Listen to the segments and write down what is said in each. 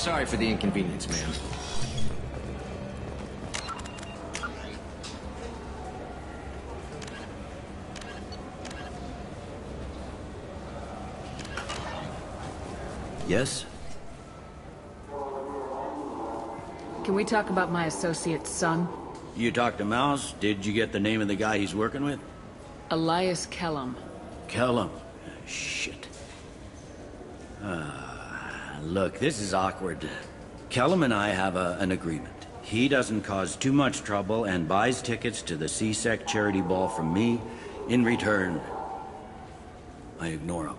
Sorry for the inconvenience, ma'am. Yes? Can we talk about my associate's son? You talked to Mouse? Did you get the name of the guy he's working with? Elias Kellum. Kellum. Shit. Look, this is awkward. Kellum and I have an agreement. He doesn't cause too much trouble and buys tickets to the C-Sec charity ball from me. In return, I ignore him.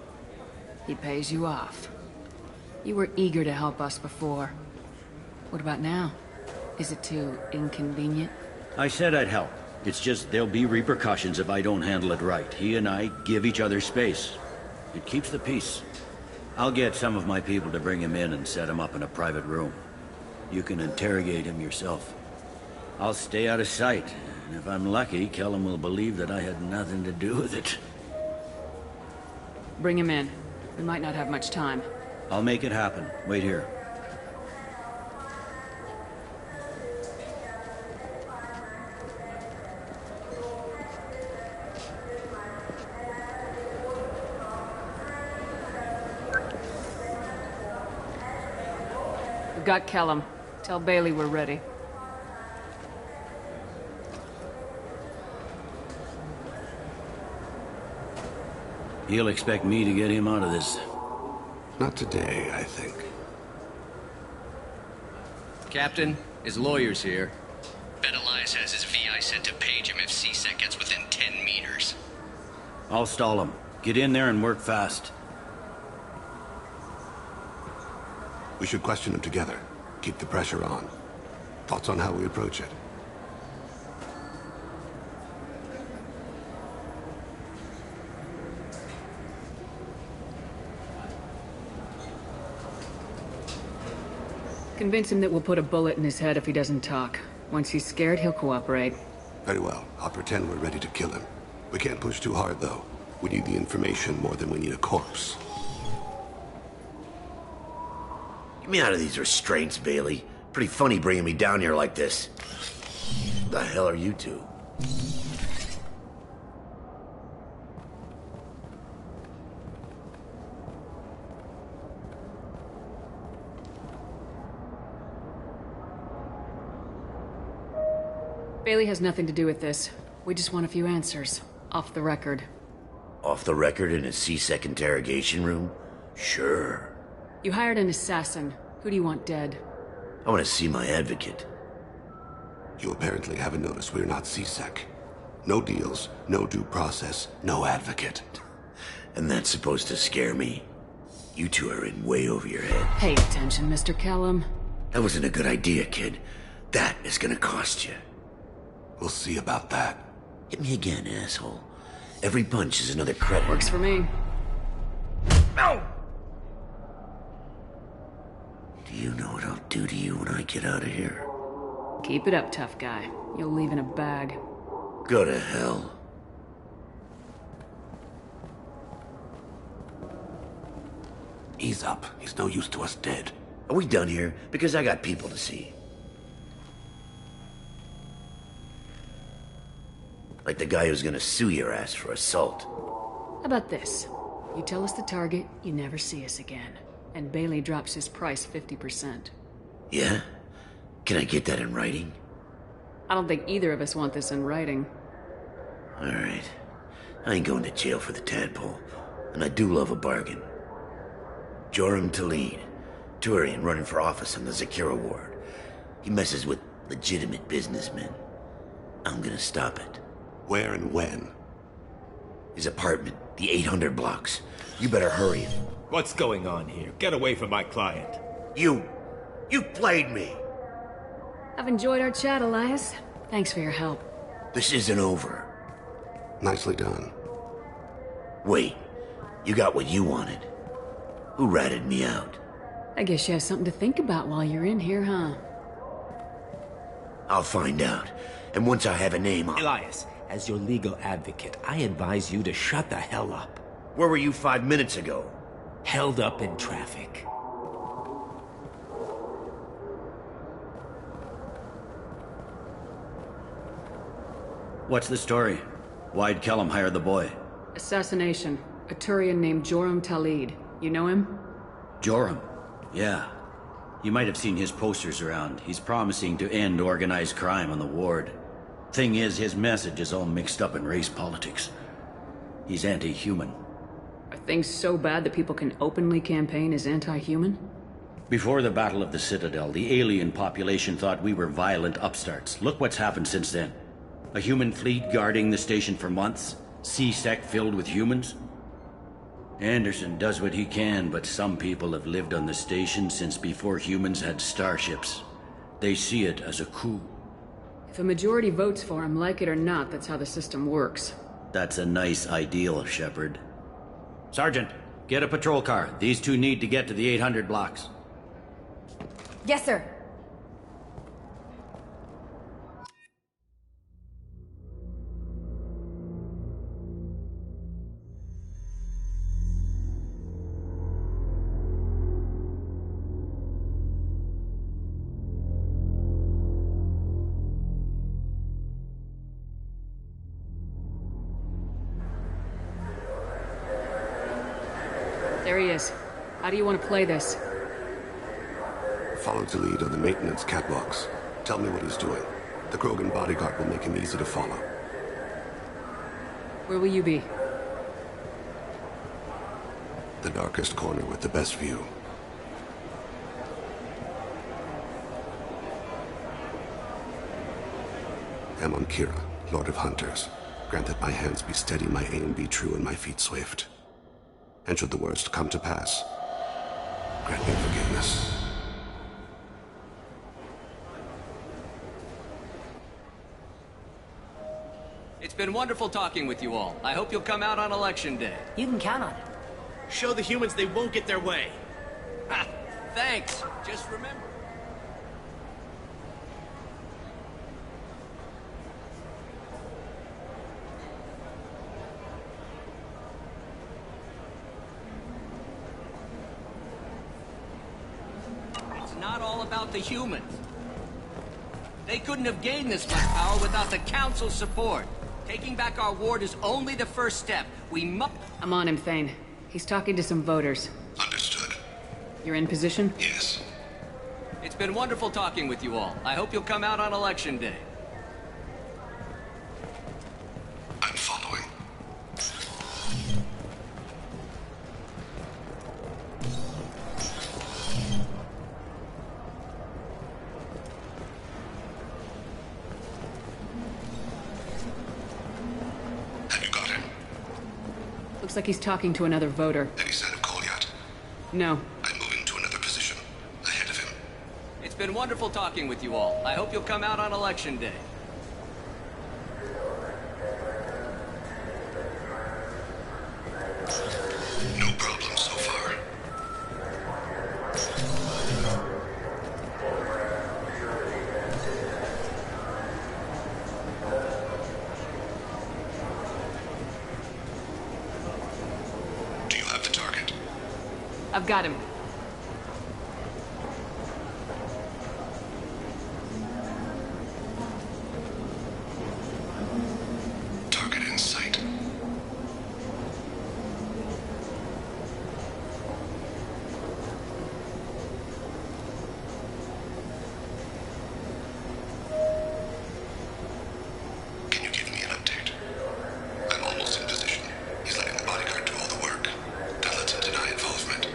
He pays you off. You were eager to help us before. What about now? Is it too inconvenient? I said I'd help. It's just there'll be repercussions if I don't handle it right. He and I give each other space. It keeps the peace. I'll get some of my people to bring him in and set him up in a private room. You can interrogate him yourself. I'll stay out of sight, and if I'm lucky, Kellum will believe that I had nothing to do with it. Bring him in. We might not have much time. I'll make it happen. Wait here. We've got Kellum. Tell Bailey we're ready. He'll expect me to get him out of this. Not today, I think. Captain, his lawyer's here. Bet Elias has his VI sent to page him if C-Sec gets within 10 meters. I'll stall him. Get in there and work fast. We should question him together. Keep the pressure on. Thoughts on how we approach it? Convince him that we'll put a bullet in his head if he doesn't talk. Once he's scared, he'll cooperate. Very well. I'll pretend we're ready to kill him. We can't push too hard, though. We need the information more than we need a corpse. Get me out of these restraints, Bailey. Pretty funny bringing me down here like this. The hell are you two? Bailey has nothing to do with this. We just want a few answers. Off the record. Off the record in a C-Sec interrogation room? Sure. You hired an assassin. Who do you want dead? I want to see my advocate. You apparently haven't noticed we're not C-Sec. No deals, no due process, no advocate. And that's supposed to scare me? You two are in way over your head. Pay attention, Mr. Kellum. That wasn't a good idea, kid. That is gonna cost you. We'll see about that. Hit me again, asshole. Every punch is another credit. Works for me. No! Do you know what I'll do to you when I get out of here? Keep it up, tough guy. You'll leave in a bag. Go to hell. Ease up. He's no use to us dead. Are we done here? Because I got people to see. Like the guy who's gonna sue your ass for assault. How about this? You tell us the target, you never see us again. And Bailey drops his price 50%. Yeah? Can I get that in writing? I don't think either of us want this in writing. Alright. I ain't going to jail for the tadpole. And I do love a bargain. Joram Talid, Turian running for office on the Zakira ward. He messes with legitimate businessmen. I'm gonna stop it. Where and when? His apartment, the 800 blocks. You better hurry. What's going on here? Get away from my client. You played me. I've enjoyed our chat, Elias. Thanks for your help. This isn't over. Nicely done. Wait, you got what you wanted. Who ratted me out? I guess you have something to think about while you're in here, huh? I'll find out. And once I have a name, Elias, as your legal advocate, I advise you to shut the hell up. Where were you 5 minutes ago? Held up in traffic. What's the story? Why'd Kellum hire the boy? Assassination. A Turian named Joram Talid. You know him? Joram? Yeah. You might have seen his posters around. He's promising to end organized crime on the ward. Thing is, his message is all mixed up in race politics. He's anti-human. Are things so bad that people can openly campaign as anti-human? Before the Battle of the Citadel, the alien population thought we were violent upstarts. Look what's happened since then. A human fleet guarding the station for months. C-Sec filled with humans. Anderson does what he can, but some people have lived on the station since before humans had starships. They see it as a coup. If a majority votes for him, like it or not, that's how the system works. That's a nice ideal, Shepard. Sergeant, get a patrol car. These two need to get to the 800 blocks. Yes, sir. There he is. How do you want to play this? Follow Talid on the maintenance catwalks. Tell me what he's doing. The Krogan bodyguard will make him easy to follow. Where will you be? The darkest corner with the best view. Amon Kira, Lord of Hunters. Grant that my hands be steady, my aim be true, and my feet swift. And should the worst come to pass, grant me forgiveness. It's been wonderful talking with you all. I hope you'll come out on Election Day. You can count on it. Show the humans they won't get their way. Ha! Thanks. Just remember. It's not all about the humans. They couldn't have gained this much power without the Council's support. Taking back our ward is only the first step. We must... I'm on him, Thane. He's talking to some voters. Understood. You're in position? Yes. It's been wonderful talking with you all. I hope you'll come out on Election Day. I'm following. Have you got him? Looks like he's talking to another voter. Any sign of Kolyat? No. I'm moving to another position. Ahead of him. It's been wonderful talking with you all. I hope you'll come out on Election Day. No problem so far. Do you have the target? I've got him. Target in sight. Can you give me an update? I'm almost in position. He's letting the bodyguard do all the work. That lets him deny involvement.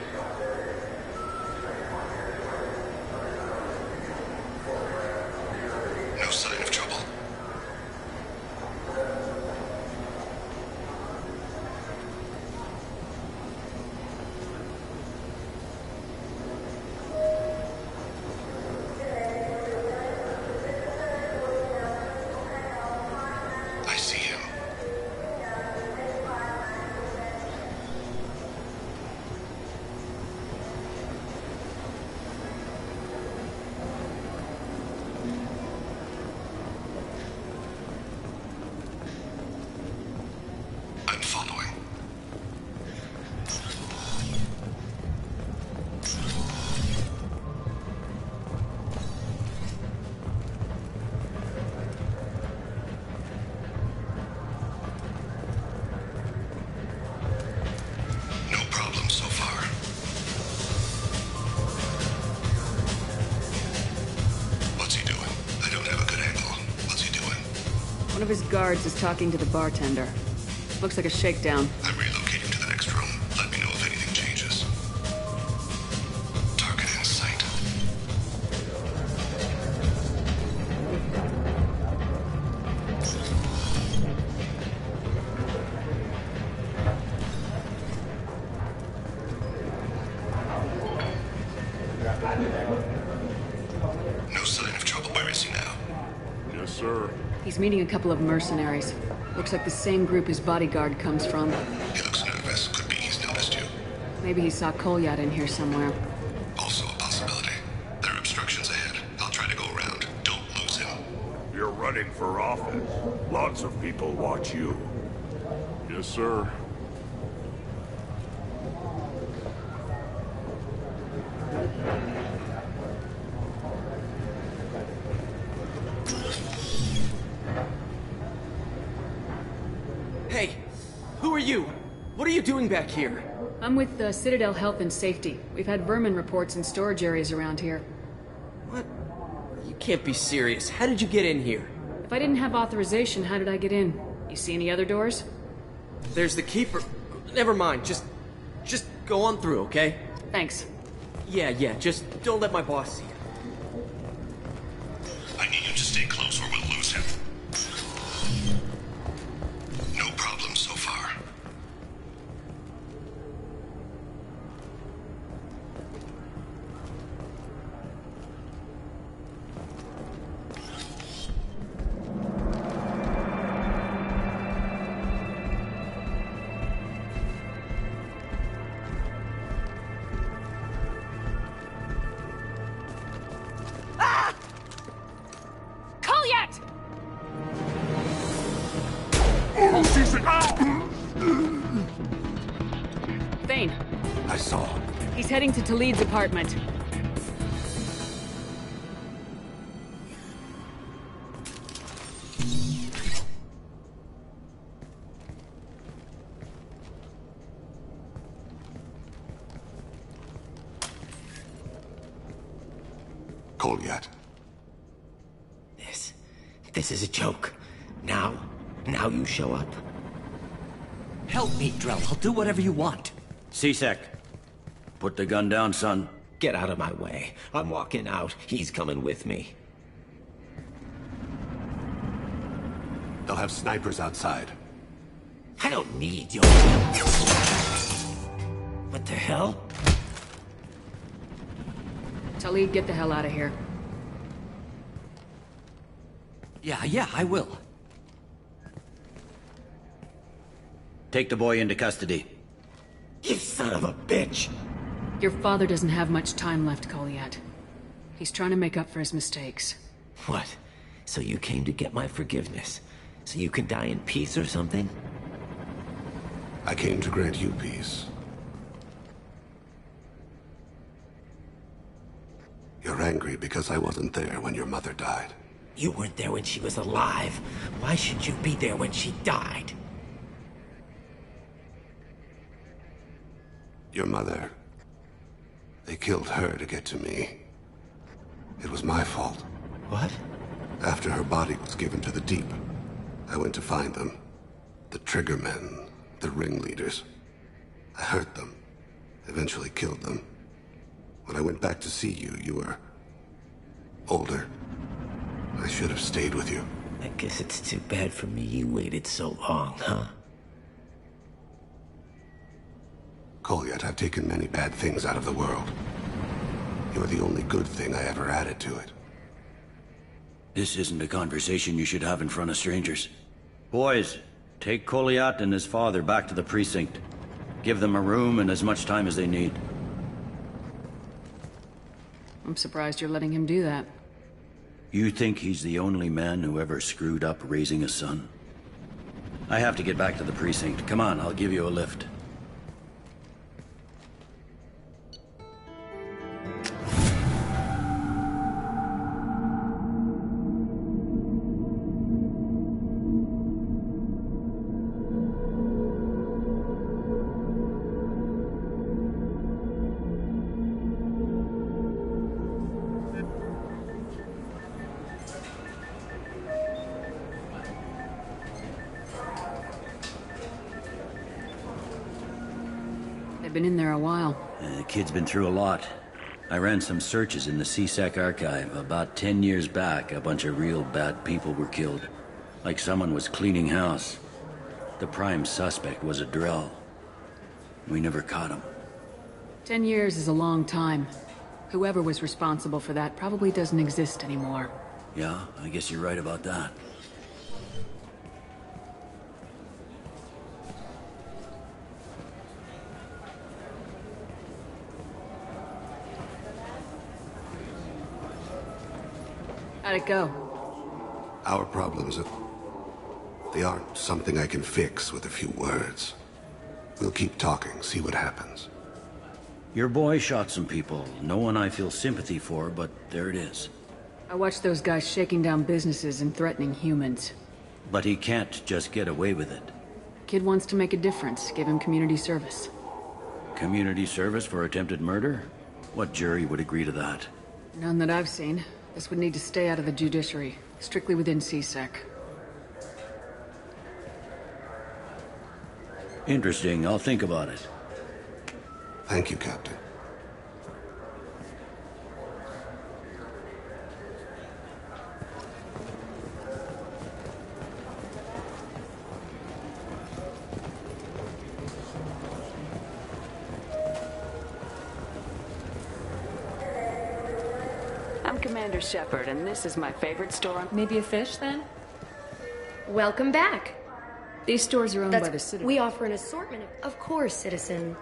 of his guards is talking to the bartender. Looks like a shakedown. I'm relocating to the next room. Let me know if anything changes. Target in sight. No sign of trouble where is he now? Yes, sir. He's meeting a couple of mercenaries. Looks like the same group his bodyguard comes from. He looks nervous. Could be he's noticed you. Maybe he saw Kolyat in here somewhere. Also a possibility. There are obstructions ahead. I'll try to go around. Don't lose him. You're running for office. Lots of people watch you. Yes, sir. Hey, who are you? What are you doing back here? I'm with Citadel Health and Safety. We've had vermin reports in storage areas around here. What? You can't be serious. How did you get in here? If I didn't have authorization, how did I get in? You see any other doors? There's the keeper. Never mind. Just go on through, okay? Thanks. Yeah, just don't let my boss see you. I need you to stay close or we'll lose him. No problem so far. Kolyat! Thane, I saw. he's heading to Talid's apartment. Kolyat. This is a joke. Now you show up. Help me, Drell. I'll do whatever you want. C-Sec, put the gun down, son. Get out of my way. I'm walking out. He's coming with me. They'll have snipers outside. I don't need your... What the hell? Talid, get the hell out of here. Yeah, I will. Take the boy into custody. You son of a bitch! Your father doesn't have much time left, Kolyat. He's trying to make up for his mistakes. What? So you came to get my forgiveness? So you can die in peace or something? I came to grant you peace. You're angry because I wasn't there when your mother died. You weren't there when she was alive. Why should you be there when she died? Your mother... They killed her to get to me. It was my fault. What? After her body was given to the Deep, I went to find them. The Triggermen, the ringleaders. I hurt them. Eventually killed them. When I went back to see you, you were... older. I should have stayed with you. I guess it's too bad for me you waited so long, huh? Kolyat, I've taken many bad things out of the world. You're the only good thing I ever added to it. This isn't a conversation you should have in front of strangers. Boys, take Kolyat and his father back to the precinct. Give them a room and as much time as they need. I'm surprised you're letting him do that. You think he's the only man who ever screwed up raising a son? I have to get back to the precinct. Come on, I'll give you a lift. been in there a while. The kid's been through a lot. I ran some searches in the CSEC archive. About 10 years back, a bunch of real bad people were killed. Like someone was cleaning house. The prime suspect was a Drell. We never caught him. 10 years is a long time. Whoever was responsible for that probably doesn't exist anymore. Yeah, I guess you're right about that. How'd it go? Our problems they aren't something I can fix with a few words. We'll keep talking, see what happens. Your boy shot some people. No one I feel sympathy for, but there it is. I watched those guys shaking down businesses and threatening humans. But he can't just get away with it. Kid wants to make a difference. Give him community service. Community service for attempted murder? What jury would agree to that? None that I've seen. This would need to stay out of the judiciary. Strictly within CSEC. Interesting. I'll think about it. Thank you, Captain. I'm Commander Shepard, and this is my favorite store. Maybe a fish, then? Welcome back. These stores are owned by the Citadel. We offer an assortment of course, citizen.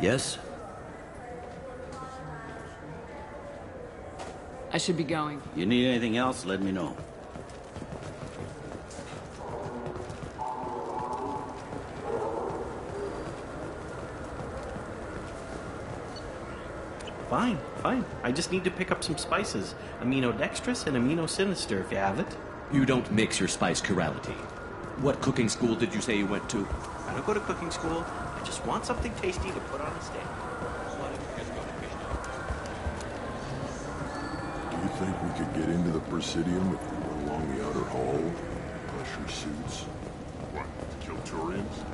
Yes? I should be going. You need anything else, let me know. Fine, fine. I just need to pick up some spices. Aminodextrous and aminosinister, if you have it. You don't mix your spice chirality. What cooking school did you say you went to? I don't go to cooking school. I just want something tasty to put on a steak. Do you think we could get into the Presidium if we went along the outer hall? Pressure suits? What, to kill Turians?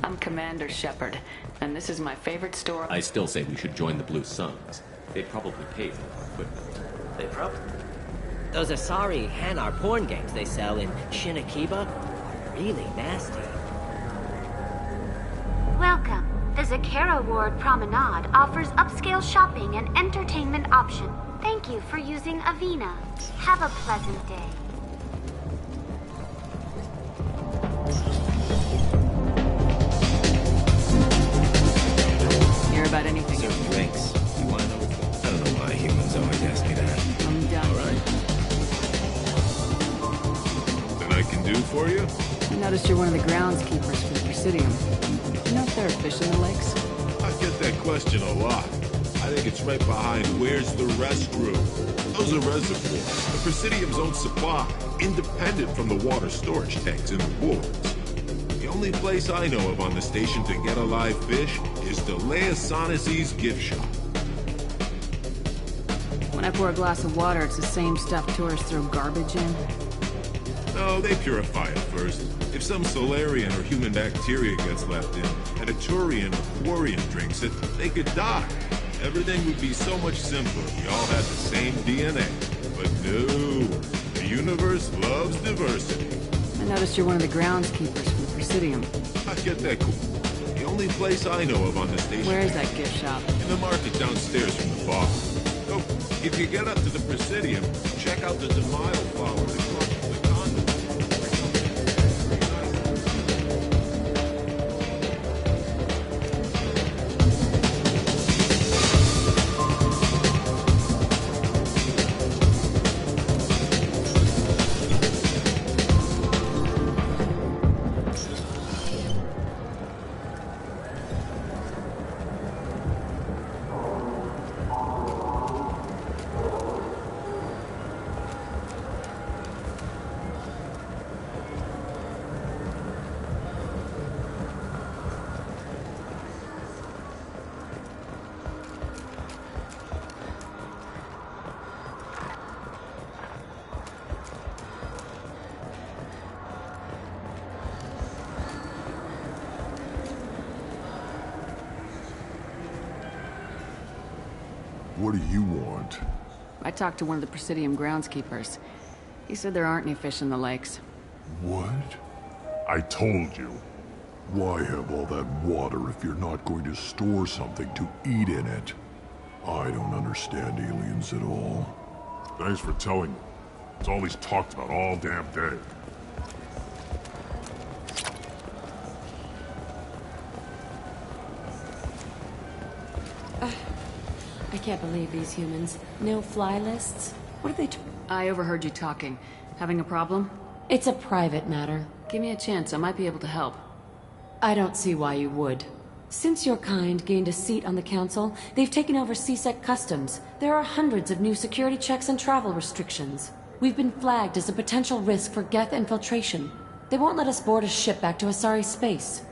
I'm Commander Shepard, and this is my favorite store. I still say we should join the Blue Suns. They'd probably pay for the equipment. They probably... Those Asari Hanar porn games they sell in Shinakiba are really nasty. Welcome. The Zakera Ward Promenade offers upscale shopping and entertainment options. Thank you for using Avina. Have a pleasant day. Hear about anything? Serve drinks. You want to know? I don't know why humans always ask me that. I'm done. All right. That I can do for you? I noticed you're one of the groundskeepers for the Presidium. You know if there are fish in the lakes? I get that question a lot. I think it's right behind where's the restroom. Those are reservoirs, the Presidium's own supply, independent from the water storage tanks in the wards. The only place I know of on the station to get a live fish is the Leia Sonasy's gift shop. When I pour a glass of water, it's the same stuff tourists throw garbage in. No, they purify it first. If some Solarian or human bacteria gets left in, and a Turian or Quarian drinks it, they could die. Everything would be so much simpler if we all had the same DNA. But no, the universe loves diversity. I noticed you're one of the groundskeepers for the Presidium. I get that cool. The only place I know of on the station... Where is that gift shop? In the market downstairs from the bar. So, if you get up to the Presidium, check out the Demile flowers across from the convent. What do you want? I talked to one of the Presidium groundskeepers. He said there aren't any fish in the lakes. What? I told you. Why have all that water if you're not going to store something to eat in it? I don't understand aliens at all. Thanks for telling me. It's all he's talked about all damn day. I can't believe these humans. No fly lists? What are they I overheard you talking. Having a problem? It's a private matter. Give me a chance, I might be able to help. I don't see why you would. Since your kind gained a seat on the council, they've taken over CSEC customs. There are hundreds of new security checks and travel restrictions. We've been flagged as a potential risk for Geth infiltration. They won't let us board a ship back to Asari space.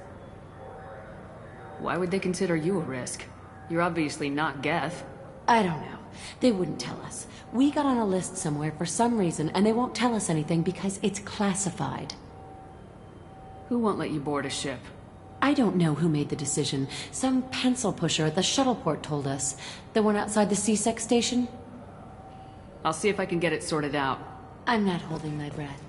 Why would they consider you a risk? You're obviously not Geth. I don't know. They wouldn't tell us. We got on a list somewhere for some reason, and they won't tell us anything because it's classified. Who won't let you board a ship? I don't know who made the decision. Some pencil pusher at the shuttleport told us. The one outside the CSEC station? I'll see if I can get it sorted out. I'm not holding my breath.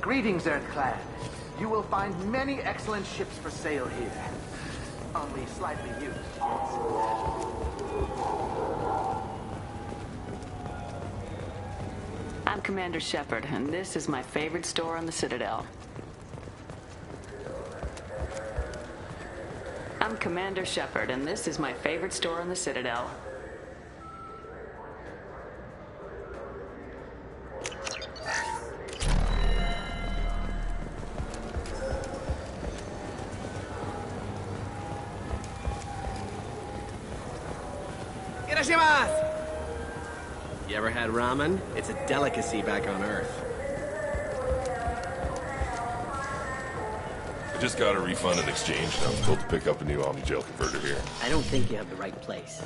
Greetings, Earthclad. You will find many excellent ships for sale here. Only slightly used. I'm Commander Shepard, and this is my favorite store on the Citadel. I'm Commander Shepard, and this is my favorite store on the Citadel. You ever had ramen? It's a delicacy back on Earth. I just got a refund and exchange, and I was told to pick up a new Omni-Gel converter here. I don't think you have the right place.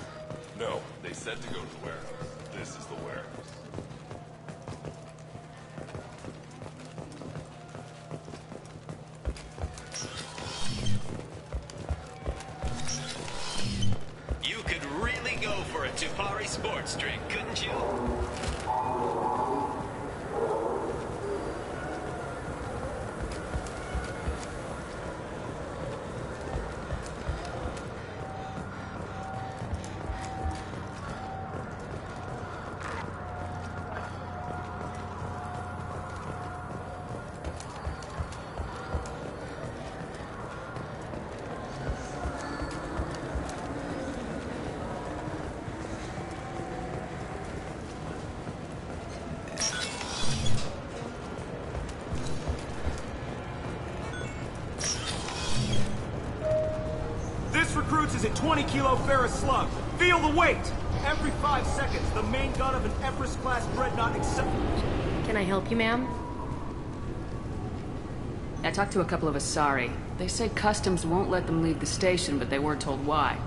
No, they said to go to the warehouse. This is the warehouse. You could really go for a Tupari sports drink, couldn't you? Recruits is a 20-kilo ferrous slug. Feel the weight! Every 5 seconds, the main gun of an Empress-class dreadnought Can I help you, ma'am? I talked to a couple of Asari. They say customs won't let them leave the station, but they weren't told why.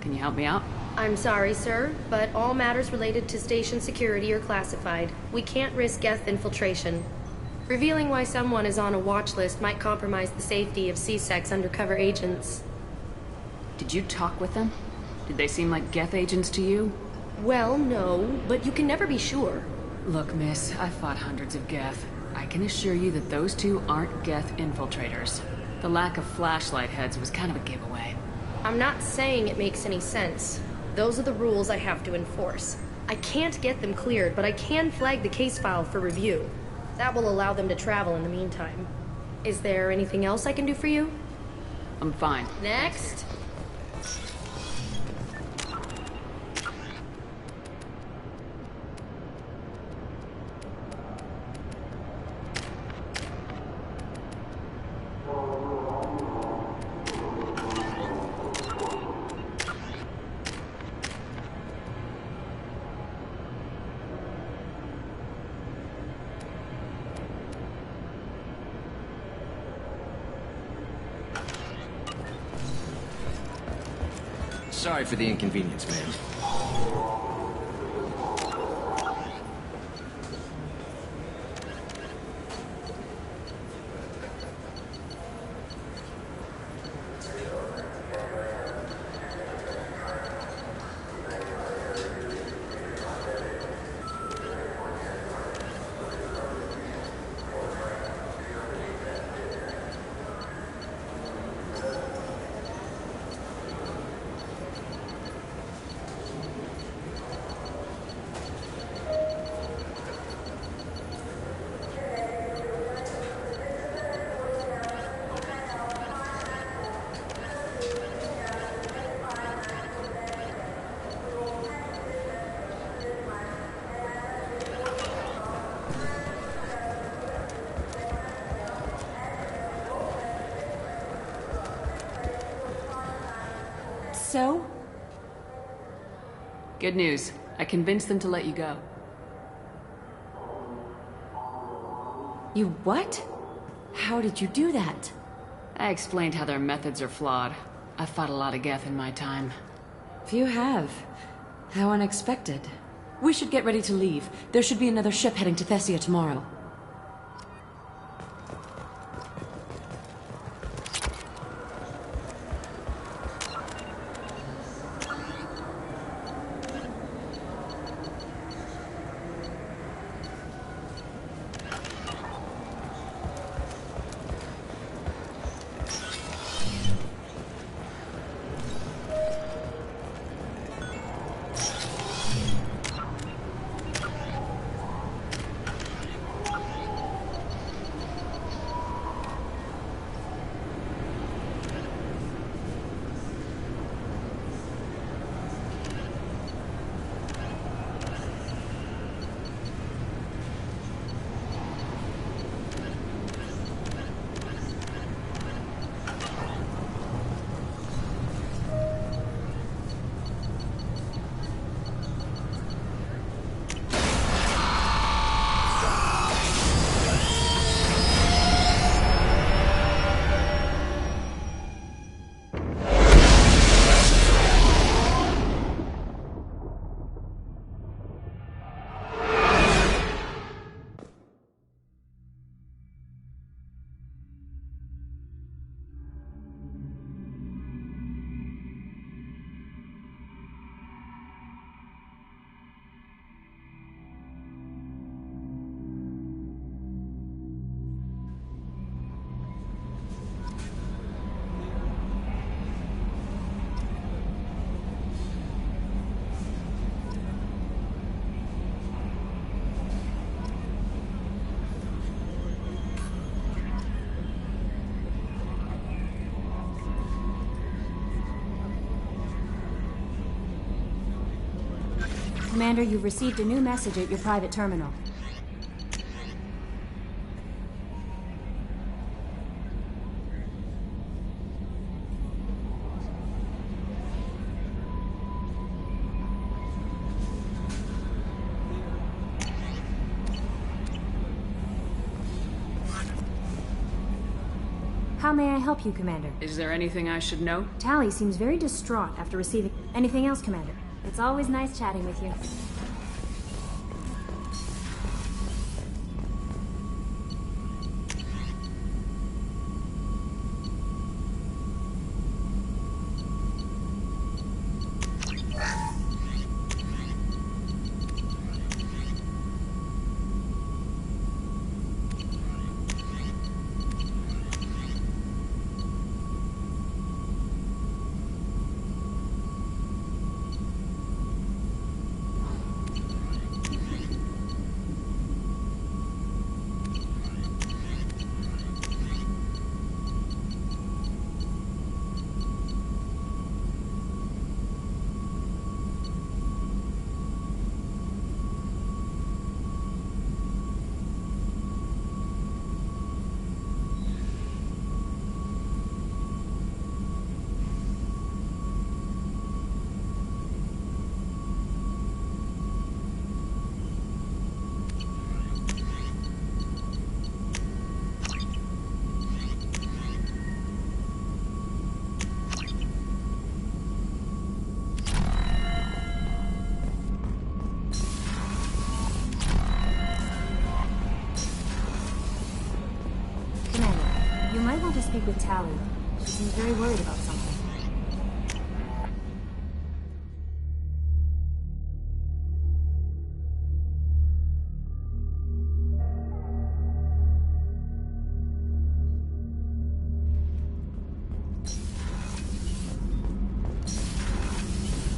Can you help me out? I'm sorry, sir, but all matters related to station security are classified. We can't risk Geth infiltration. Revealing why someone is on a watch list might compromise the safety of CSEC's undercover agents. Did you talk with them? Did they seem like Geth agents to you? Well, no, but you can never be sure. Look, miss, I've fought hundreds of Geth. I can assure you that those two aren't Geth infiltrators. The lack of flashlight heads was kind of a giveaway. I'm not saying it makes any sense. Those are the rules I have to enforce. I can't get them cleared, but I can flag the case file for review. That will allow them to travel in the meantime. Is there anything else I can do for you? I'm fine. Next. Sorry for the inconvenience, man. that so? Good news. I convinced them to let you go. You what? How did you do that? I explained how their methods are flawed. I've fought a lot of Geth in my time. Few have. How unexpected. We should get ready to leave. There should be another ship heading to Thessia tomorrow. Commander, you've received a new message at your private terminal. How may I help you, Commander? Is there anything I should know? Tali seems very distraught after receiving... Anything else, Commander? It's always nice chatting with you. You might want to speak with Tali. She seems very worried about something.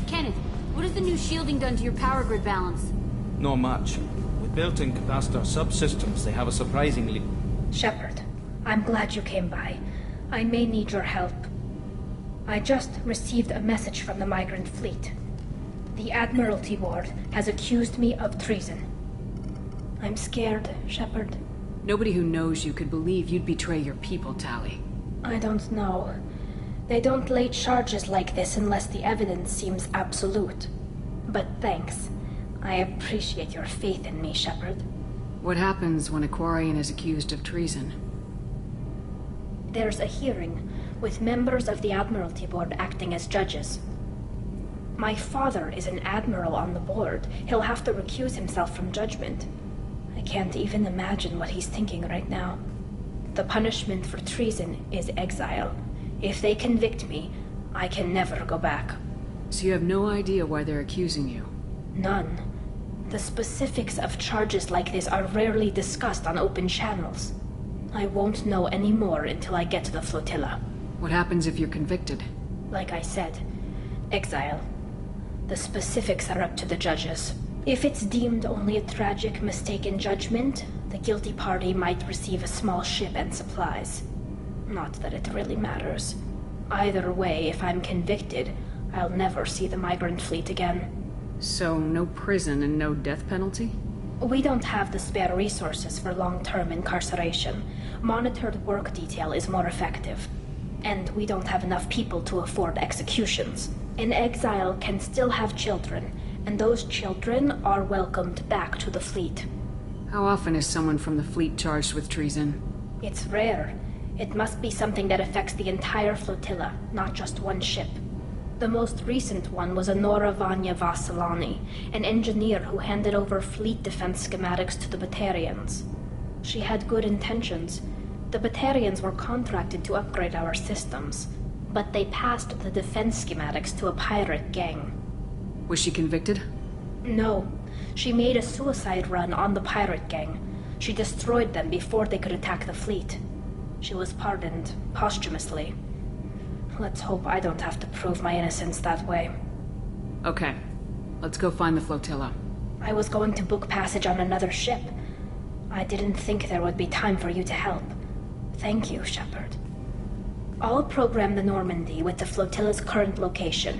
Kenneth, what has the new shielding done to your power grid balance? Not much. With built-in capacitor subsystems, they have a surprisingly... Shepard, I'm glad you came by. I may need your help. I just received a message from the migrant fleet. The Admiralty Ward has accused me of treason. I'm scared, Shepard. Nobody who knows you could believe you'd betray your people, Tali. I don't know. They don't lay charges like this unless the evidence seems absolute. But thanks. I appreciate your faith in me, Shepard. What happens when a Quarian is accused of treason? There's a hearing, with members of the Admiralty Board acting as judges. My father is an admiral on the board. He'll have to recuse himself from judgment. I can't even imagine what he's thinking right now. The punishment for treason is exile. If they convict me, I can never go back. So you have no idea why they're accusing you? None. The specifics of charges like this are rarely discussed on open channels. I won't know any more until I get to the flotilla. What happens if you're convicted? Like I said, exile. The specifics are up to the judges. If it's deemed only a tragic mistake in judgment, the guilty party might receive a small ship and supplies. Not that it really matters. Either way, if I'm convicted, I'll never see the migrant fleet again. So, no prison and no death penalty? We don't have the spare resources for long-term incarceration. Monitored work detail is more effective. And we don't have enough people to afford executions. An exile can still have children, and those children are welcomed back to the fleet. How often is someone from the fleet charged with treason? It's rare. It must be something that affects the entire flotilla, not just one ship. The most recent one was Anora Vanya Vasilani, an engineer who handed over fleet defense schematics to the Batarians. She had good intentions. The Batarians were contracted to upgrade our systems, but they passed the defense schematics to a pirate gang. Was she convicted? No. She made a suicide run on the pirate gang. She destroyed them before they could attack the fleet. She was pardoned posthumously. Let's hope I don't have to prove my innocence that way. Okay. Let's go find the flotilla. I was going to book passage on another ship. I didn't think there would be time for you to help. Thank you, Shepard. I'll program the Normandy with the flotilla's current location.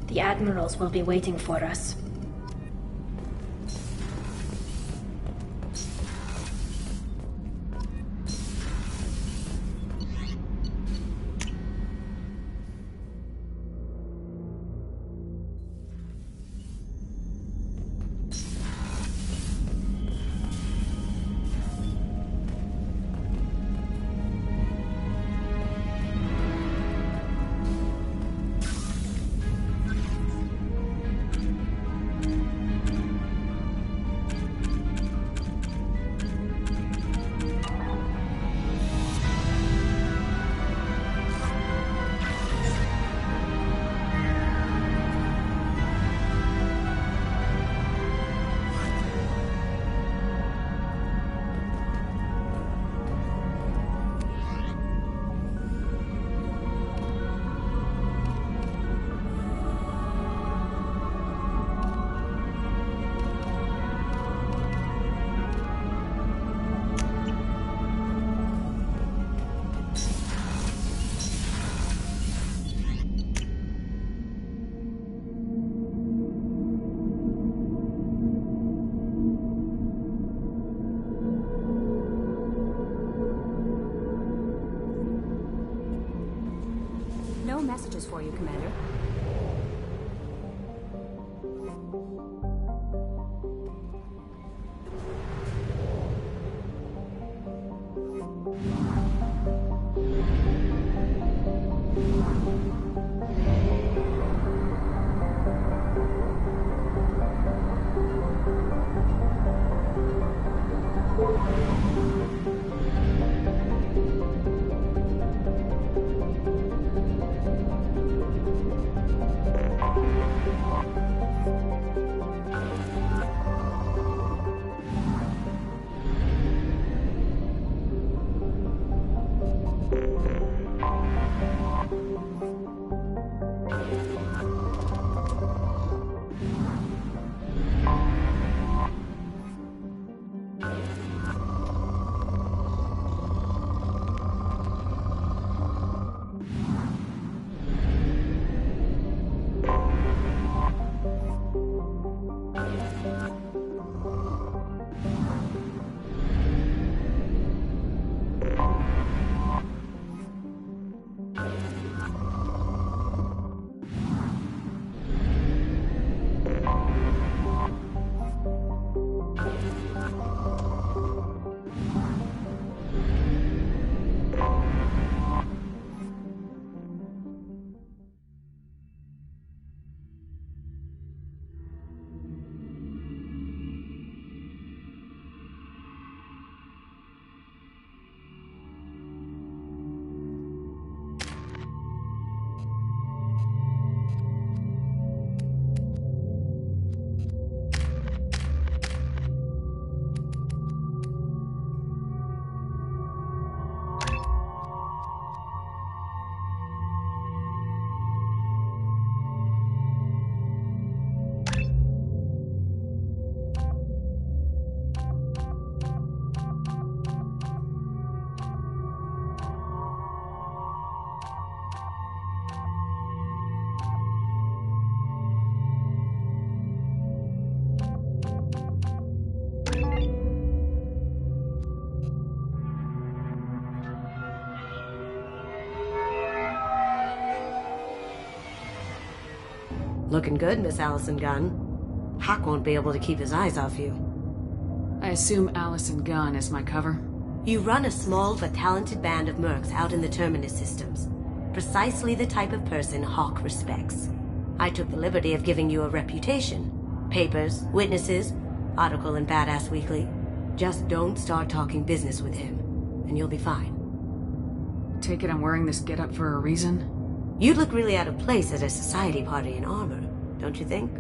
The admirals will be waiting for us. No messages for you, Commander. Looking good, Miss Allison Gunn. Hawk won't be able to keep his eyes off you. I assume Allison Gunn is my cover? You run a small but talented band of mercs out in the Terminus systems. Precisely the type of person Hawk respects. I took the liberty of giving you a reputation. Papers, witnesses, article in Badass Weekly. Just don't start talking business with him, and you'll be fine. Take it I'm wearing this getup for a reason? You'd look really out of place at a society party in armor, don't you think?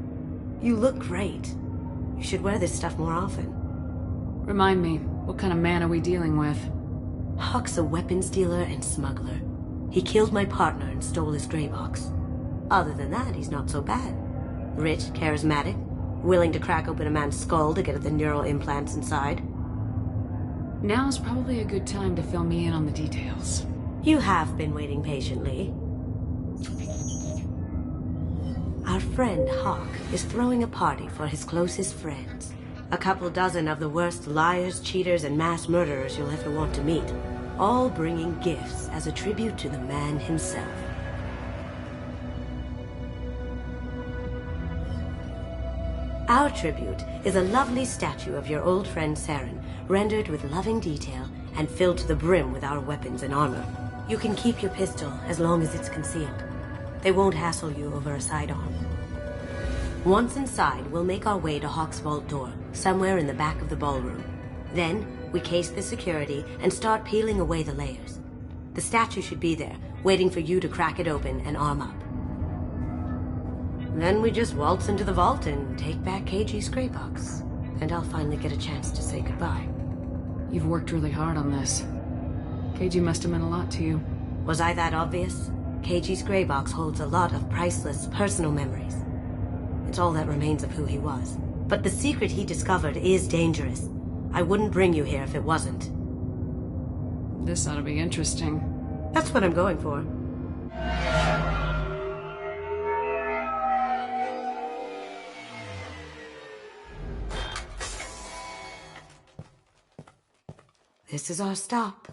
You look great. You should wear this stuff more often. Remind me, what kind of man are we dealing with? Hawk's a weapons dealer and smuggler. He killed my partner and stole his gray box. Other than that, he's not so bad. Rich, charismatic, willing to crack open a man's skull to get at the neural implants inside. Now's probably a good time to fill me in on the details. You have been waiting patiently. Our friend Hawk is throwing a party for his closest friends. A couple dozen of the worst liars, cheaters, and mass murderers you'll ever want to meet. All bringing gifts as a tribute to the man himself. Our tribute is a lovely statue of your old friend Saren, rendered with loving detail and filled to the brim with our weapons and armor. You can keep your pistol as long as it's concealed. They won't hassle you over a sidearm. Once inside, we'll make our way to Hawk's vault door, somewhere in the back of the ballroom. Then, we case the security and start peeling away the layers. The statue should be there, waiting for you to crack it open and arm up. Then we just waltz into the vault and take back KG's gray box. And I'll finally get a chance to say goodbye. You've worked really hard on this. KG must have meant a lot to you. Was I that obvious? KG's gray box holds a lot of priceless personal memories. It's all that remains of who he was. But the secret he discovered is dangerous. I wouldn't bring you here if it wasn't. This ought to be interesting. That's what I'm going for. This is our stop.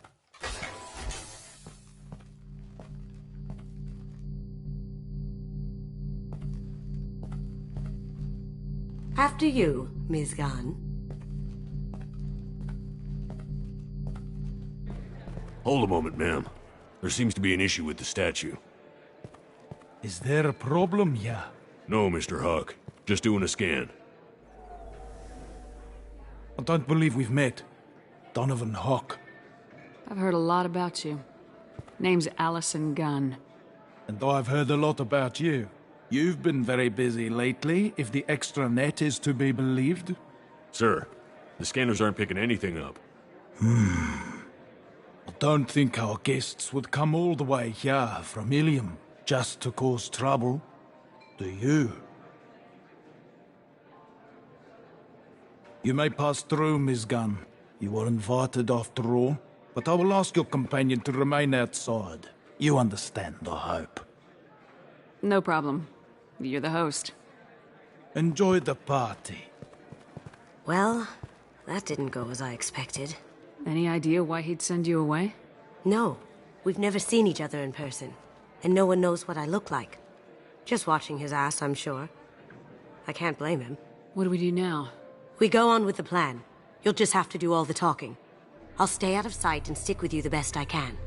After you, Ms. Gunn. Hold a moment, ma'am. There seems to be an issue with the statue. Is there a problem, yeah? No, Mr. Hawk. Just doing a scan. I don't believe we've met. Donovan Hawk. I've heard a lot about you. Name's Allison Gunn. And I've heard a lot about you. You've been very busy lately, if the extra net is to be believed. Sir, the scanners aren't picking anything up. I don't think our guests would come all the way here from Ilium just to cause trouble. Do you? You may pass through, Ms. Gunn. You were invited after all, but I will ask your companion to remain outside. You understand, I hope. No problem. You're the host. Enjoy the party. Well, that didn't go as I expected. Any idea why he'd send you away? No. We've never seen each other in person, and no one knows what I look like. Just watching his ass, I'm sure. I can't blame him. What do we do now? We go on with the plan. You'll just have to do all the talking. I'll stay out of sight and stick with you the best I can.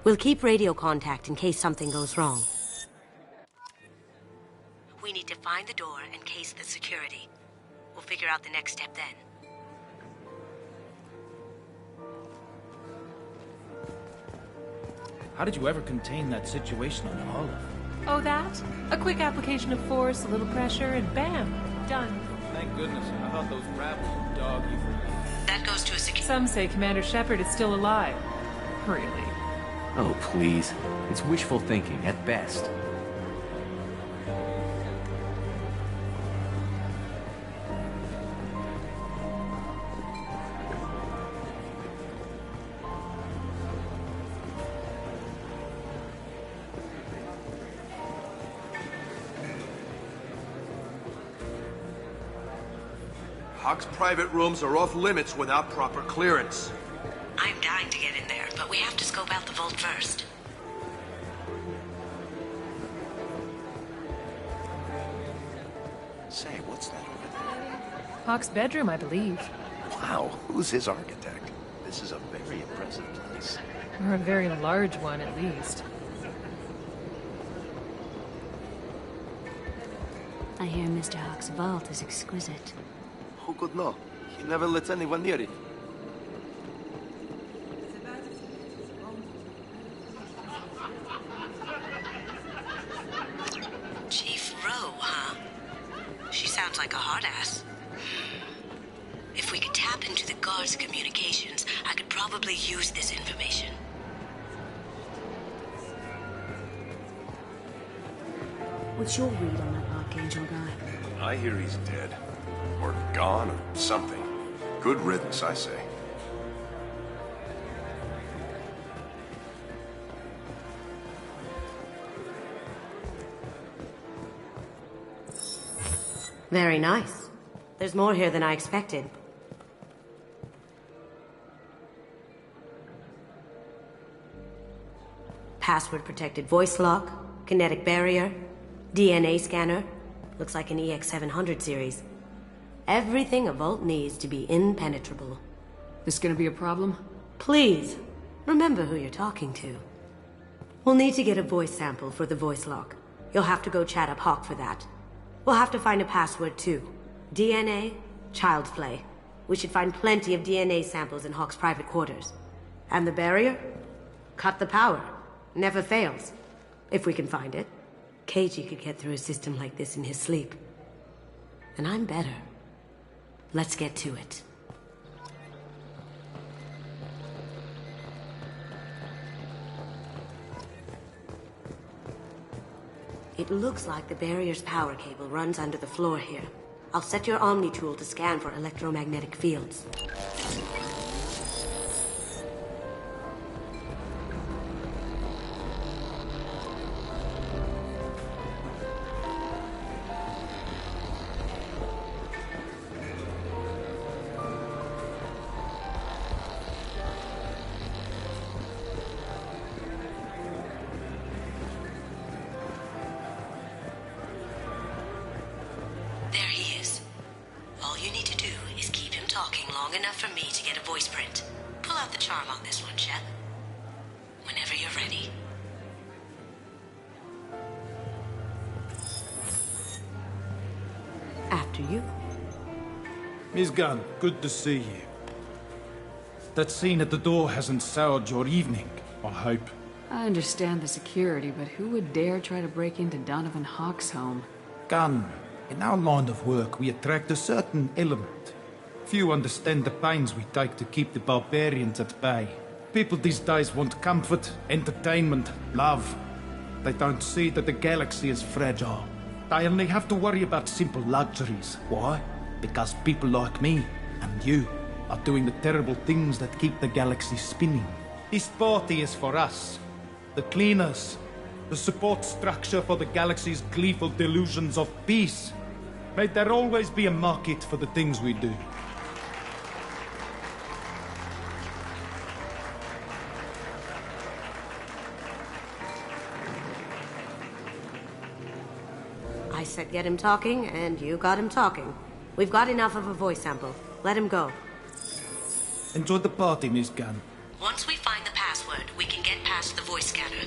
We'll keep radio contact in case something goes wrong. We need to find the door and case the security. We'll figure out the next step then. How did you ever contain that situation on Olive? Oh, that? A quick application of force, a little pressure, and bam! Done. Thank goodness. I thought those rabbles would dog you for... That goes to a security... Some say Commander Shepard is still alive. Really? Oh, please. It's wishful thinking, at best. Hawk's private rooms are off limits without proper clearance. I'm dying to get in there, but we have to scope out the vault first. Say, what's that over there? Hawk's bedroom, I believe. Wow, who's his architect? This is a very impressive place. Or a very large one, at least. I hear Mr. Hawk's vault is exquisite. Who could know? He never lets anyone near it. Chief Rowe, huh? She sounds like a hard ass. If we could tap into the guard's communications, I could probably use this information. What's your read on that Archangel guy? I hear he's dead. Or gone, or something. Good riddance, I say. Very nice. There's more here than I expected. Password-protected voice lock, kinetic barrier, DNA scanner. Looks like an EX700 series. Everything a vault needs to be impenetrable. This gonna be a problem? Please, remember who you're talking to. We'll need to get a voice sample for the voice lock. You'll have to go chat up Hawk for that. We'll have to find a password too. DNA, child's play. We should find plenty of DNA samples in Hawk's private quarters. And the barrier? Cut the power. Never fails. If we can find it. KG could get through a system like this in his sleep. And I'm better. Let's get to it. It looks like the barrier's power cable runs under the floor here. I'll set your Omni tool to scan for electromagnetic fields. Miss Gunn, good to see you. That scene at the door hasn't soured your evening, I hope. I understand the security, but who would dare try to break into Donovan Hawk's home? Gunn, in our line of work, we attract a certain element. Few understand the pains we take to keep the barbarians at bay. People these days want comfort, entertainment, love. They don't see that the galaxy is fragile. They only have to worry about simple luxuries. Why? Because people like me and you are doing the terrible things that keep the galaxy spinning. This party is for us, the cleaners, the support structure for the galaxy's gleeful delusions of peace. May there always be a market for the things we do. I said get him talking, and you got him talking. We've got enough of a voice sample. Let him go. Enjoy the party, Miss Gunn. Once we find the password, we can get past the voice scanner.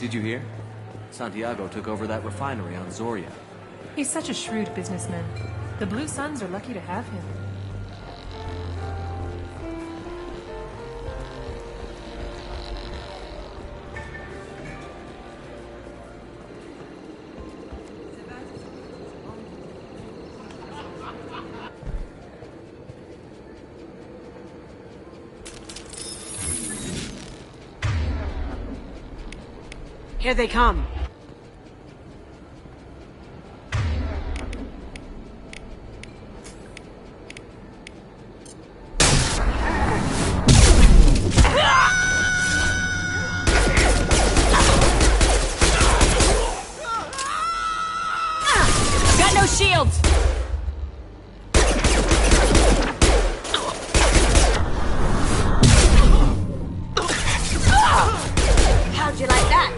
Did you hear? Santiago took over that refinery on Zoria. He's such a shrewd businessman. The Blue Suns are lucky to have him. Here they come. Got no shields! How'd you like that?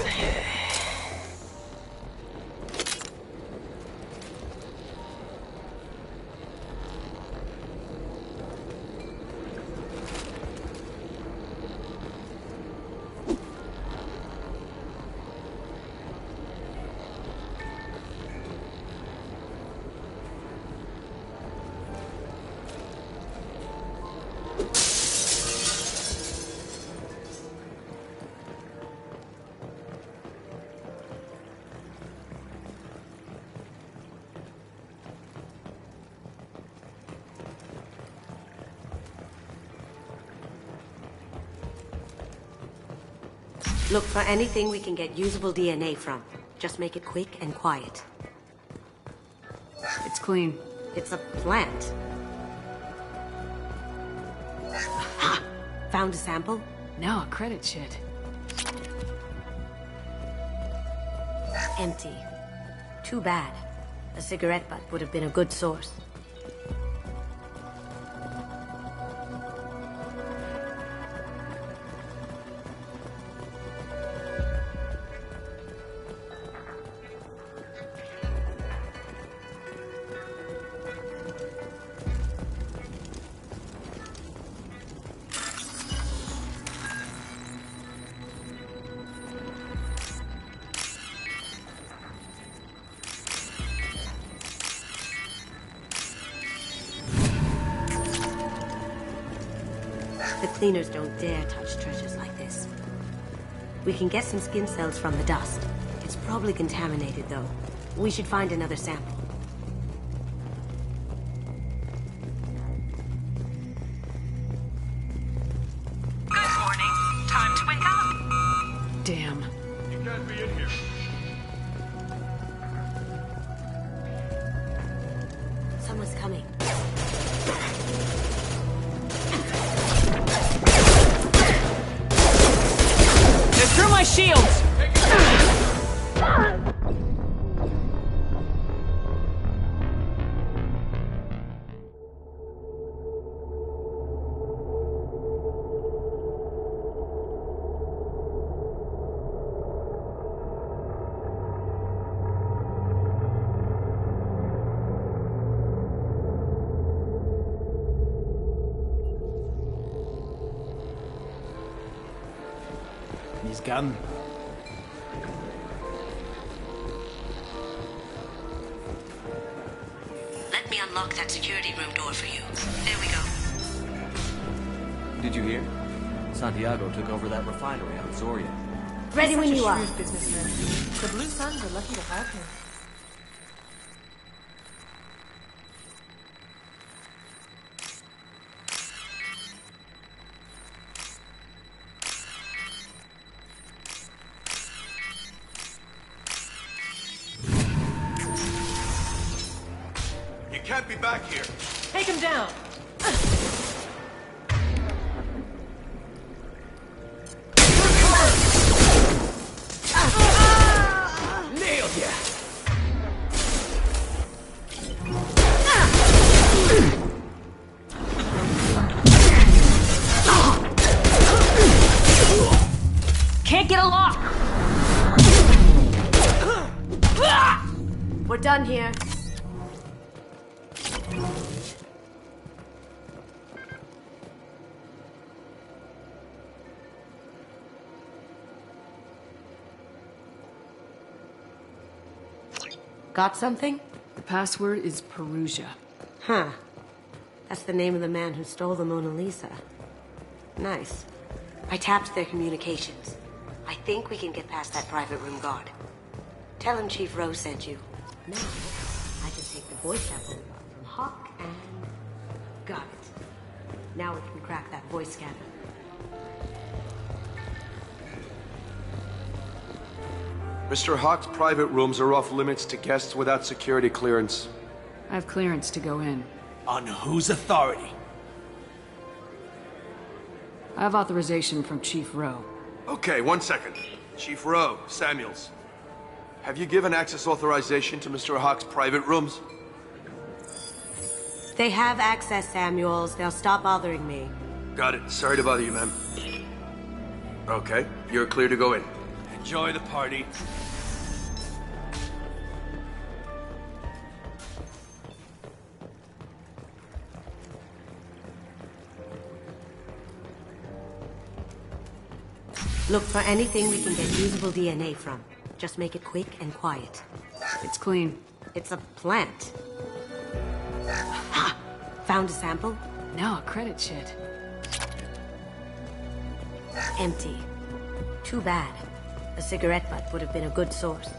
Look for anything we can get usable DNA from. Just make it quick and quiet. It's clean. It's a plant. Ha! Found a sample? No, a credit shit. Empty. Too bad. A cigarette butt would have been a good source. The cleaners don't dare touch treasures like this. We can get some skin cells from the dust. It's probably contaminated, though. We should find another sample. Good morning. Time to wake up. Damn. You can't be in here. Someone's coming. They're through my shields! He's gone. Let me unlock that security room door for you. There we go. Did you hear? Santiago took over that refinery on Zoria. Ready when you are. Businessman. The Blue Suns are lucky to have him. You can't be back here. Take him down! Nailed ya! Can't get a lock! We're done here. Got something? The password is Perugia. Huh. That's the name of the man who stole the Mona Lisa. Nice. I tapped their communications. I think we can get past that private room guard. Tell him Chief Rose sent you. Now, I can take the voice sample from Hawk and... Got it. Now we can crack that voice scanner. Mr. Hawk's private rooms are off limits to guests without security clearance. I have clearance to go in. On whose authority? I have authorization from Chief Rowe. Okay, 1 second. Chief Rowe, Samuels. Have you given access authorization to Mr. Hawk's private rooms? They have access, Samuels. They'll stop bothering me. Got it. Sorry to bother you, ma'am. Okay, you're clear to go in. Enjoy the party. Look for anything we can get usable DNA from. Just make it quick and quiet. It's clean. It's a plant. Ha! Found a sample? No, credit shit. Empty. Too bad. A cigarette butt would have been a good source.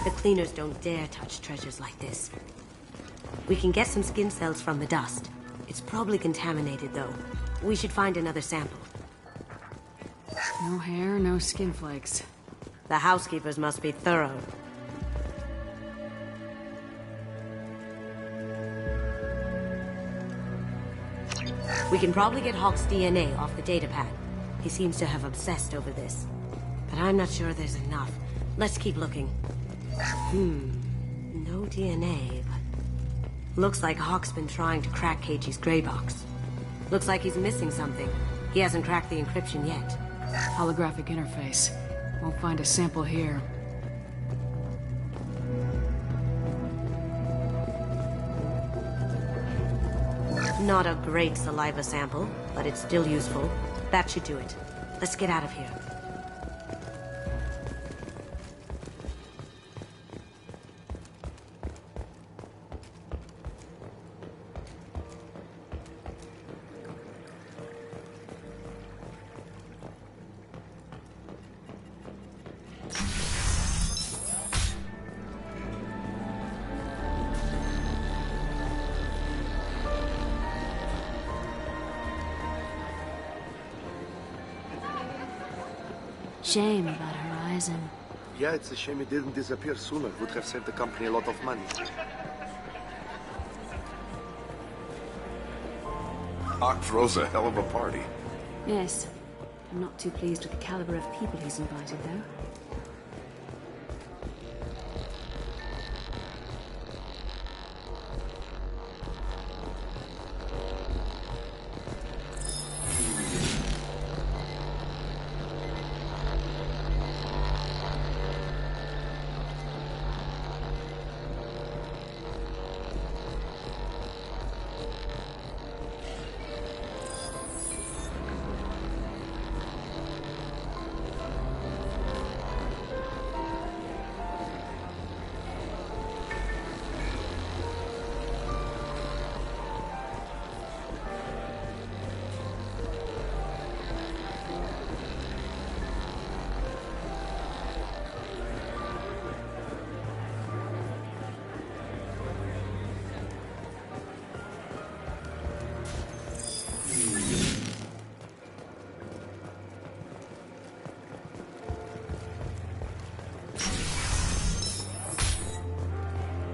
The cleaners don't dare touch treasures like this. We can get some skin cells from the dust. It's probably contaminated, though. We should find another sample. No hair, no skin flakes. The housekeepers must be thorough. We can probably get Hawk's DNA off the datapad. He seems to have obsessed over this. But I'm not sure there's enough. Let's keep looking. No DNA, but... Looks like Hawk's been trying to crack Keiji's gray box. Looks like he's missing something. He hasn't cracked the encryption yet. Holographic interface. Won't find a sample here. Not a great saliva sample, but it's still useful. That should do it. Let's get out of here. Shame about Horizon. Yeah, it's a shame it didn't disappear sooner. Would have saved the company a lot of money. Hawk throws a hell of a party. Yes. I'm not too pleased with the caliber of people he's invited, though.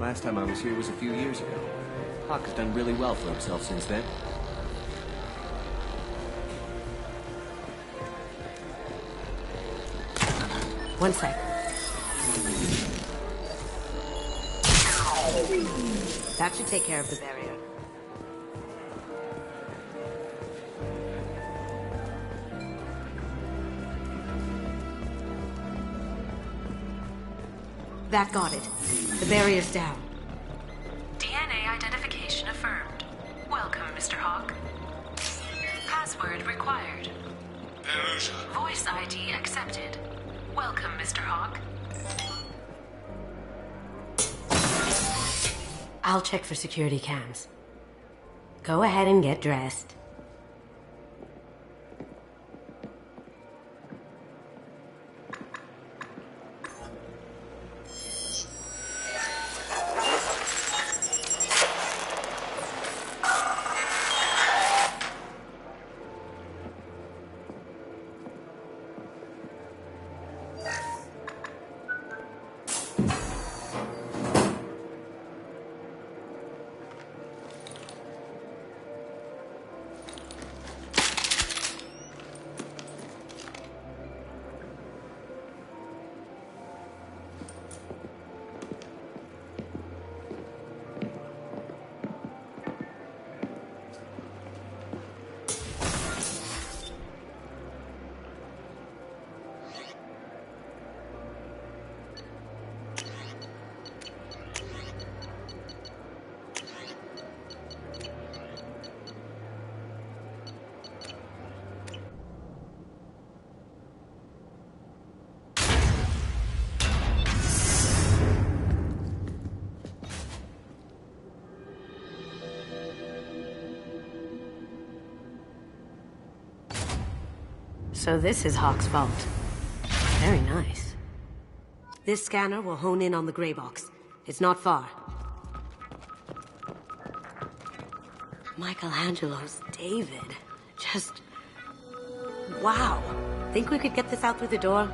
Last time I was here was a few years ago. Hawk has done really well for himself since then. One sec. That should take care of the barrier. That got it. The barrier's down. DNA identification affirmed. Welcome, Mr. Hawk. Password required. Voice ID accepted. Welcome, Mr. Hawk. I'll check for security cams. Go ahead and get dressed. So this is Hawk's vault. Very nice. This scanner will hone in on the gray box. It's not far. Michelangelo's David. Just... wow. Think we could get this out through the door?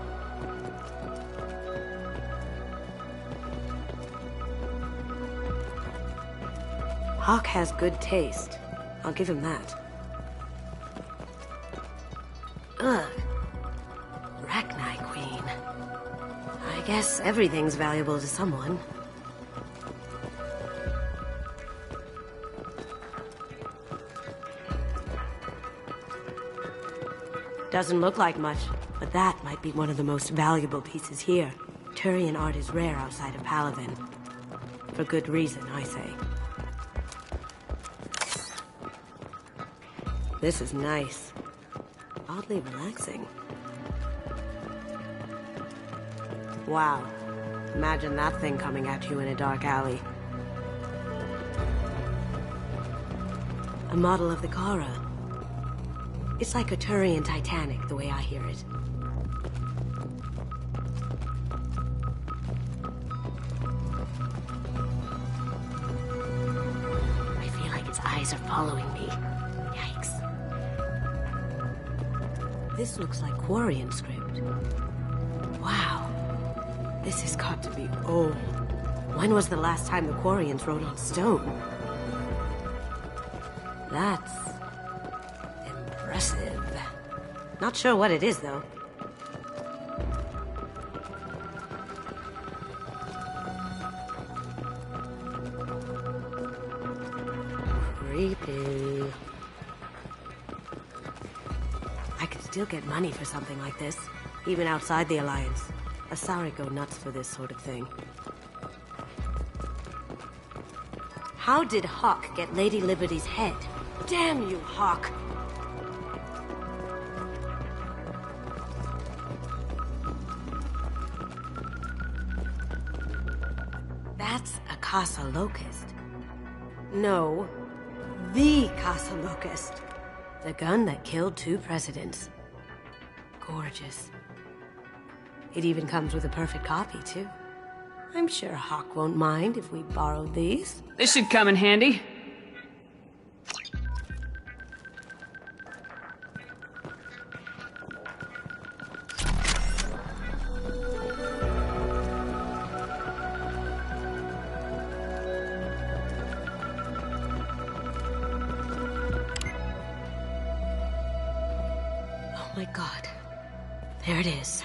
Hawk has good taste. I'll give him that. Ugh. Rachni Queen. I guess everything's valuable to someone. Doesn't look like much, but that might be one of the most valuable pieces here. Turian art is rare outside of Palaven. For good reason, I say. This is nice. Oddly relaxing. Wow. Imagine that thing coming at you in a dark alley. A model of the Kara. It's like a Turian Titanic, the way I hear it. I feel like its eyes are following me. Yikes. This looks like Quarian script. Wow. This has got to be old. When was the last time the Quarians wrote on stone? That's... impressive. Not sure what it is, though. Creepy. I could still get money for something like this, even outside the Alliance. Asari go nuts for this sort of thing. How did Hawk get Lady Liberty's head? Damn you, Hawk! That's a Casa Locust. No, the Casa Locust. The gun that killed 2 presidents. Gorgeous. It even comes with a perfect copy, too. I'm sure Hawk won't mind if we borrowed these. This should come in handy. Oh my God. There it is.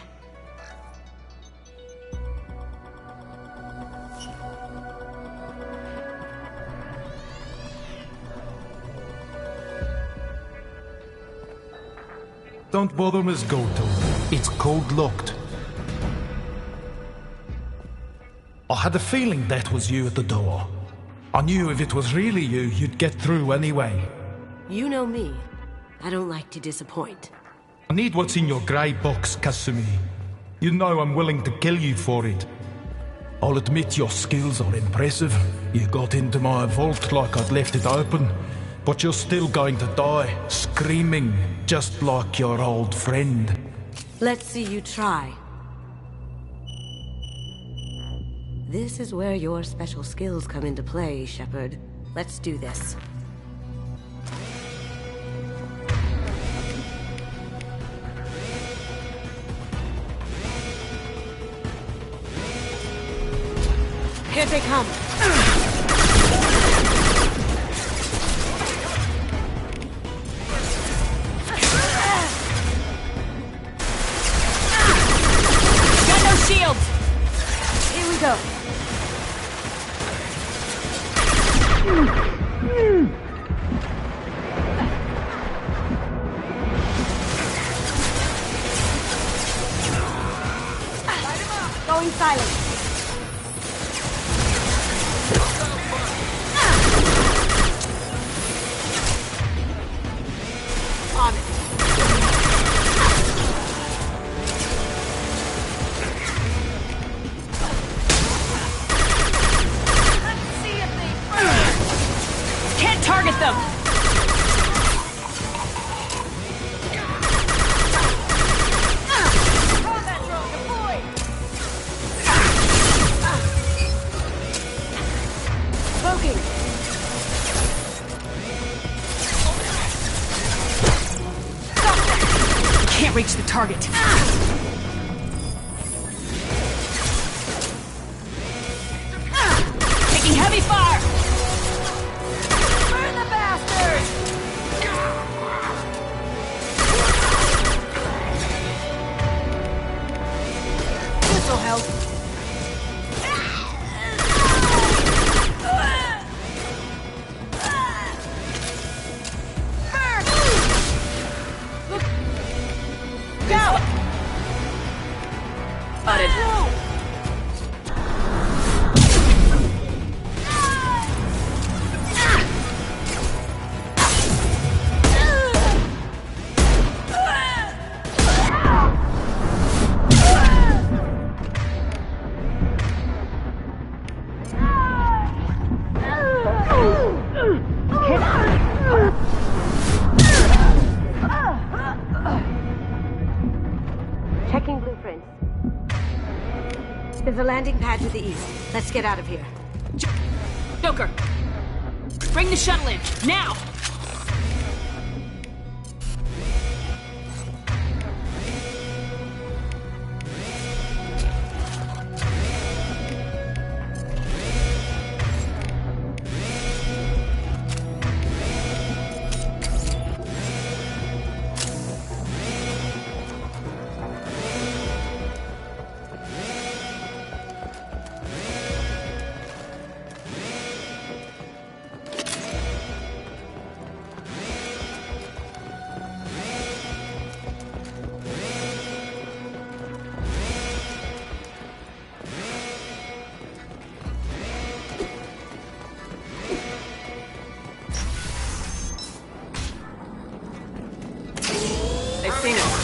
Don't bother, Miss Goto. It's code-locked. I had a feeling that was you at the door. I knew if it was really you, you'd get through anyway. You know me. I don't like to disappoint. I need what's in your grey box, Kasumi. You know I'm willing to kill you for it. I'll admit your skills are impressive. You got into my vault like I'd left it open. But you're still going to die, screaming, just like your old friend. Let's see you try. This is where your special skills come into play, Shepard. Let's do this. Here they come! Shields! Here we go. Going silent. On it. Target them! target. Taking heavy fire! Burn the bastard! This'll help. Checking blueprints. There's a landing pad to the east. Let's get out of here. Joker! Bring the shuttle in, now! They've seen us.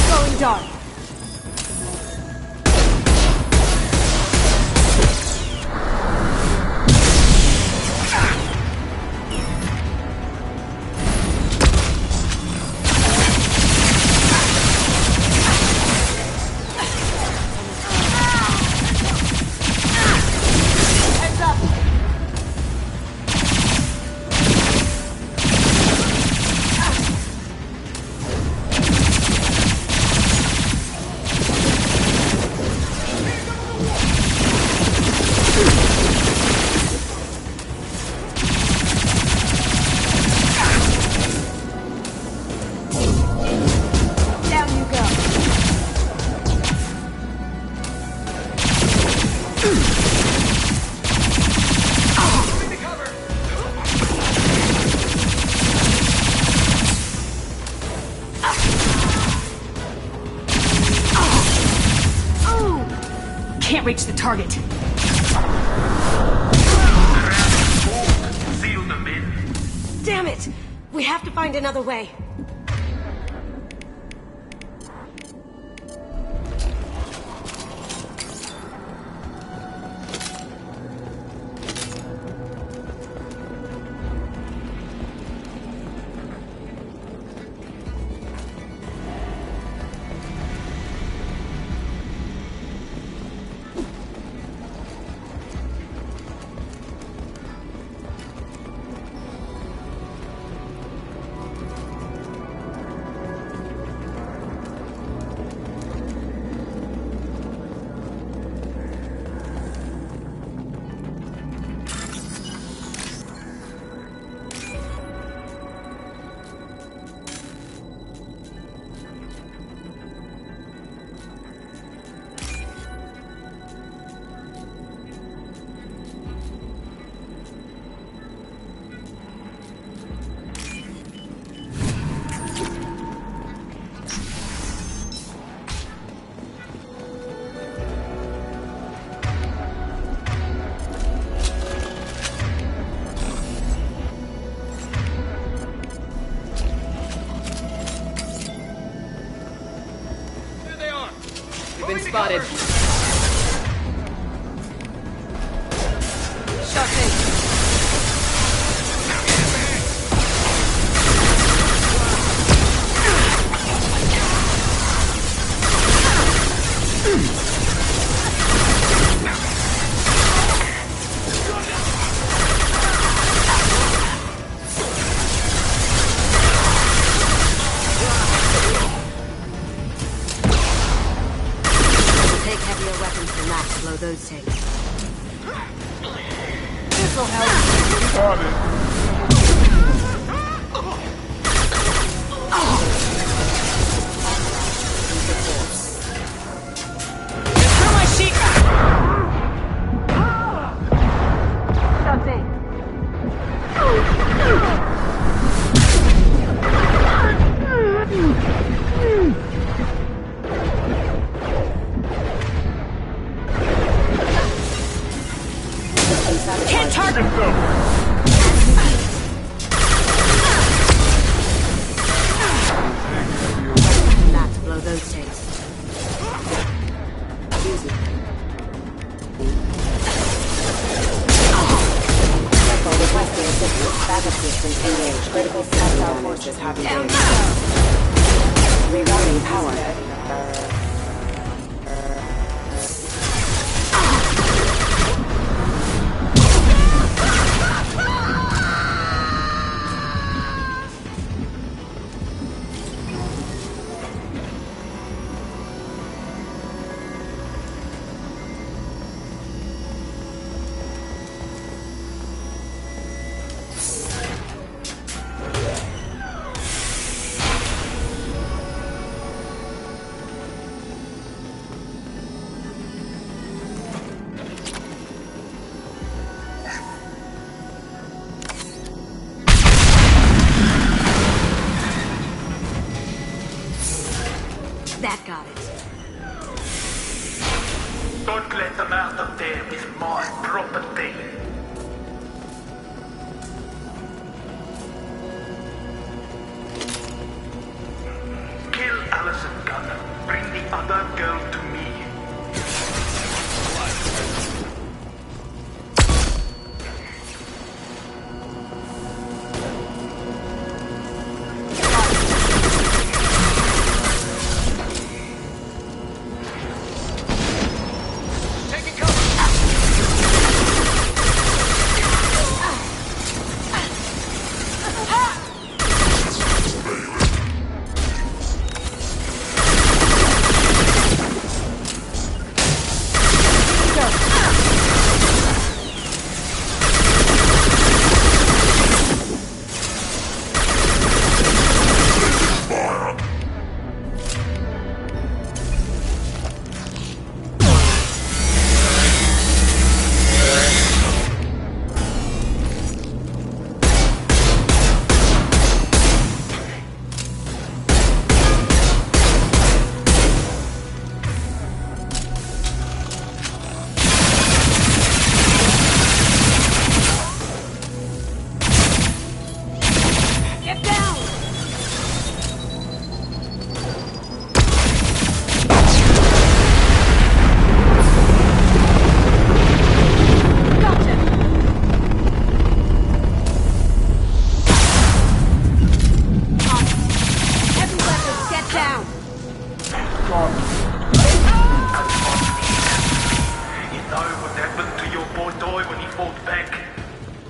Going dark. Heads up. Down you go. Can't reach the target. Seal them in. Damn it! We have to find another way. spotted. Shot Take heavier weapons than that to blow those things. This'll help. Got it. Throw my sheet back! Something. Can't target them! That to blow those things. Requesting assistance. Backup systems engaged. Critical hostile forces have engaged. Rerouting power. That got it. Don't let them out of there with my property. Kill Allison Gunner. Bring the other girl to me.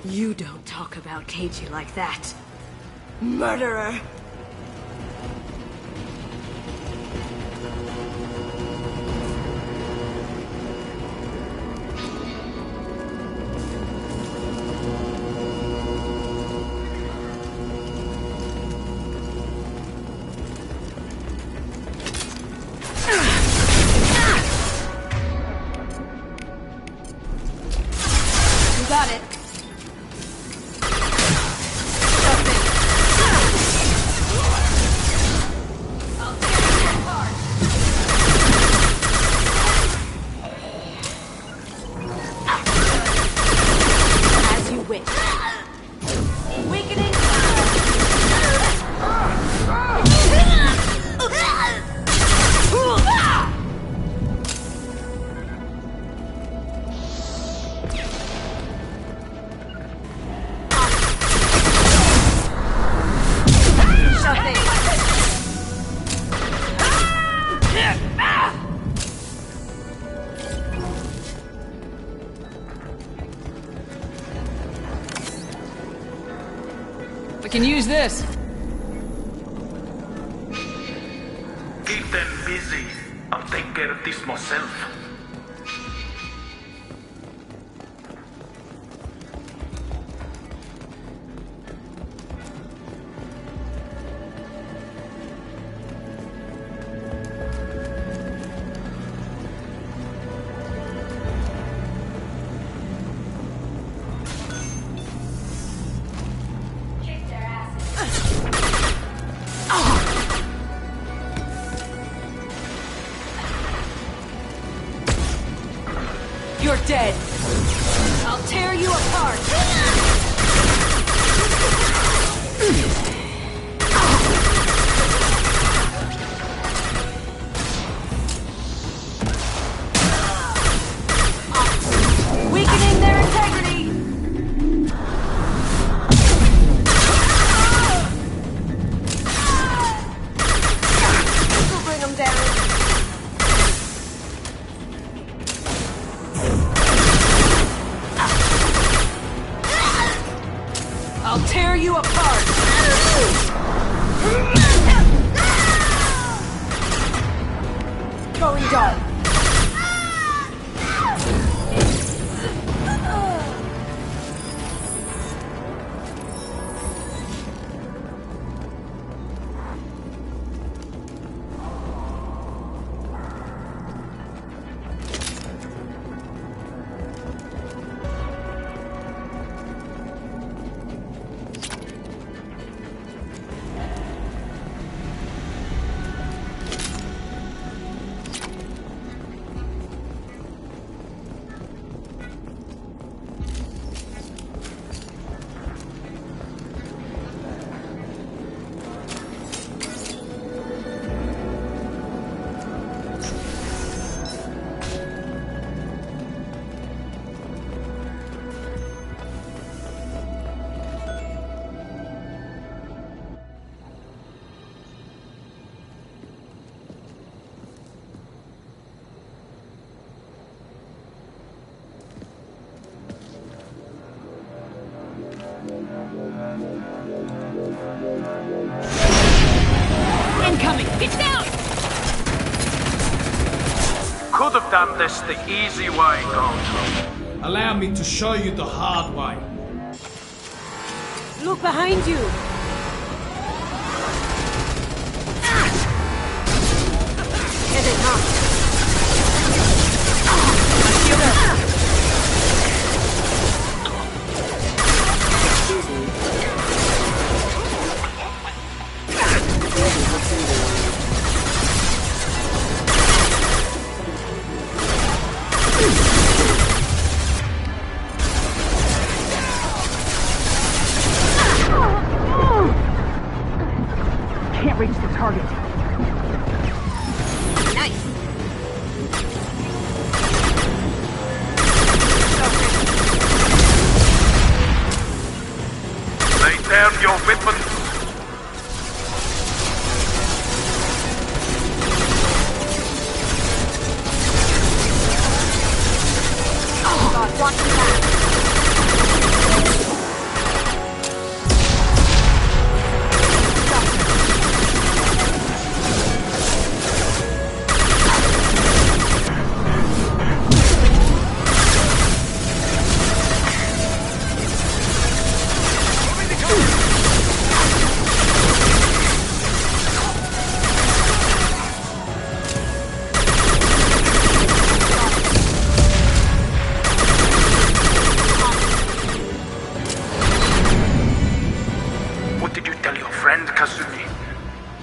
You don't talk about Keiji like that. Murderer! You got it. As you wish. Weakening. can use this. Keep them busy. I'll take care of this myself. You're dead. I'll tear you apart. Weakening their integrity. We'll bring them down. I'll tear you apart! Going dark. Incoming! It's down! Could have done this the easy way, Goldblum. Allow me to show you the hard way. Look behind you! Get it, huh? Can't reach the target. Nice! Lay down your weapons. Oh God, watch your back!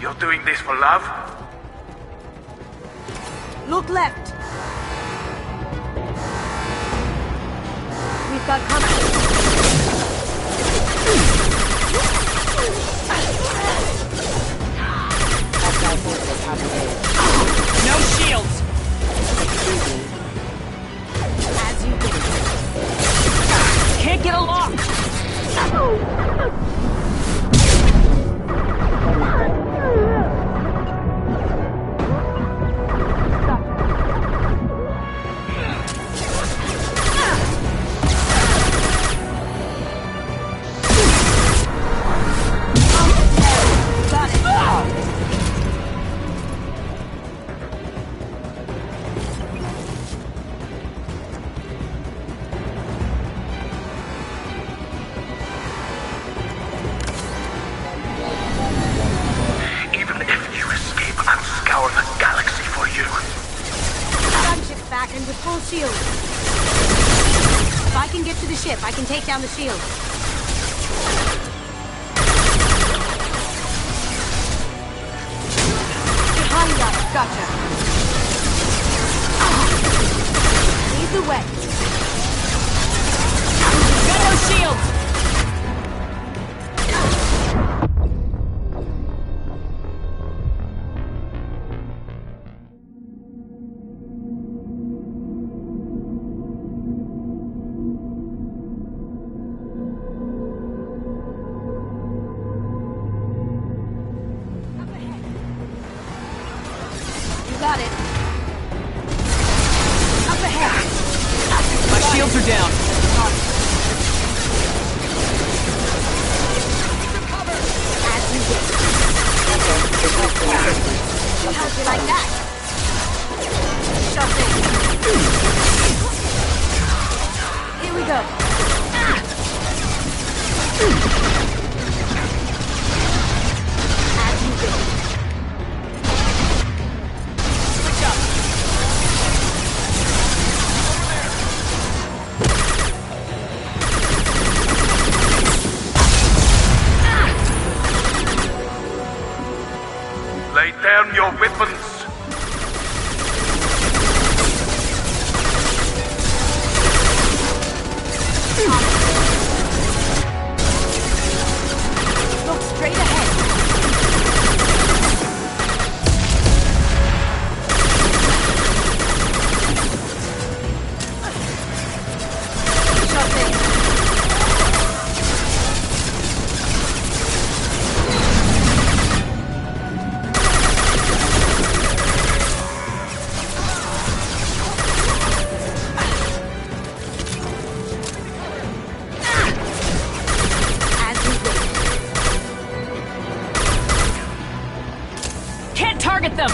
You're doing this for love? Look left! We've got company. No shields! As you did. Can't get a lock! can take down the shield. Behind us. Gotcha. Lead the way. Got no shields! Got it. Up ahead. My shields are down. As you wish. How'd you like that? Shove in. Here we go. As you wish. Lay down your weapons. Look straight ahead. Shot in. Can't target them!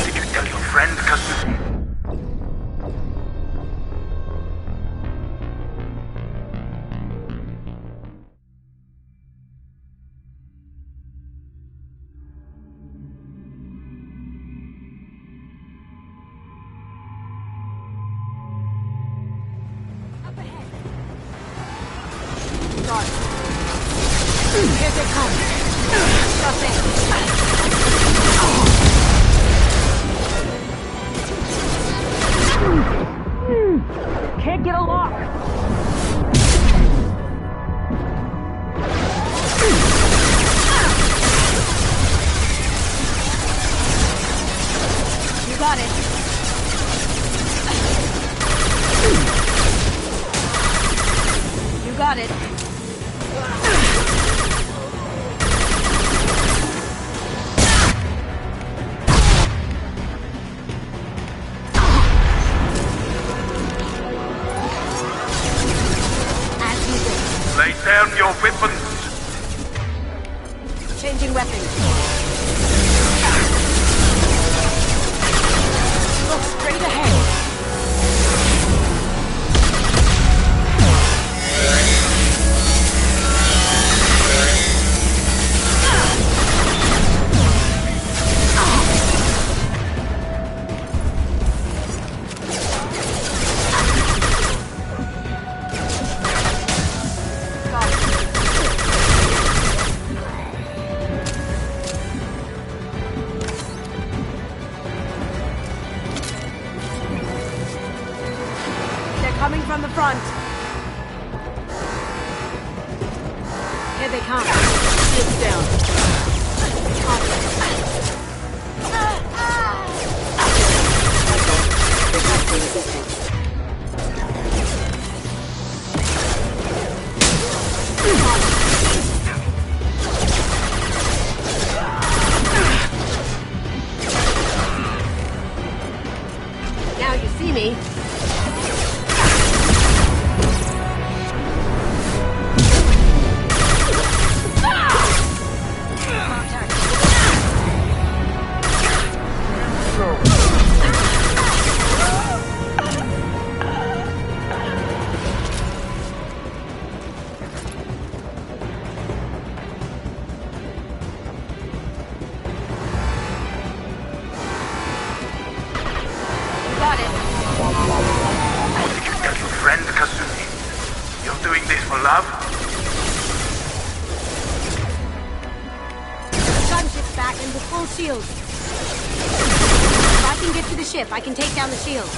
Did you tell your friend, Kazumi? Here they come. Shot in. Can't get a lock! You got it. You got it. Lay down your weapons. Changing weapons. Look straight ahead. Coming from the front. Here they come. Shields down. Now you see me. love? The gunship's back and with full shields. If I can get to the ship, I can take down the shield.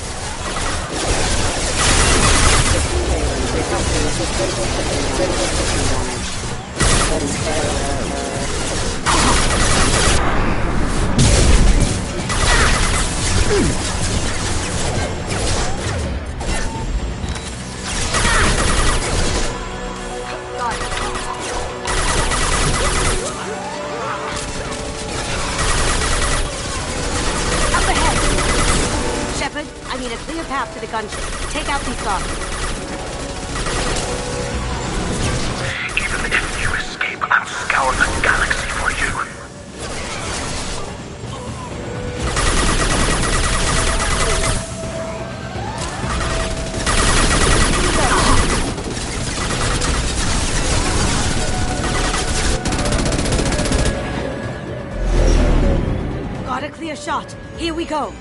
I need a clear path to the gunship. Take out these guards. Even if you escape, I'll scour the galaxy for you. Got a clear shot. Here we go.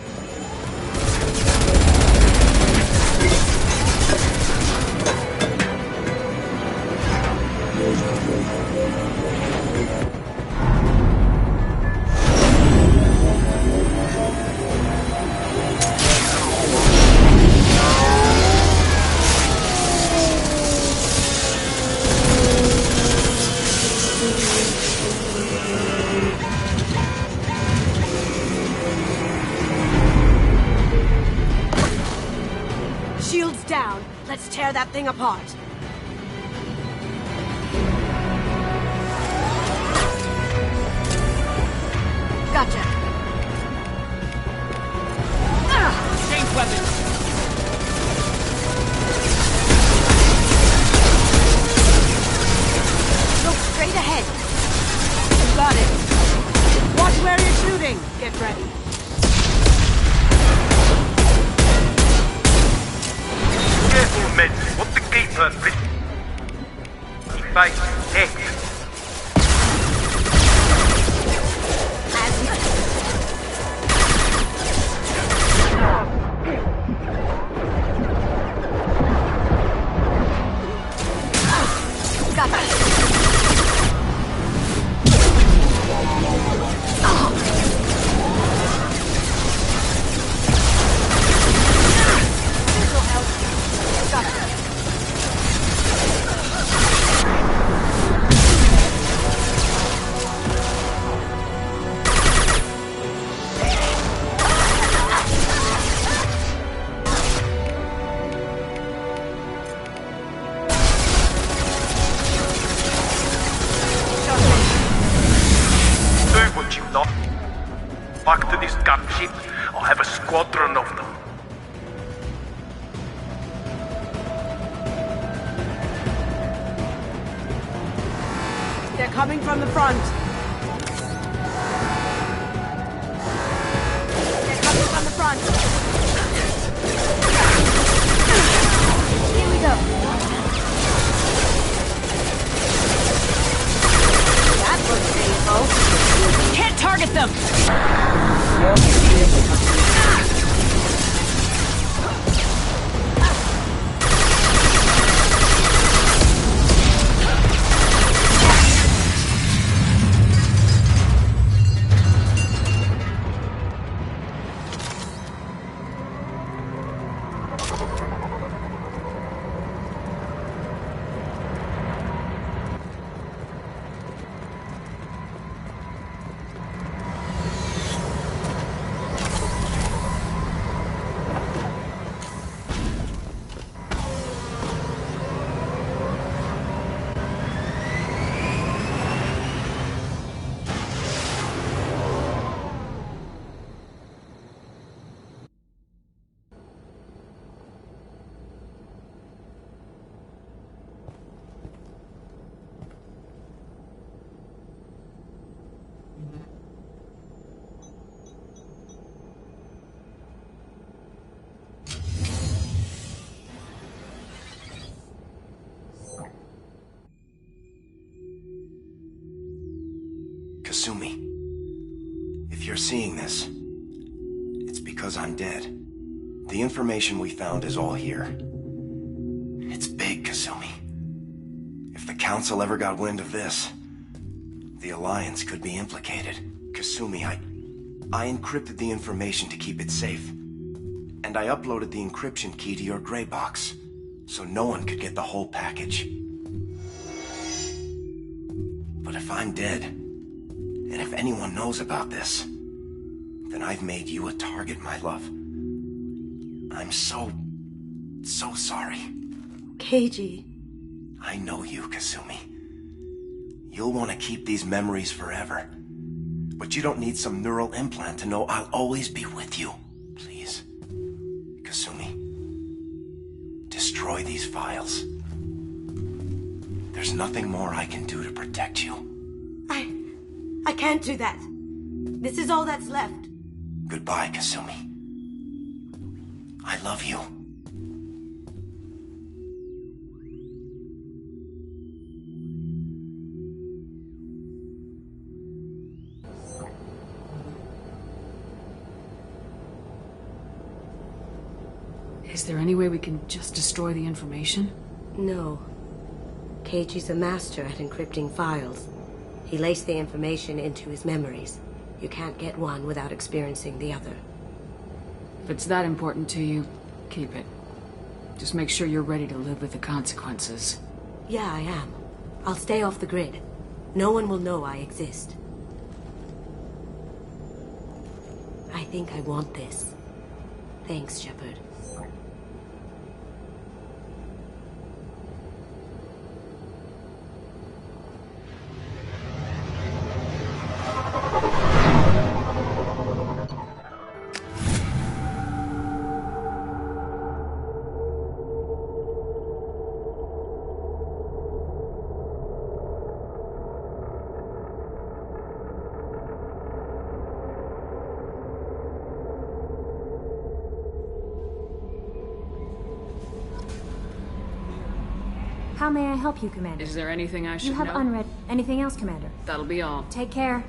Shields down. Let's tear that thing apart. Gotcha. Change weapons. Look straight ahead. You got it. Watch where you're shooting. Get ready. Careful, men. What the keeper? Base, head. Back to this gunship. I'll have a squadron of them. They're coming from the front. They're coming from the front. Here we go. That looks painful. Can't target them. Kasumi, if you're seeing this, it's because I'm dead. The information we found is all here. It's big, Kasumi. Council ever got wind of this, the Alliance could be implicated. Kasumi, I encrypted the information to keep it safe. And I uploaded the encryption key to your gray box, so no one could get the whole package. But if I'm dead, and if anyone knows about this, then I've made you a target, my love. I'm so sorry. Keiji. I know you, Kasumi. You'll want to keep these memories forever. But you don't need some neural implant to know I'll always be with you. Please. Kasumi. Destroy these files. There's nothing more I can do to protect you. I can't do that. This is all that's left. Goodbye, Kasumi. I love you. Is there any way we can just destroy the information? No. Keiji's a master at encrypting files. He laced the information into his memories. You can't get one without experiencing the other. If it's that important to you, keep it. Just make sure you're ready to live with the consequences. Yeah, I am. I'll stay off the grid. No one will know I exist. I think I want this. Thanks, Shepard. How may I help you, Commander? Is there anything I should know? You have unread. Anything else, Commander? That'll be all. Take care.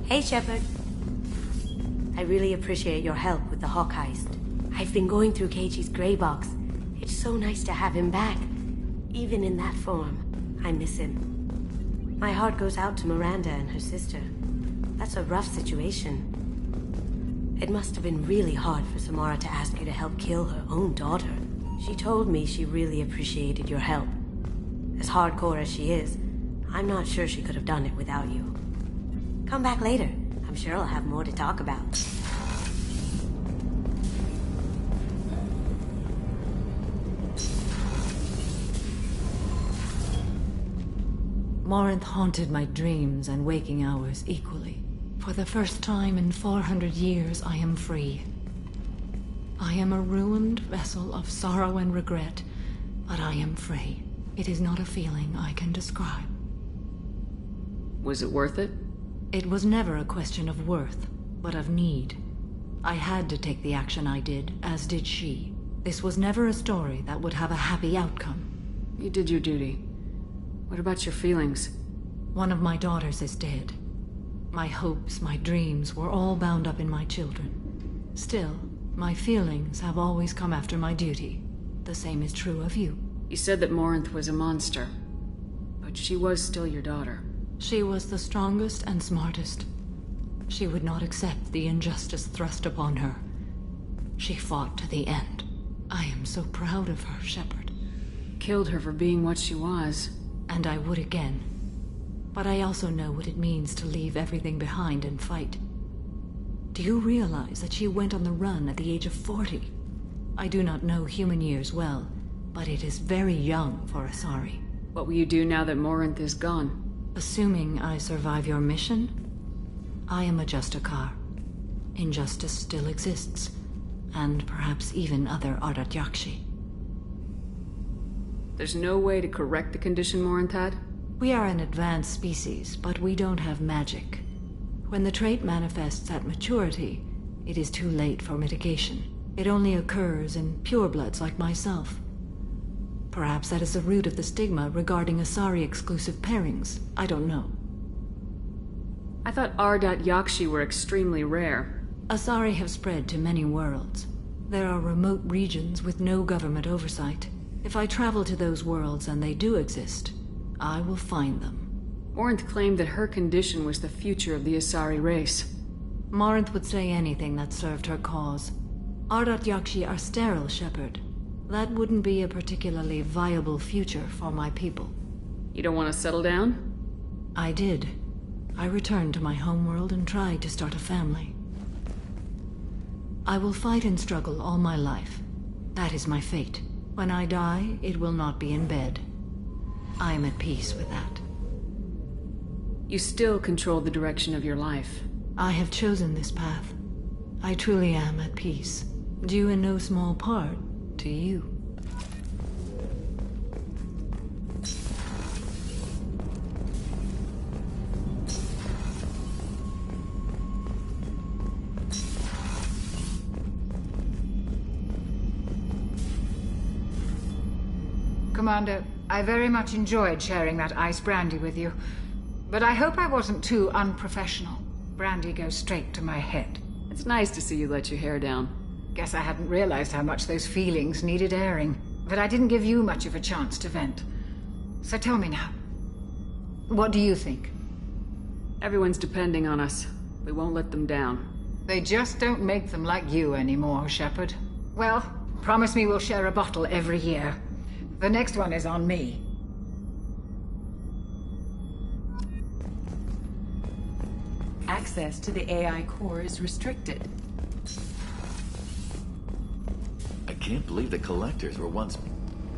Hey, Shepard. I really appreciate your help with the Hawk heist. I've been going through Keiji's gray box. It's so nice to have him back. Even in that form, I miss him. My heart goes out to Miranda and her sister. That's a rough situation. It must have been really hard for Samara to ask you to help kill her own daughter. She told me she really appreciated your help. As hardcore as she is, I'm not sure she could have done it without you. Come back later. I'm sure I'll have more to talk about. Morinth haunted my dreams and waking hours equally. For the first time in 400 years, I am free. I am a ruined vessel of sorrow and regret, but I am free. It is not a feeling I can describe. Was it worth it? It was never a question of worth, but of need. I had to take the action I did, as did she. This was never a story that would have a happy outcome. You did your duty. What about your feelings? One of my daughters is dead. My hopes, my dreams were all bound up in my children. Still, my feelings have always come after my duty. The same is true of you. You said that Morinth was a monster, but she was still your daughter. She was the strongest and smartest. She would not accept the injustice thrust upon her. She fought to the end. I am so proud of her, Shepard. Killed her for being what she was. And I would again. But I also know what it means to leave everything behind and fight. Do you realize that she went on the run at the age of 40? I do not know human years well, but it is very young for Asari. What will you do now that Morinth is gone? Assuming I survive your mission, I am a Justicar. Injustice still exists, and perhaps even other Ardat Yakshi. There's no way to correct the condition Morinth had? We are an advanced species, but we don't have magic. When the trait manifests at maturity, it is too late for mitigation. It only occurs in purebloods like myself. Perhaps that is the root of the stigma regarding Asari-exclusive pairings. I don't know. I thought Ardat Yakshi were extremely rare. Asari have spread to many worlds. There are remote regions with no government oversight. If I travel to those worlds and they do exist, I will find them. Morinth claimed that her condition was the future of the Asari race. Morinth would say anything that served her cause. Ardat Yakshi are sterile, Shepard. That wouldn't be a particularly viable future for my people. You don't want to settle down? I did. I returned to my homeworld and tried to start a family. I will fight and struggle all my life. That is my fate. When I die, it will not be in bed. I am at peace with that. You still control the direction of your life. I have chosen this path. I truly am at peace, due in no small part to you. Commander, I very much enjoyed sharing that ice brandy with you. But I hope I wasn't too unprofessional. Brandy goes straight to my head. It's nice to see you let your hair down. Guess I hadn't realized how much those feelings needed airing. But I didn't give you much of a chance to vent. So tell me now. What do you think? Everyone's depending on us. We won't let them down. They just don't make them like you anymore, Shepard. Well, promise me we'll share a bottle every year. The next one is on me. Access to the AI core is restricted. I can't believe the collectors were once...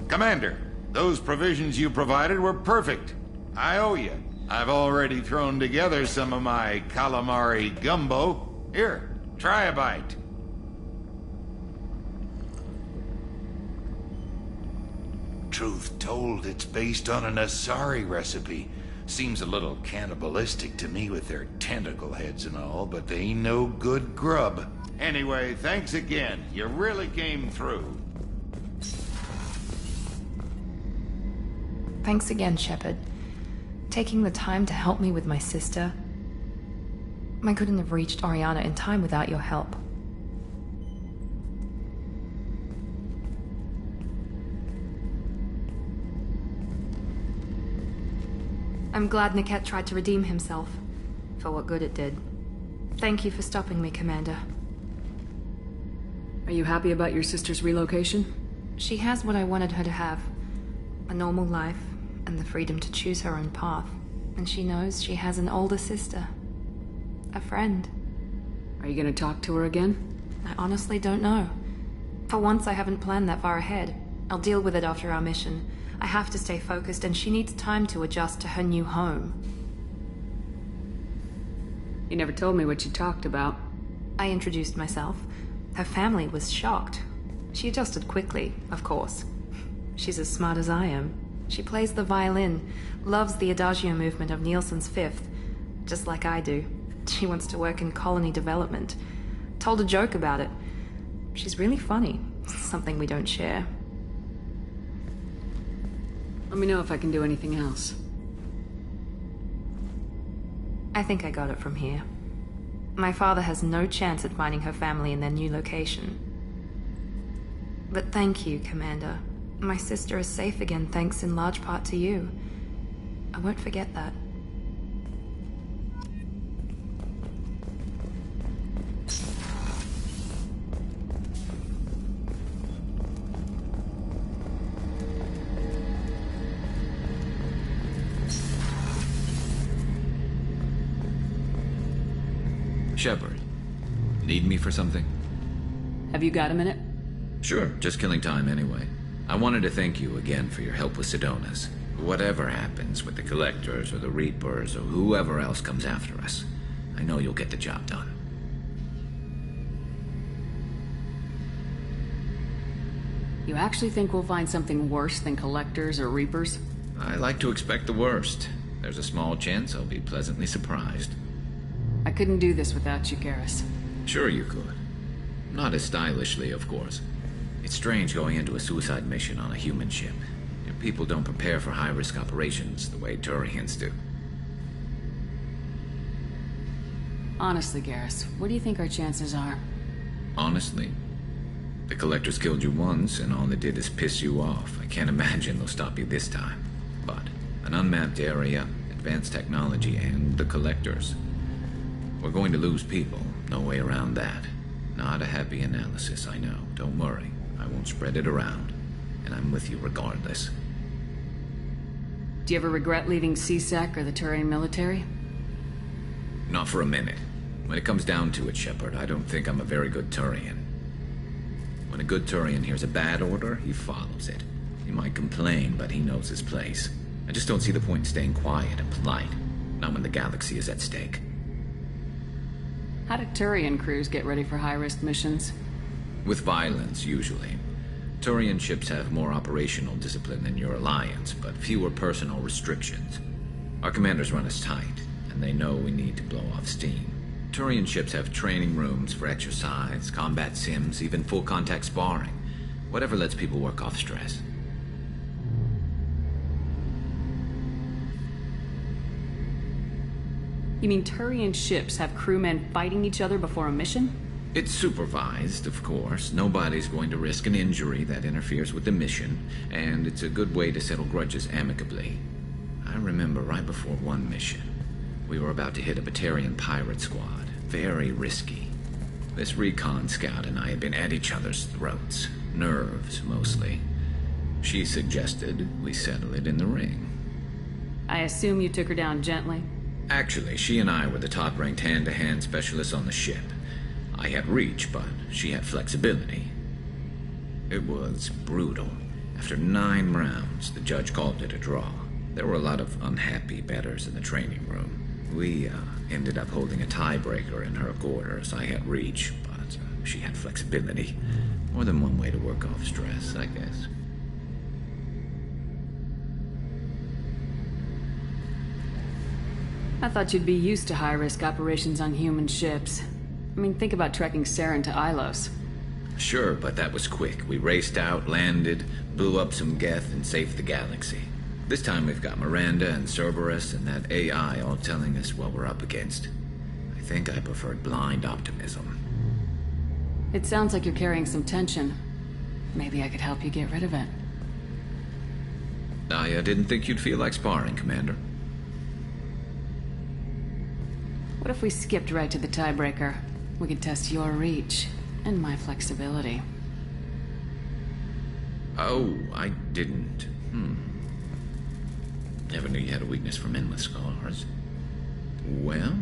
Commander, those provisions you provided were perfect. I owe you. I've already thrown together some of my calamari gumbo. Here, try a bite. Truth told, it's based on an Asari recipe. Seems a little cannibalistic to me with their tentacle heads and all, but they ain't no good grub. Anyway, thanks again. You really came through. Thanks again, Shepard. Taking the time to help me with my sister. I couldn't have reached Oriana in time without your help. I'm glad Niket tried to redeem himself, for what good it did. Thank you for stopping me, Commander. Are you happy about your sister's relocation? She has what I wanted her to have. A normal life, and the freedom to choose her own path. And she knows she has an older sister. A friend. Are you gonna talk to her again? I honestly don't know. For once, I haven't planned that far ahead. I'll deal with it after our mission. I have to stay focused, and she needs time to adjust to her new home. You never told me what you talked about. I introduced myself. Her family was shocked. She adjusted quickly, of course. She's as smart as I am. She plays the violin, loves the Adagio movement of Nielsen's Fifth, just like I do. She wants to work in colony development. Told a joke about it. She's really funny, something we don't share. Let me know if I can do anything else. I think I got it from here. My father has no chance at finding her family in their new location. But thank you, Commander. My sister is safe again, thanks in large part to you. I won't forget that. Shepard, need me for something? Have you got a minute? Sure, just killing time anyway. I wanted to thank you again for your help with Sidonis. Whatever happens with the Collectors or the Reapers or whoever else comes after us, I know you'll get the job done. You actually think we'll find something worse than Collectors or Reapers? I like to expect the worst. There's a small chance I'll be pleasantly surprised. I couldn't do this without you, Garrus. Sure you could. Not as stylishly, of course. It's strange going into a suicide mission on a human ship. Your people don't prepare for high-risk operations the way Turians do. Honestly, Garrus, what do you think our chances are? Honestly? The Collectors killed you once, and all they did is piss you off. I can't imagine they'll stop you this time. But an unmapped area, advanced technology, and the Collectors. We're going to lose people. No way around that. Not a happy analysis, I know. Don't worry. I won't spread it around. And I'm with you regardless. Do you ever regret leaving CSEC or the Turian military? Not for a minute. When it comes down to it, Shepard, I don't think I'm a very good Turian. When a good Turian hears a bad order, he follows it. He might complain, but he knows his place. I just don't see the point in staying quiet and polite. Not when the galaxy is at stake. How do Turian crews get ready for high-risk missions? With violence, usually. Turian ships have more operational discipline than your alliance, but fewer personal restrictions. Our commanders run us tight, and they know we need to blow off steam. Turian ships have training rooms for exercise, combat sims, even full-contact sparring. Whatever lets people work off stress. You mean Turian ships have crewmen fighting each other before a mission? It's supervised, of course. Nobody's going to risk an injury that interferes with the mission, and it's a good way to settle grudges amicably. I remember right before one mission, we were about to hit a Batarian pirate squad. Very risky. This recon scout and I had been at each other's throats. Nerves, mostly. She suggested we settle it in the ring. I assume you took her down gently? Actually, she and I were the top-ranked hand-to-hand specialists on the ship. I had reach, but she had flexibility. It was brutal. After 9 rounds, the judge called it a draw. There were a lot of unhappy bettors in the training room. We ended up holding a tiebreaker in her quarters. I had reach, but she had flexibility. More than one way to work off stress, I guess. I thought you'd be used to high-risk operations on human ships. I mean, think about trekking Saren to Ilos. Sure, but that was quick. We raced out, landed, blew up some Geth, and saved the galaxy. This time we've got Miranda and Cerberus and that AI all telling us what we're up against. I think I preferred blind optimism. It sounds like you're carrying some tension. Maybe I could help you get rid of it. I didn't think you'd feel like sparring, Commander. What if we skipped right to the tiebreaker? We could test your reach and my flexibility. Oh, I didn't. Never knew you had a weakness for men with scars. Well,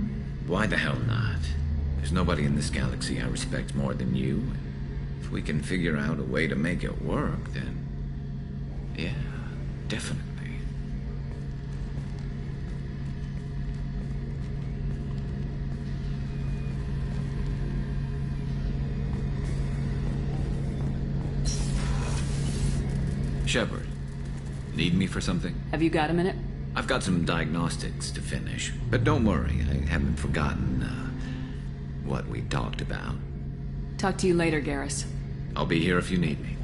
why the hell not? There's nobody in this galaxy I respect more than you. If we can figure out a way to make it work, then... yeah, definitely. Shepard, need me for something? Have you got a minute? I've got some diagnostics to finish, but don't worry, I haven't forgotten, what we talked about. Talk to you later, Garrus. I'll be here if you need me.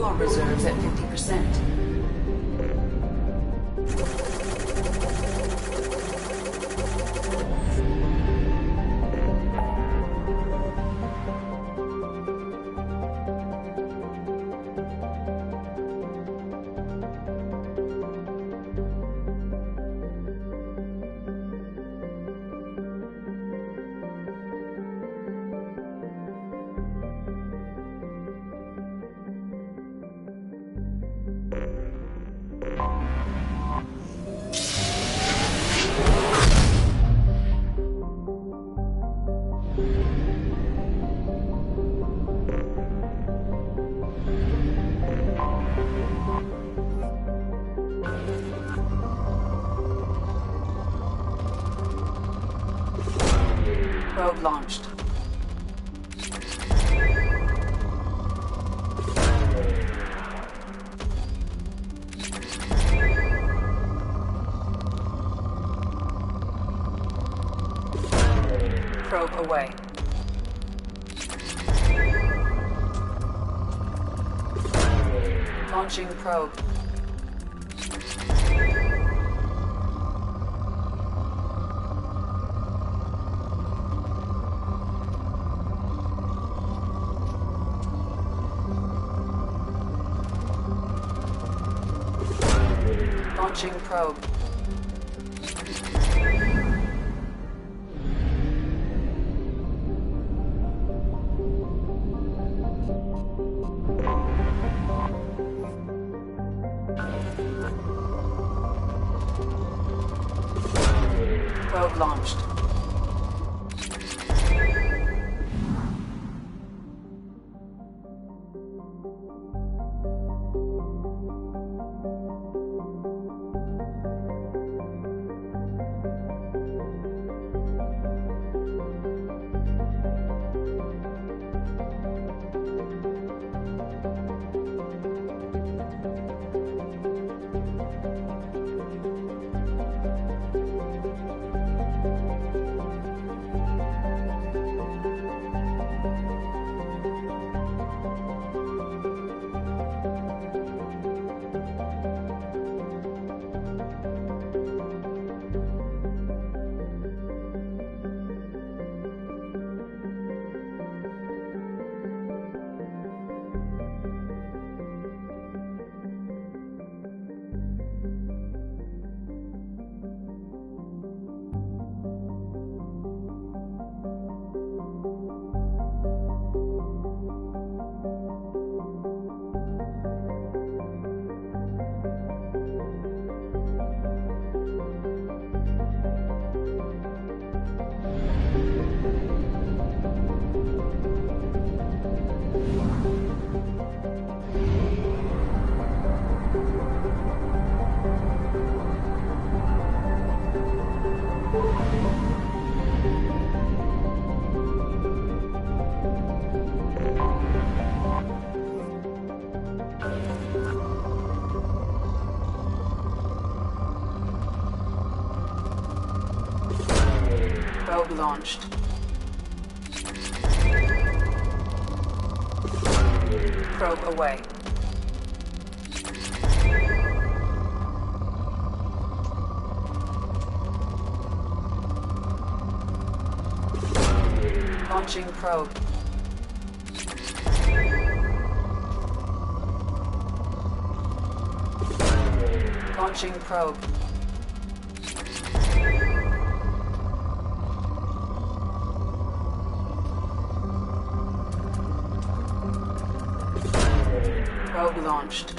Fuel reserves at 50%. Probe launched. Probe away. Launching probe. Launching probe. Probe launched. Probe launched. Probe away. Launching probe. Launching probe. Probe launched.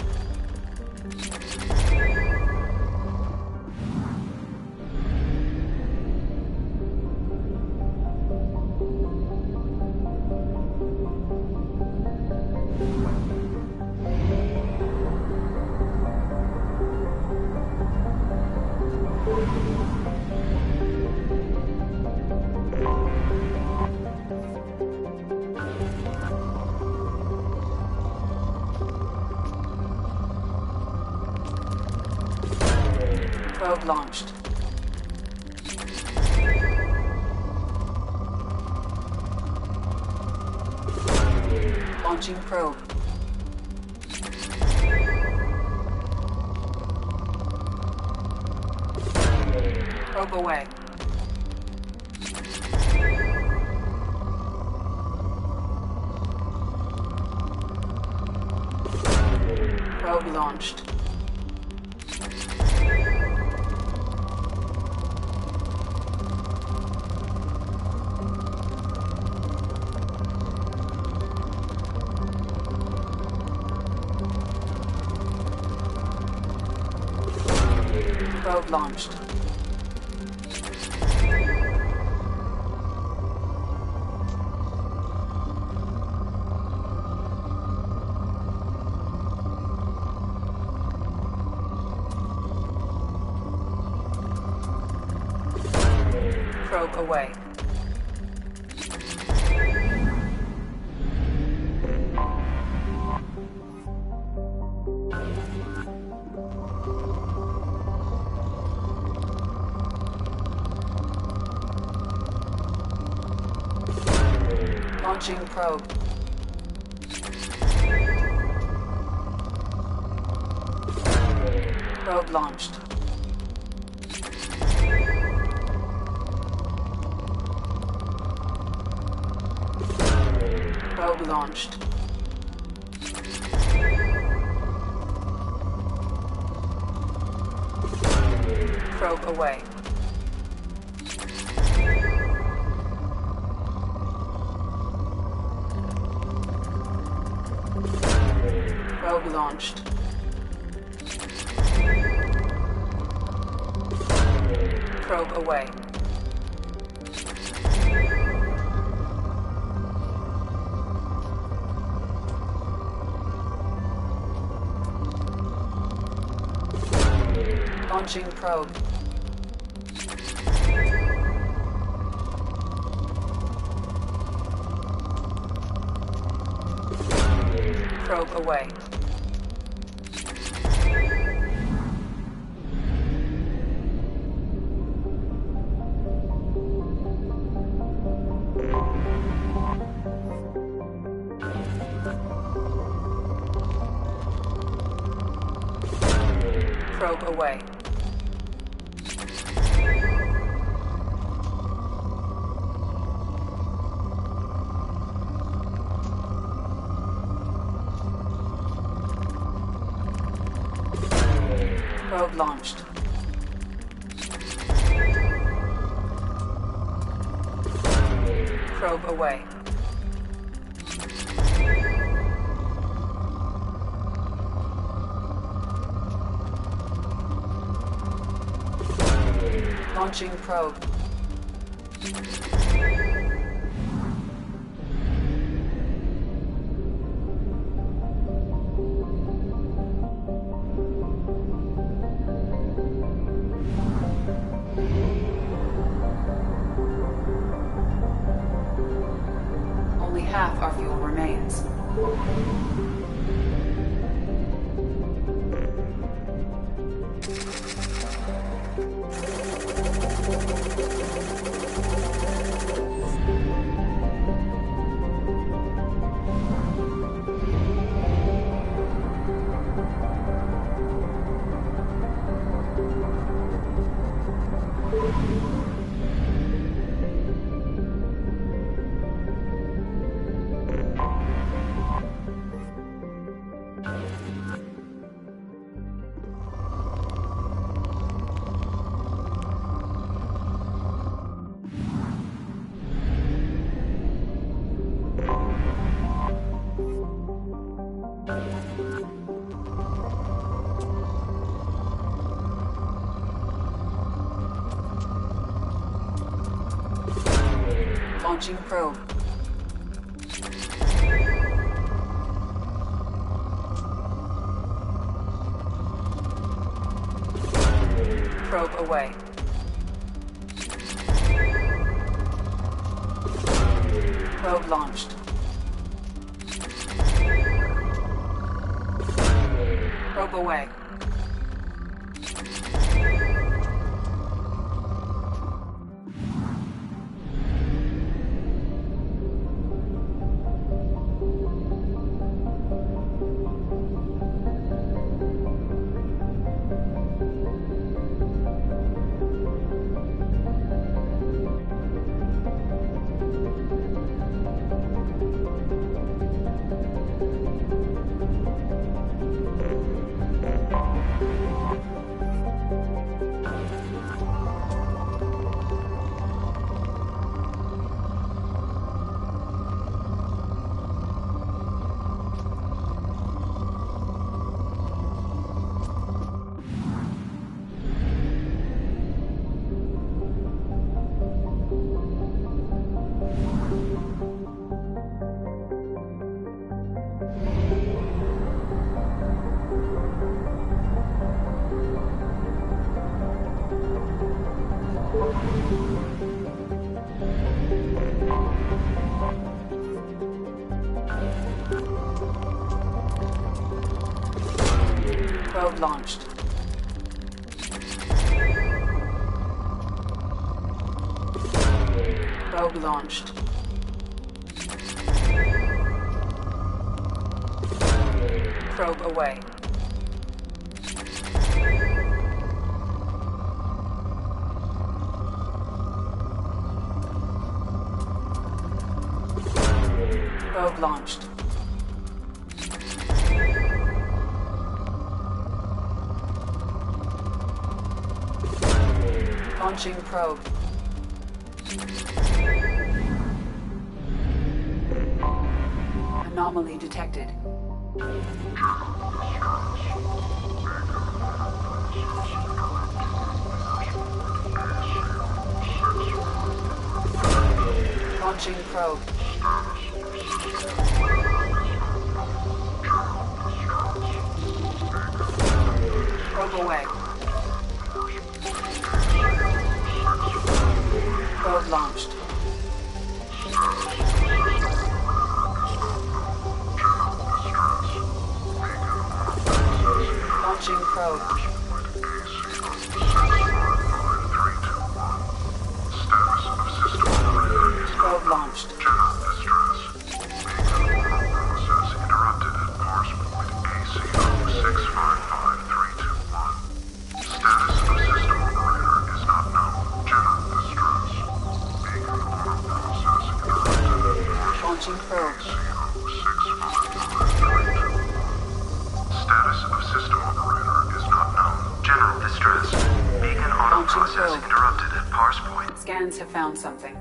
Probe launched. Launching probe. Probe away. Probe launched. Probe launched. Probe away. Launching probe. Probe launched. Probe launched. Probe away. Probe launched. Probe away. Launching probe. Probe away. Probe away. Probe launched. Probe away. Launching probe. Only half our fuel remains. Launching probe. Probe away. Probe launched. Probe away. Probe launched. Probe launched. Probe away. Probe launched. Launching probe. Anomaly detected. Launching probe. Probe away. Probe launched. Launching probe. Probe launched. Launching probe. Status of system operator is not known. General distress. Beacon auto processing interrupted at parse point. Scans have found something.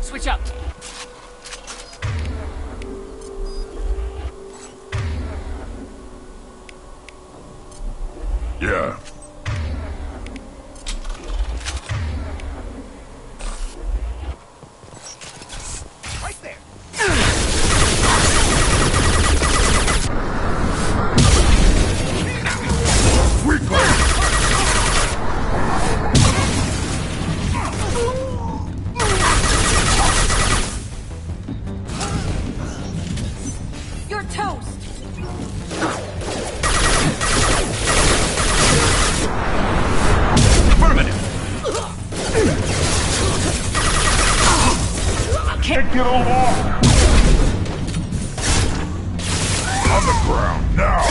Switch up. Yeah. Right there. Get along! On the ground, now!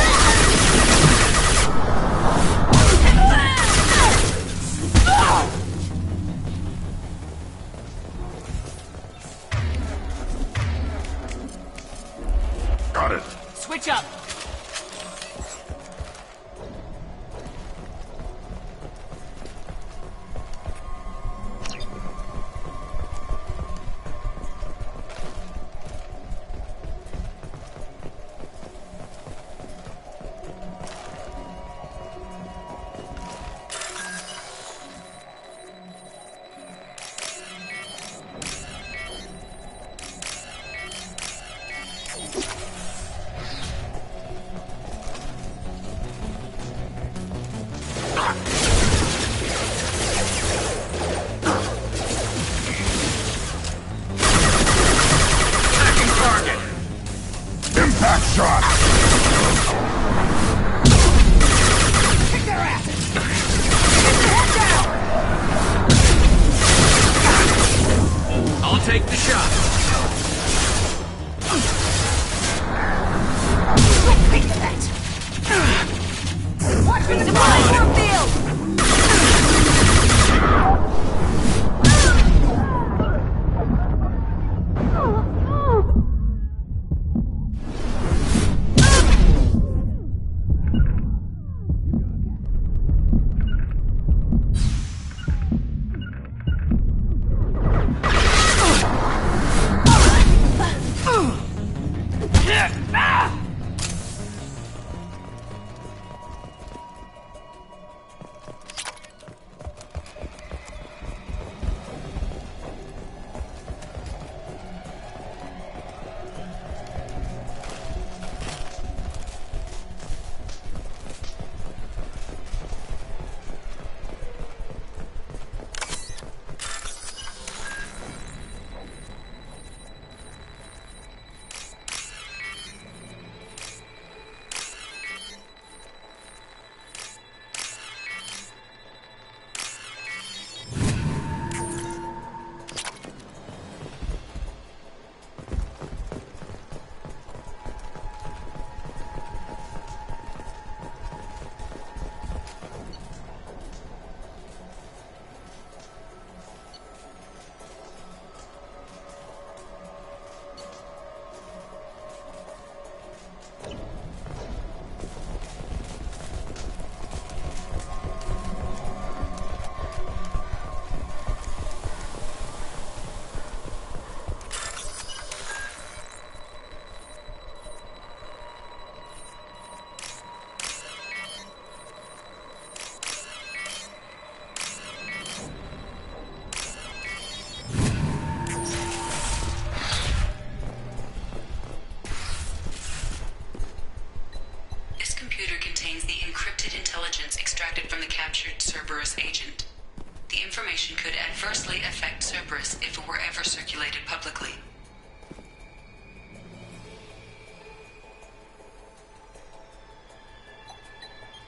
Got it. Switch up. Impact shot! Kick their ass! Get your head down! I'll take the shot. Don't think of that! Watch me deploy warp field! extracted from the captured Cerberus agent. The information could adversely affect Cerberus if it were ever circulated publicly.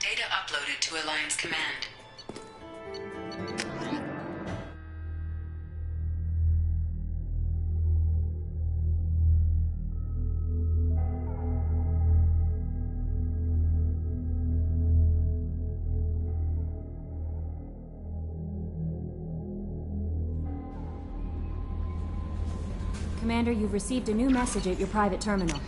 Data uploaded to Alliance Command. Commander, you've received a new message at your private terminal.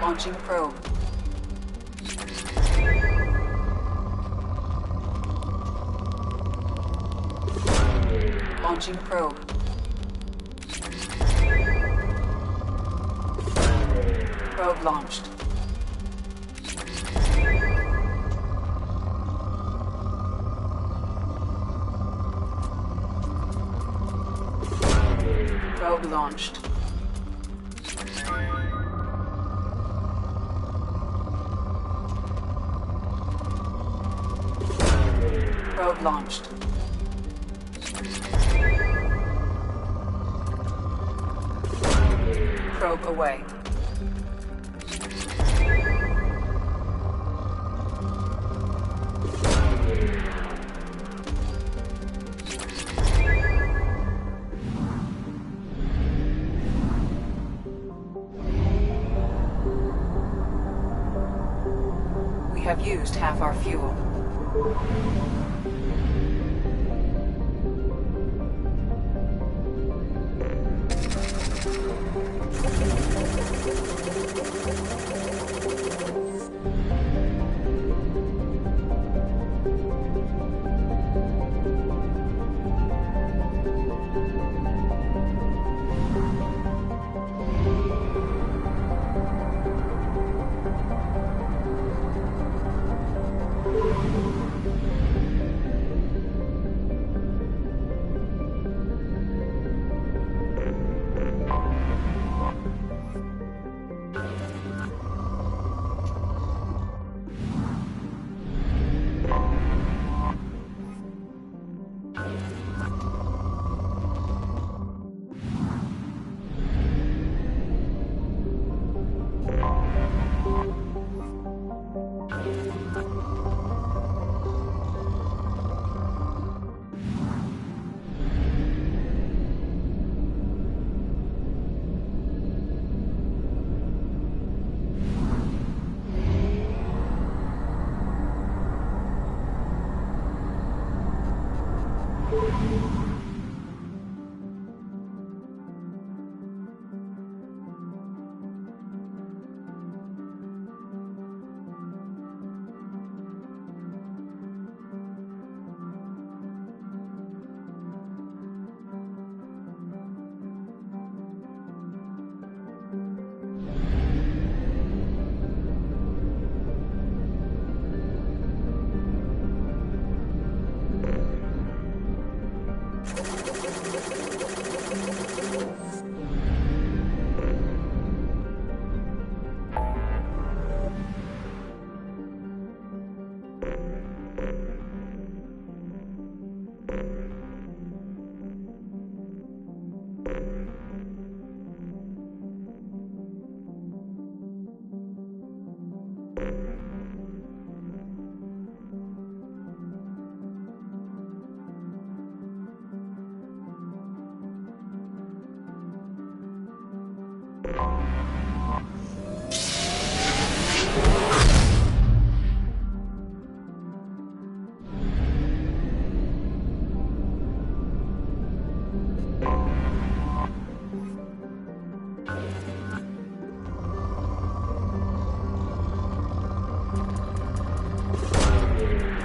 Launching probe. Launching probe. Probe launched. Probe launched. Probe launched. Probe away. We have used half our fuel.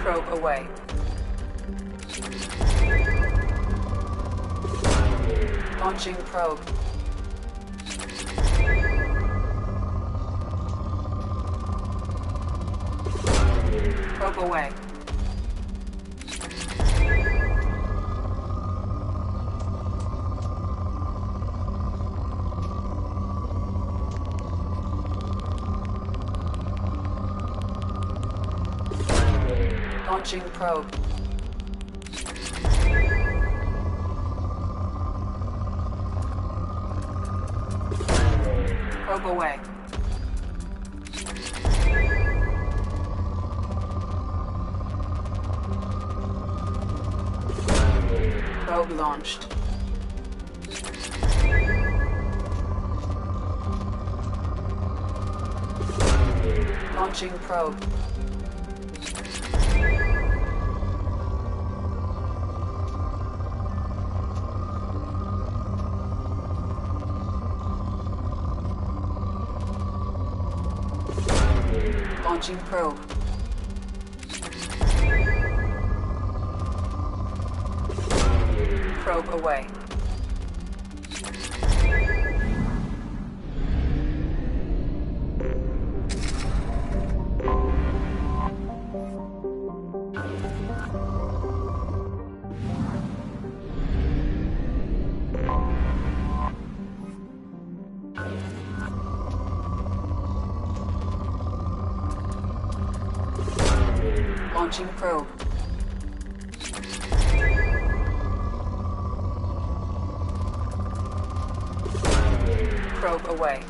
Probe away. Launching probe. Probe away. Launching probe. Probe away. Probe launched. Launching probe. Launching probe. Probe away. Launching probe. Probe away.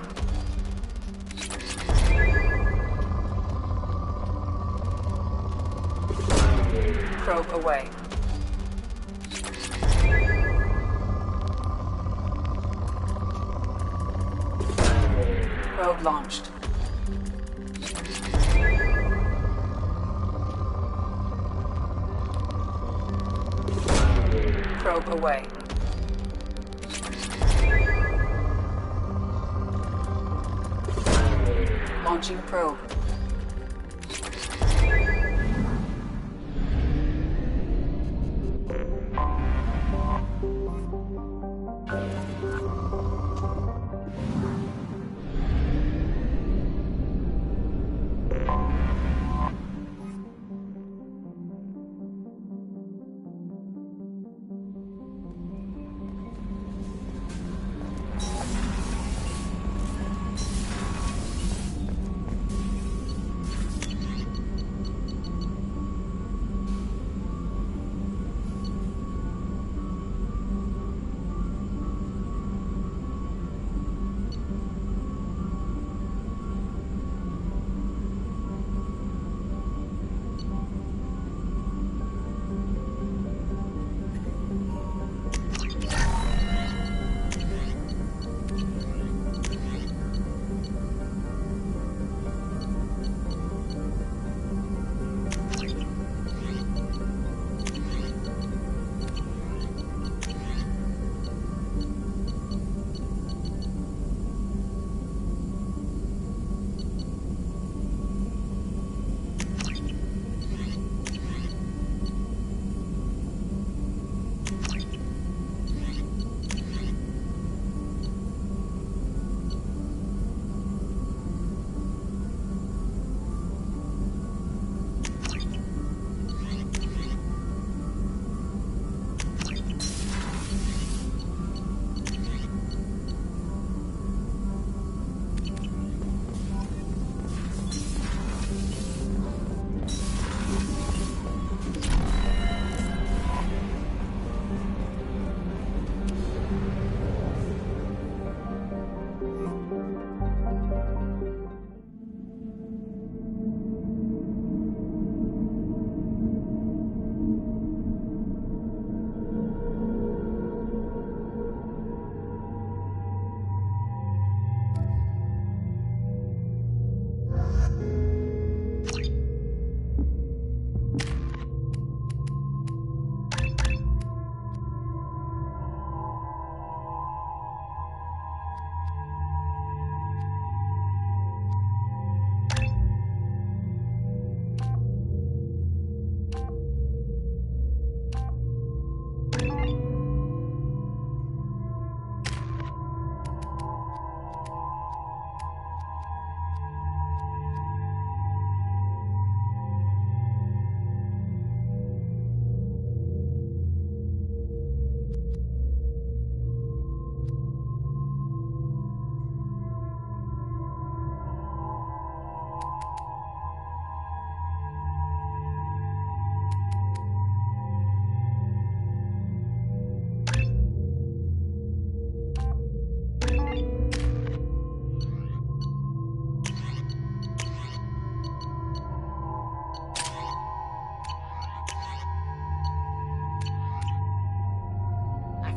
Probe away. Probe launched. Probe away. Launching probe.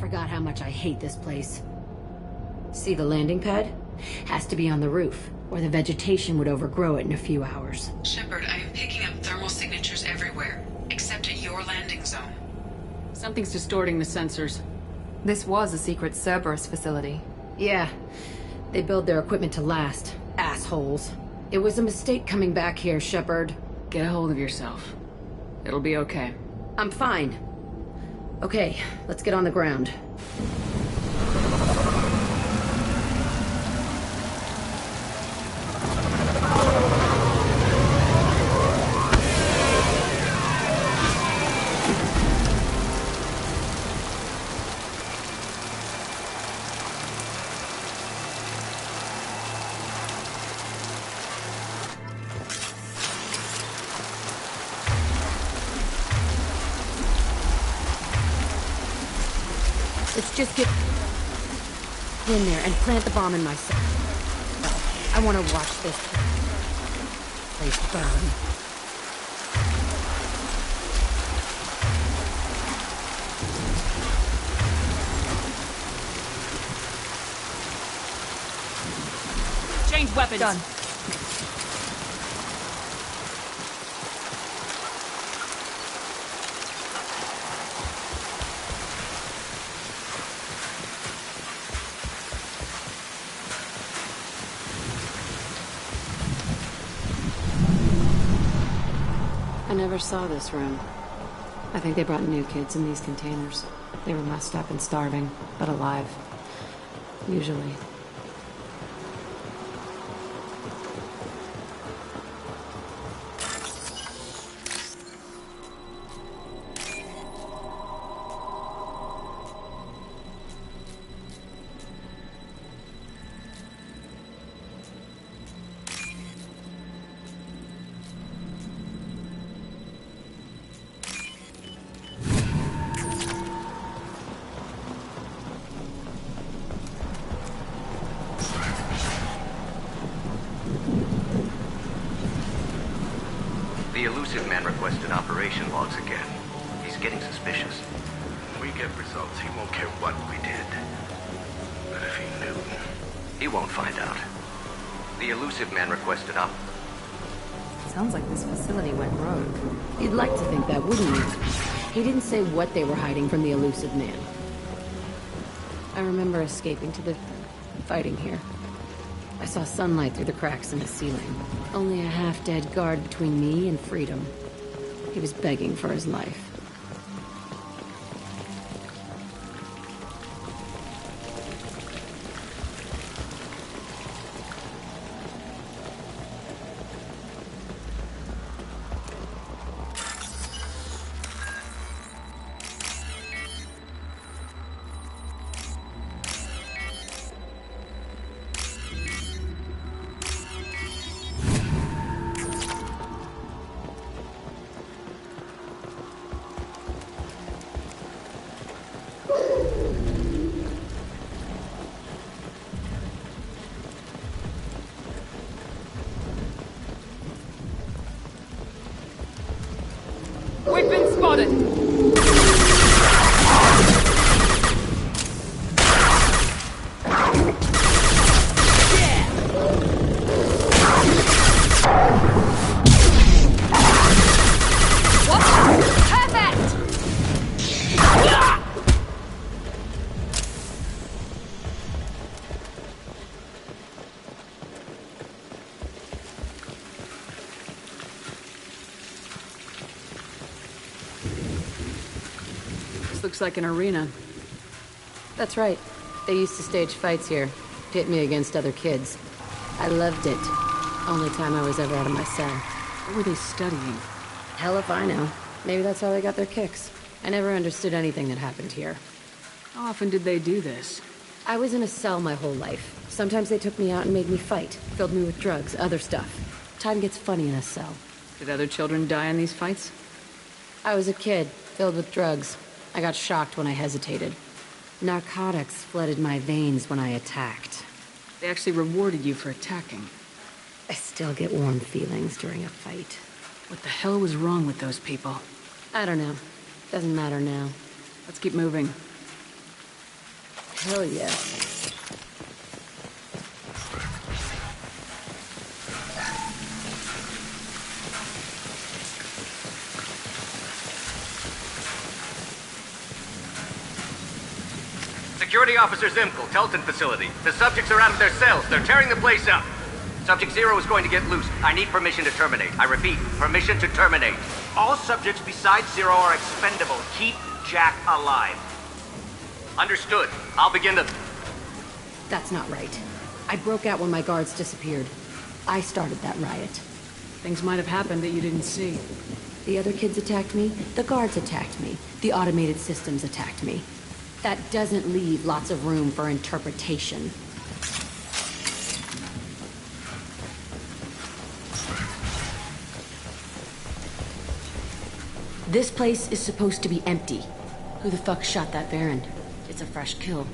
Forgot how much I hate this place. See the landing pad? Has to be on the roof, or the vegetation would overgrow it in a few hours. Shepard, I am picking up thermal signatures everywhere, except at your landing zone. Something's distorting the sensors. This was a secret Cerberus facility. Yeah. They build their equipment to last. Assholes. It was a mistake coming back here, Shepard. Get a hold of yourself. It'll be okay. I'm fine. Okay, let's get on the ground. Let's just get in there and plant the bomb in myself. I want to watch this place burn. Change weapons. Done. I never saw this room. I think they brought new kids in these containers. They were messed up and starving, but alive. Usually. The elusive man requested operation logs again. He's getting suspicious. When we get results, he won't care what we did. But if he knew... He won't find out. The elusive man requested op... Sounds like this facility went rogue. You'd like to think that, wouldn't you? He didn't say what they were hiding from the elusive man. I remember escaping to the fighting here. I saw sunlight through the cracks in the ceiling. Only a half-dead guard between me and freedom. He was begging for his life. We've been spotted! Looks like an arena. That's right. They used to stage fights here. Pit me against other kids. I loved it. Only time I was ever out of my cell. What were they studying? Hell if I know. Maybe that's how they got their kicks. I never understood anything that happened here. How often did they do this? I was in a cell my whole life. Sometimes they took me out and made me fight. Filled me with drugs, other stuff. Time gets funny in a cell. Did other children die in these fights? I was a kid, filled with drugs. I got shocked when I hesitated. Narcotics flooded my veins when I attacked. They actually rewarded you for attacking. I still get warm feelings during a fight. What the hell was wrong with those people? I don't know. Doesn't matter now. Let's keep moving. Hell yeah. Security Officer Zimkel, Telton facility. The subjects are out of their cells. They're tearing the place up. Subject Zero is going to get loose. I need permission to terminate. I repeat, permission to terminate. All subjects besides Zero are expendable. Keep Jack alive. Understood. I'll begin the... That's not right. I broke out when my guards disappeared. I started that riot. Things might have happened that you didn't see. The other kids attacked me. The guards attacked me. The automated systems attacked me. That doesn't leave lots of room for interpretation. This place is supposed to be empty. Who the fuck shot that Baron? it's a fresh kill.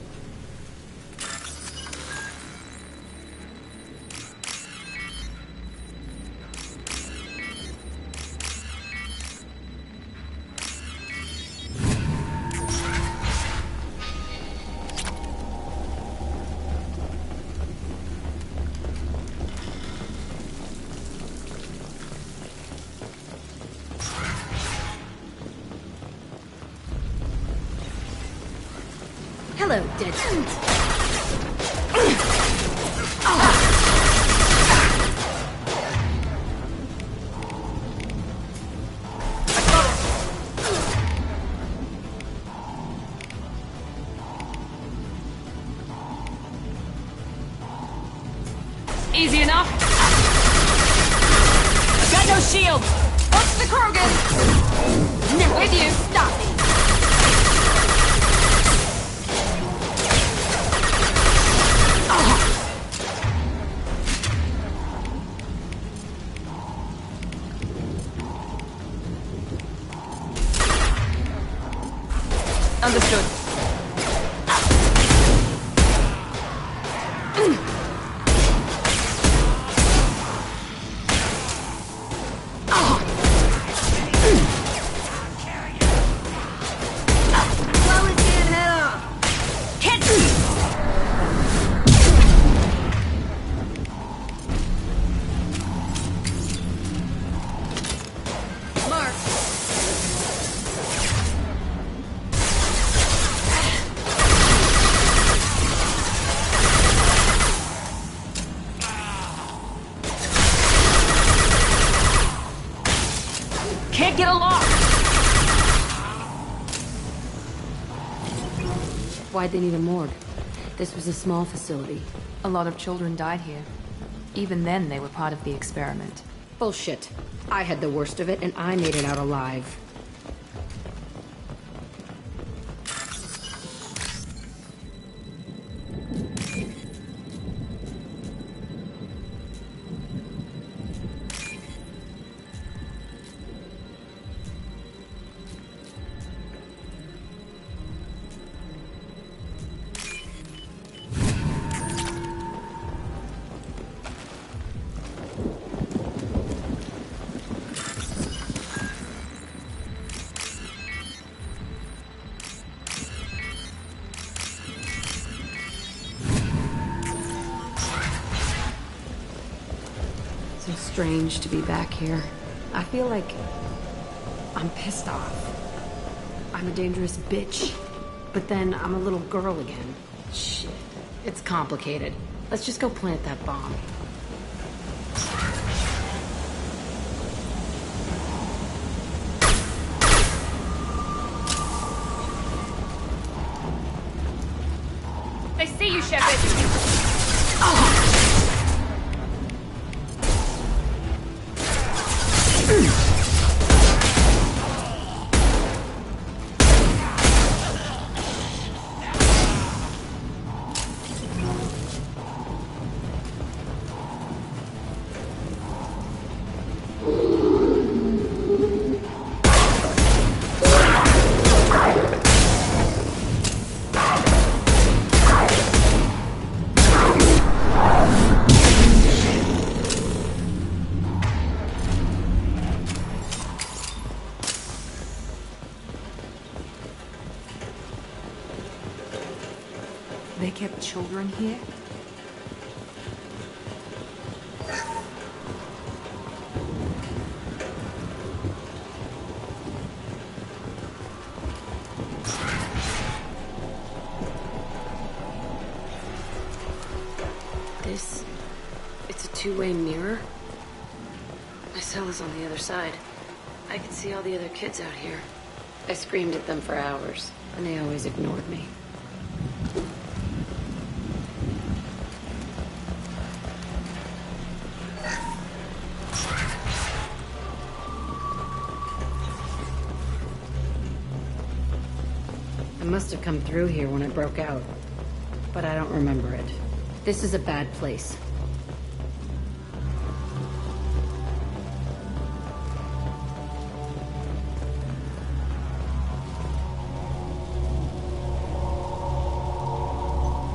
Hello, dead. Easy enough. Got no shield. What's the Krogan? With you. Stop me. Understood. Can't get aloft! Why'd they need a morgue? This was a small facility. A lot of children died here. Even then, they were part of the experiment. Bullshit. I had the worst of it, and I made it out alive. So strange to be back here. I feel like I'm pissed off. I'm a dangerous bitch. But then I'm a little girl again. Shit. It's complicated. Let's just go plant that bomb. They see you, Shepard! They kept children here? It's a two-way mirror. My cell is on the other side. I can see all the other kids out here. I screamed at them for hours, and they always ignored me. I must have come through here when I broke out, but I don't remember it. This is a bad place.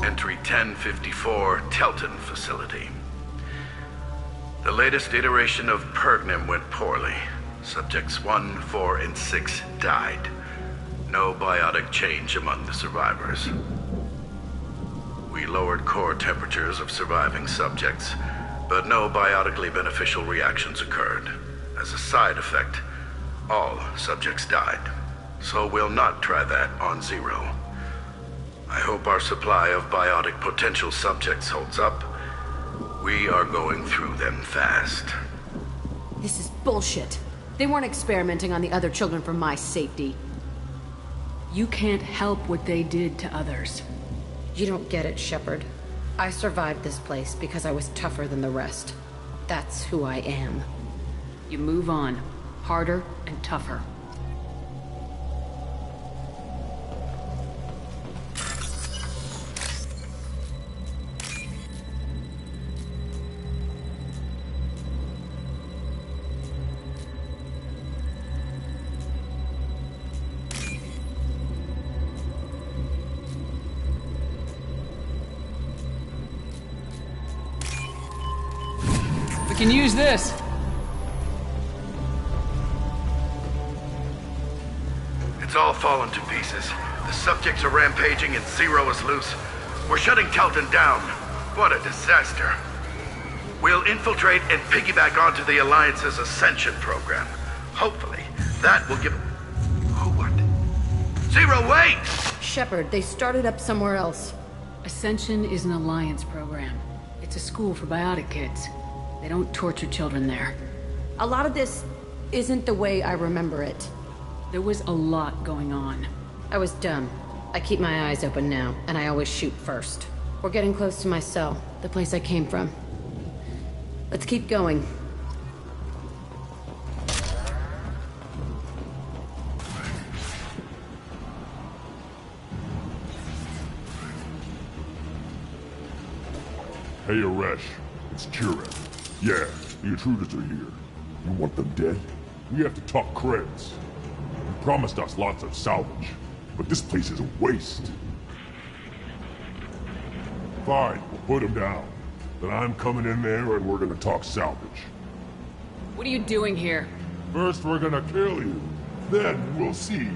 Entry 1054, Telton facility. The latest iteration of Pergnim went poorly. Subjects 1, 4, and 6 died. No biotic change among the survivors. We lowered core temperatures of surviving subjects, but no biotically beneficial reactions occurred. As a side effect, all subjects died. So we'll not try that on Zero. I hope our supply of biotic potential subjects holds up. We are going through them fast. This is bullshit. They weren't experimenting on the other children for my safety. You can't help what they did to others. You don't get it, Shepard. I survived this place because I was tougher than the rest. That's who I am. You move on. Harder and tougher. We can use this. It's all fallen to pieces. The subjects are rampaging and Zero is loose. We're shutting Telton down. What a disaster. We'll infiltrate and piggyback onto the Alliance's Ascension program. Hopefully, that will give... Oh, what? Zero, wait! Shepard, they started up somewhere else. Ascension is an Alliance program. It's a school for biotic kids. They don't torture children there. A lot of this isn't the way I remember it. There was a lot going on. I was dumb. I keep my eyes open now, and I always shoot first. We're getting close to my cell, the place I came from. Let's keep going. Hey, Aresh. It's Kieran. Yeah, the intruders are here. You want them dead? We have to talk creds. You promised us lots of salvage, but this place is a waste. Fine, we'll put them down. Then I'm coming in there and we're gonna talk salvage. What are you doing here? First we're gonna kill you. Then we'll see.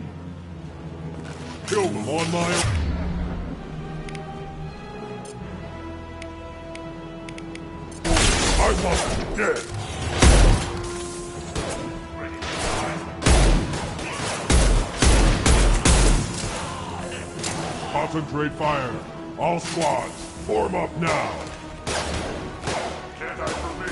Kill them on my own. I want them dead. Concentrate fire. All squads, form up now. Can't I for me?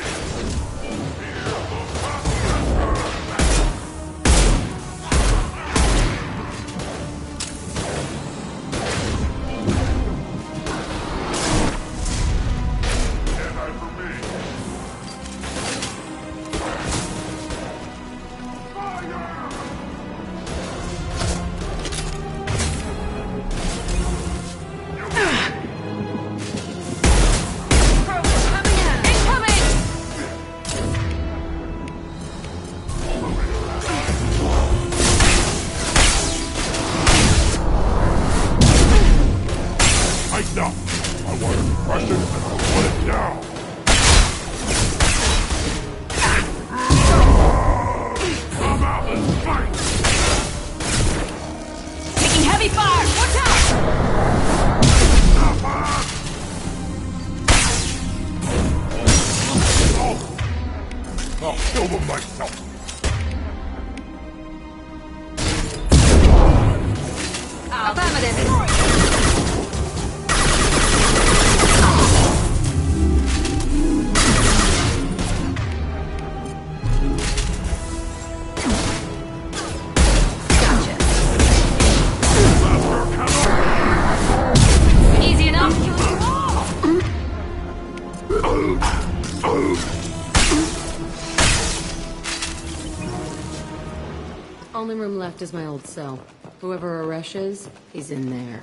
Only room left is my old cell. Whoever Aresh is, he's in there.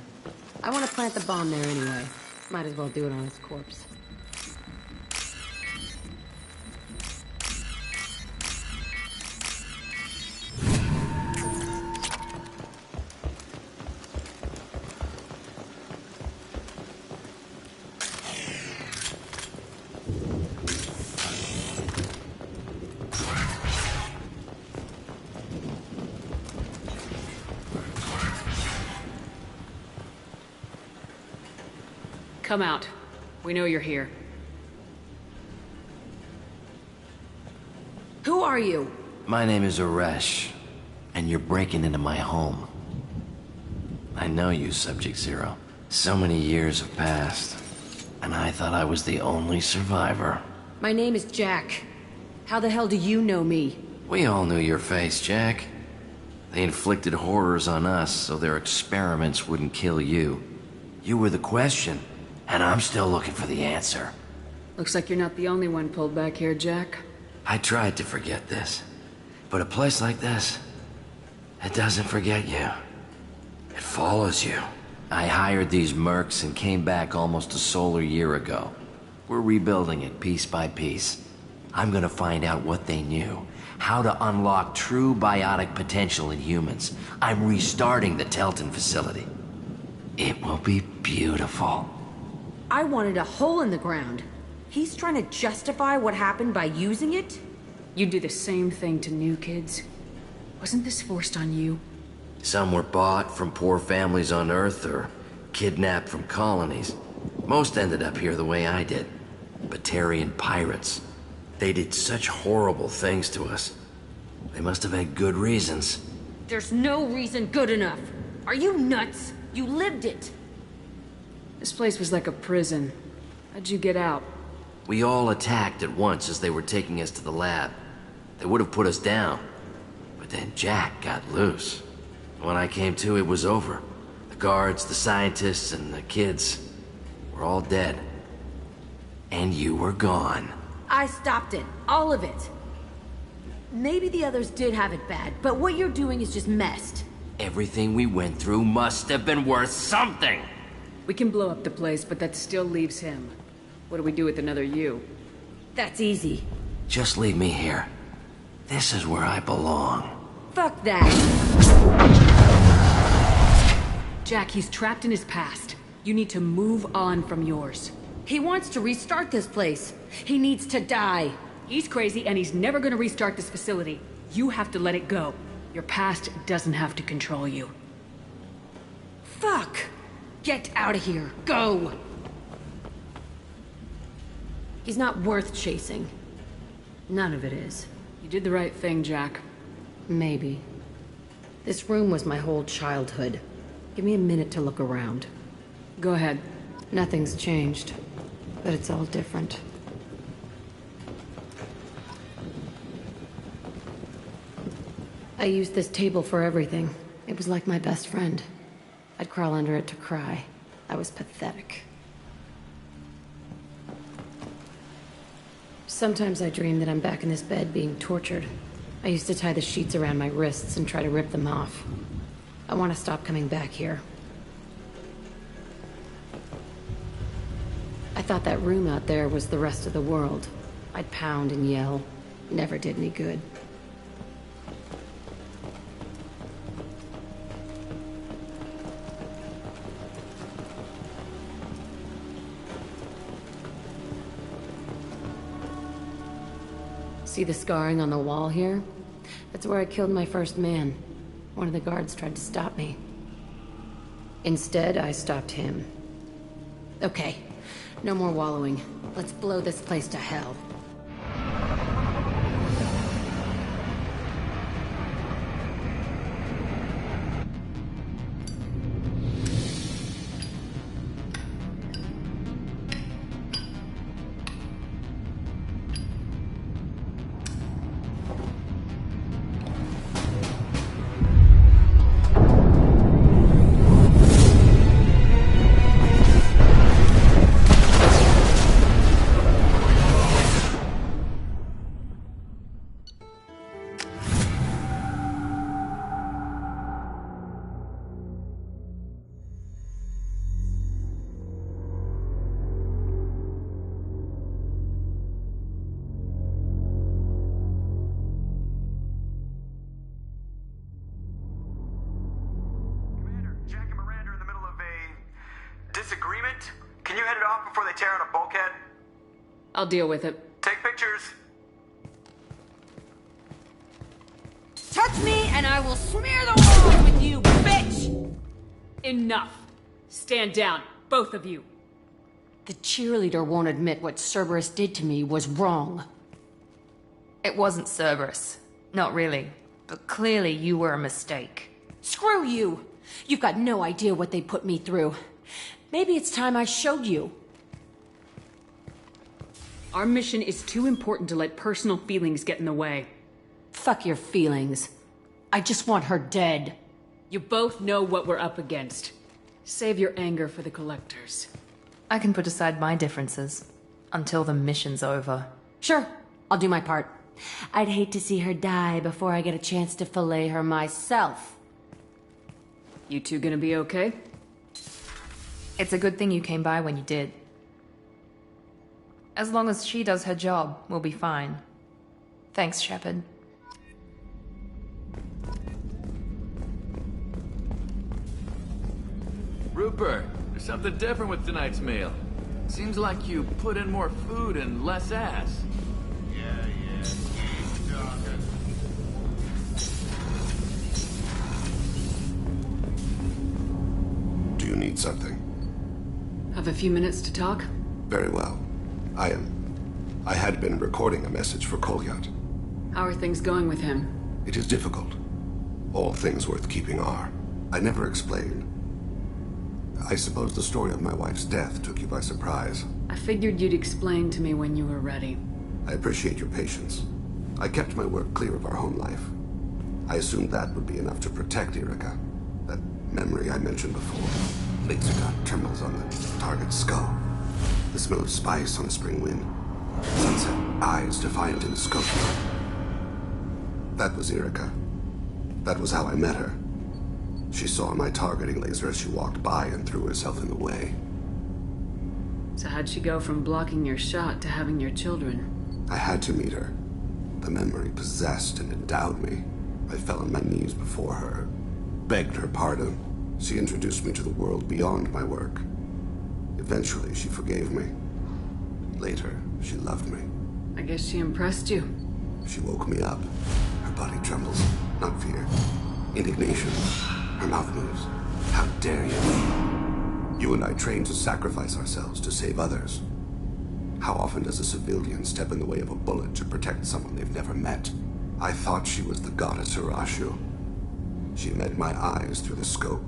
I want to plant the bomb there anyway. Might as well do it on his corpse. Come out. We know you're here. Who are you? My name is Aresh, and you're breaking into my home. I know you, Subject Zero. So many years have passed, and I thought I was the only survivor. My name is Jack. How the hell do you know me? We all knew your face, Jack. They inflicted horrors on us so their experiments wouldn't kill you. You were the question, and I'm still looking for the answer. Looks like you're not the only one pulled back here, Jack. I tried to forget this, but a place like this, it doesn't forget you. It follows you. I hired these mercs and came back almost a solar year ago. We're rebuilding it piece by piece. I'm gonna find out what they knew, how to unlock true biotic potential in humans. I'm restarting the Telton facility. It will be beautiful. I wanted a hole in the ground. He's trying to justify what happened by using it? You do the same thing to new kids. Wasn't this forced on you? Some were bought from poor families on Earth or kidnapped from colonies. Most ended up here the way I did. Batarian pirates. They did such horrible things to us. They must have had good reasons. There's no reason good enough. Are you nuts? You lived it. This place was like a prison. How'd you get out? We all attacked at once as they were taking us to the lab. They would have put us down. But then Jack got loose. When I came to, it was over. The guards, the scientists, and the kids were all dead. And you were gone. I stopped it. All of it. Maybe the others did have it bad, but what you're doing is just messed. Everything we went through must have been worth something! We can blow up the place, but that still leaves him. What do we do with another you? That's easy. Just leave me here. This is where I belong. Fuck that! Jack, he's trapped in his past. You need to move on from yours. He wants to restart this place. He needs to die. He's crazy and he's never gonna restart this facility. You have to let it go. Your past doesn't have to control you. Fuck! Get out of here. Go! He's not worth chasing. None of it is. You did the right thing, Jack. Maybe. This room was my whole childhood. Give me a minute to look around. Go ahead. Nothing's changed, but it's all different. I used this table for everything. It was like my best friend. I'd crawl under it to cry. I was pathetic. Sometimes I dream that I'm back in this bed being tortured. I used to tie the sheets around my wrists and try to rip them off. I want to stop coming back here. I thought that room out there was the rest of the world. I'd pound and yell. Never did any good. See the scarring on the wall here? That's where I killed my first man. One of the guards tried to stop me. Instead, I stopped him. Okay, no more wallowing. Let's blow this place to hell. Disagreement? Can you head it off before they tear out a bulkhead? I'll deal with it. Take pictures. Touch me and I will smear the walls with you, bitch! Enough. Stand down, both of you. The cheerleader won't admit what Cerberus did to me was wrong. It wasn't Cerberus. Not really. But clearly you were a mistake. Screw you! You've got no idea what they put me through. Maybe it's time I showed you. Our mission is too important to let personal feelings get in the way. Fuck your feelings. I just want her dead. You both know what we're up against. Save your anger for the collectors. I can put aside my differences until the mission's over. Sure, I'll do my part. I'd hate to see her die before I get a chance to fillet her myself. You two gonna be okay? It's a good thing you came by when you did. As long as she does her job, we'll be fine. Thanks, Shepard. Rupert, there's something different with tonight's meal. Seems like you put in more food and less ass. Keep talking. Do you need something? Have a few minutes to talk? Very well. I had been recording a message for Kolyat. How are things going with him? It is difficult. All things worth keeping are. I never explained. I suppose the story of my wife's death took you by surprise. I figured you'd explain to me when you were ready. I appreciate your patience. I kept my work clear of our home life. I assumed that would be enough to protect Erica. That memory I mentioned before. Laser dot trembles on the target's skull. The smell of spice on a spring wind. Sunset, eyes defiant in the scope. That was Erica. That was how I met her. She saw my targeting laser as she walked by and threw herself in the way. So how'd she go from blocking your shot to having your children? I had to meet her. The memory possessed and endowed me. I fell on my knees before her, begged her pardon. She introduced me to the world beyond my work. Eventually, she forgave me. Later, she loved me. I guess she impressed you. She woke me up. Her body trembles, not fear. Indignation. Her mouth moves. How dare you? You and I trained to sacrifice ourselves to save others. How often does a civilian step in the way of a bullet to protect someone they've never met? I thought she was the goddess Urashu. She met my eyes through the scope,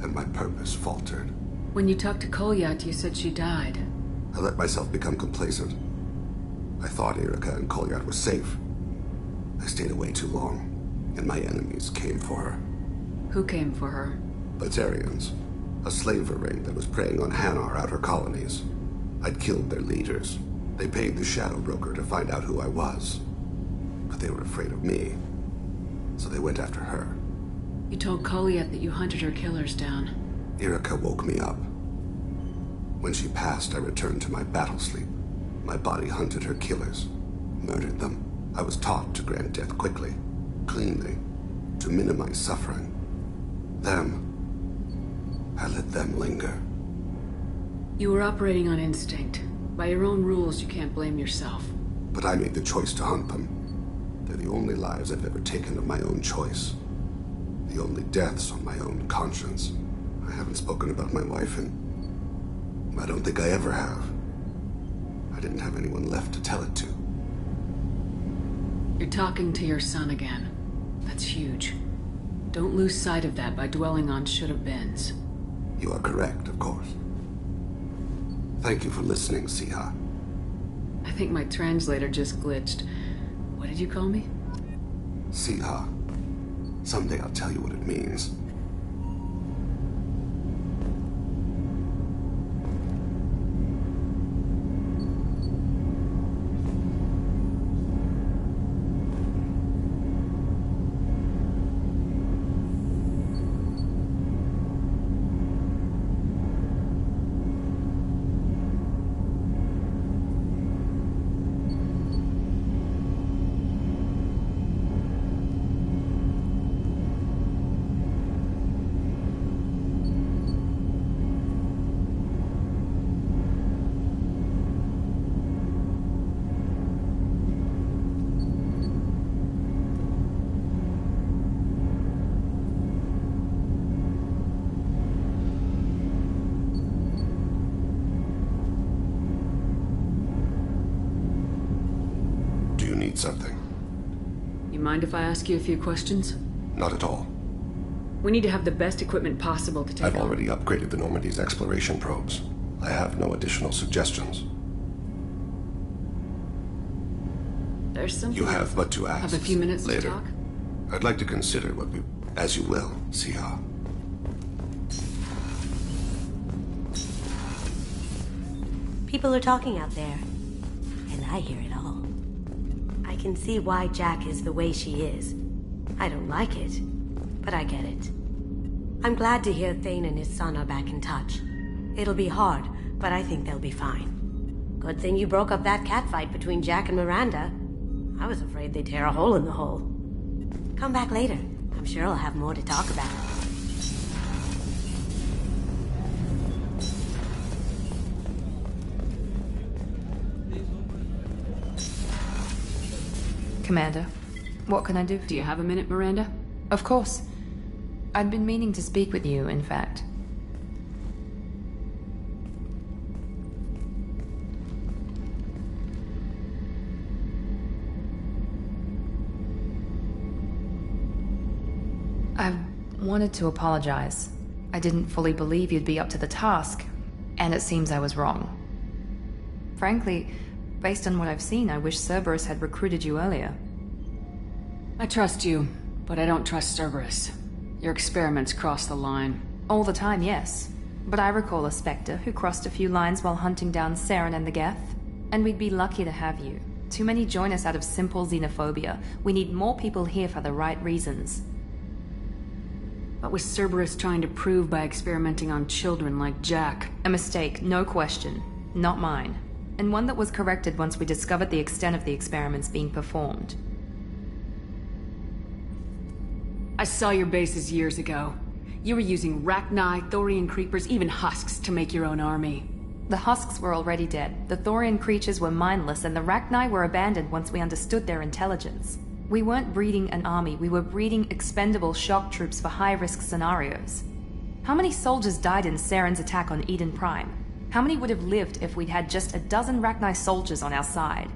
and my purpose faltered. When you talked to Kolyat, you said she died. I let myself become complacent. I thought Erica and Kolyat were safe. I stayed away too long, and my enemies came for her. Who came for her? Batarians. A slaver ring that was preying on Hanar outer colonies. I'd killed their leaders. They paid the Shadow Broker to find out who I was. But they were afraid of me, so they went after her. You told Kolyat that you hunted her killers down. Erica woke me up. When she passed, I returned to my battle sleep. My body hunted her killers, murdered them. I was taught to grant death quickly, cleanly, to minimize suffering. I let them linger. You were operating on instinct. By your own rules, you can't blame yourself. But I made the choice to hunt them. They're the only lives I've ever taken of my own choice. The only deaths on my own conscience. I haven't spoken about my wife and I don't think I ever have. I didn't have anyone left to tell it to. You're talking to your son again. That's huge. Don't lose sight of that by dwelling on should-have-beens. You are correct, of course. Thank you for listening, Siha. I think my translator just glitched. What did you call me? Siha. Someday I'll tell you what it means. need something. You mind if I ask you a few questions? Not at all. We need to have the best equipment possible to take I've on. already upgraded the Normandy's exploration probes. I have no additional suggestions. There's something... You have but to ask. Have a few minutes later. to talk? I'd like to consider what we... As you will, Siha. People are talking out there, and I hear it all. I can see why Jack is the way she is. I don't like it, but I get it. I'm glad to hear Thane and his son are back in touch. It'll be hard, but I think they'll be fine. Good thing you broke up that catfight between Jack and Miranda. I was afraid they'd tear a hole in the hole. Come back later. I'm sure I'll have more to talk about. Commander, what can I do? Do you have a minute, Miranda? Of course. I'd been meaning to speak with you, in fact. I wanted to apologize. I didn't fully believe you'd be up to the task, and it seems I was wrong. Frankly, based on what I've seen, I wish Cerberus had recruited you earlier. I trust you, but I don't trust Cerberus. Your experiments cross the line. All the time, yes. But I recall a Spectre who crossed a few lines while hunting down Saren and the Geth. And we'd be lucky to have you. Too many join us out of simple xenophobia. We need more people here for the right reasons. What was Cerberus trying to prove by experimenting on children like Jack? A mistake, no question. Not mine. And one that was corrected once we discovered the extent of the experiments being performed. I saw your bases years ago. You were using Rachni, Thorian creepers, even husks to make your own army. The husks were already dead. The Thorian creatures were mindless, and the Rachni were abandoned once we understood their intelligence. We weren't breeding an army, we were breeding expendable shock troops for high-risk scenarios. How many soldiers died in Saren's attack on Eden Prime? How many would have lived if we'd had just a dozen Rachni soldiers on our side?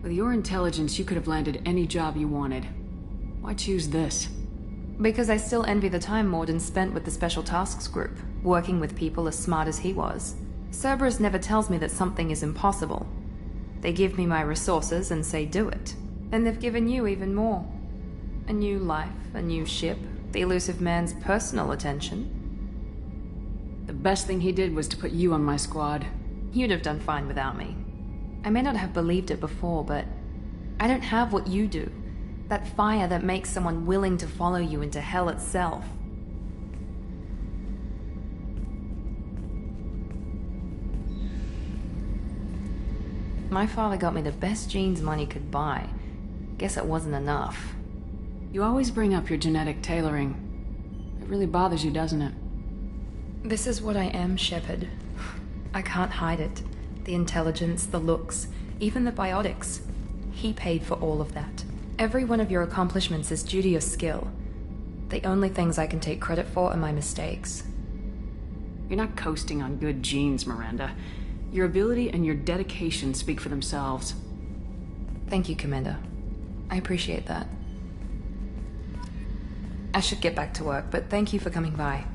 With your intelligence, you could have landed any job you wanted. Why choose this? Because I still envy the time Morden spent with the Special Tasks Group, working with people as smart as he was. Cerberus never tells me that something is impossible. They give me my resources and say do it. And they've given you even more. A new life, a new ship, the elusive man's personal attention. The best thing he did was to put you on my squad. You'd have done fine without me. I may not have believed it before, but I don't have what you do. That fire that makes someone willing to follow you into hell itself. My father got me the best genes money could buy. Guess it wasn't enough. You always bring up your genetic tailoring. It really bothers you, doesn't it? This is what I am, Shepard. I can't hide it. The intelligence, the looks, even the biotics. He paid for all of that. Every one of your accomplishments is due to your skill. The only things I can take credit for are my mistakes. You're not coasting on good genes, Miranda. Your ability and your dedication speak for themselves. Thank you, Commander. I appreciate that. I should get back to work, but thank you for coming by.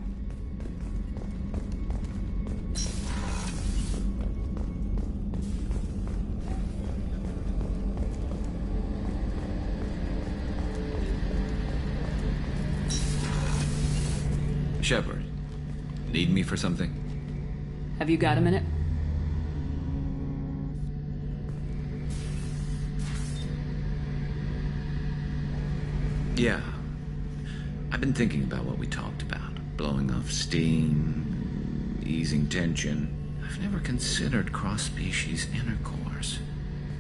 Shepard, need me for something? Have you got a minute? Yeah. I've been thinking about what we talked about. Blowing off steam, easing tension. I've never considered cross-species intercourse.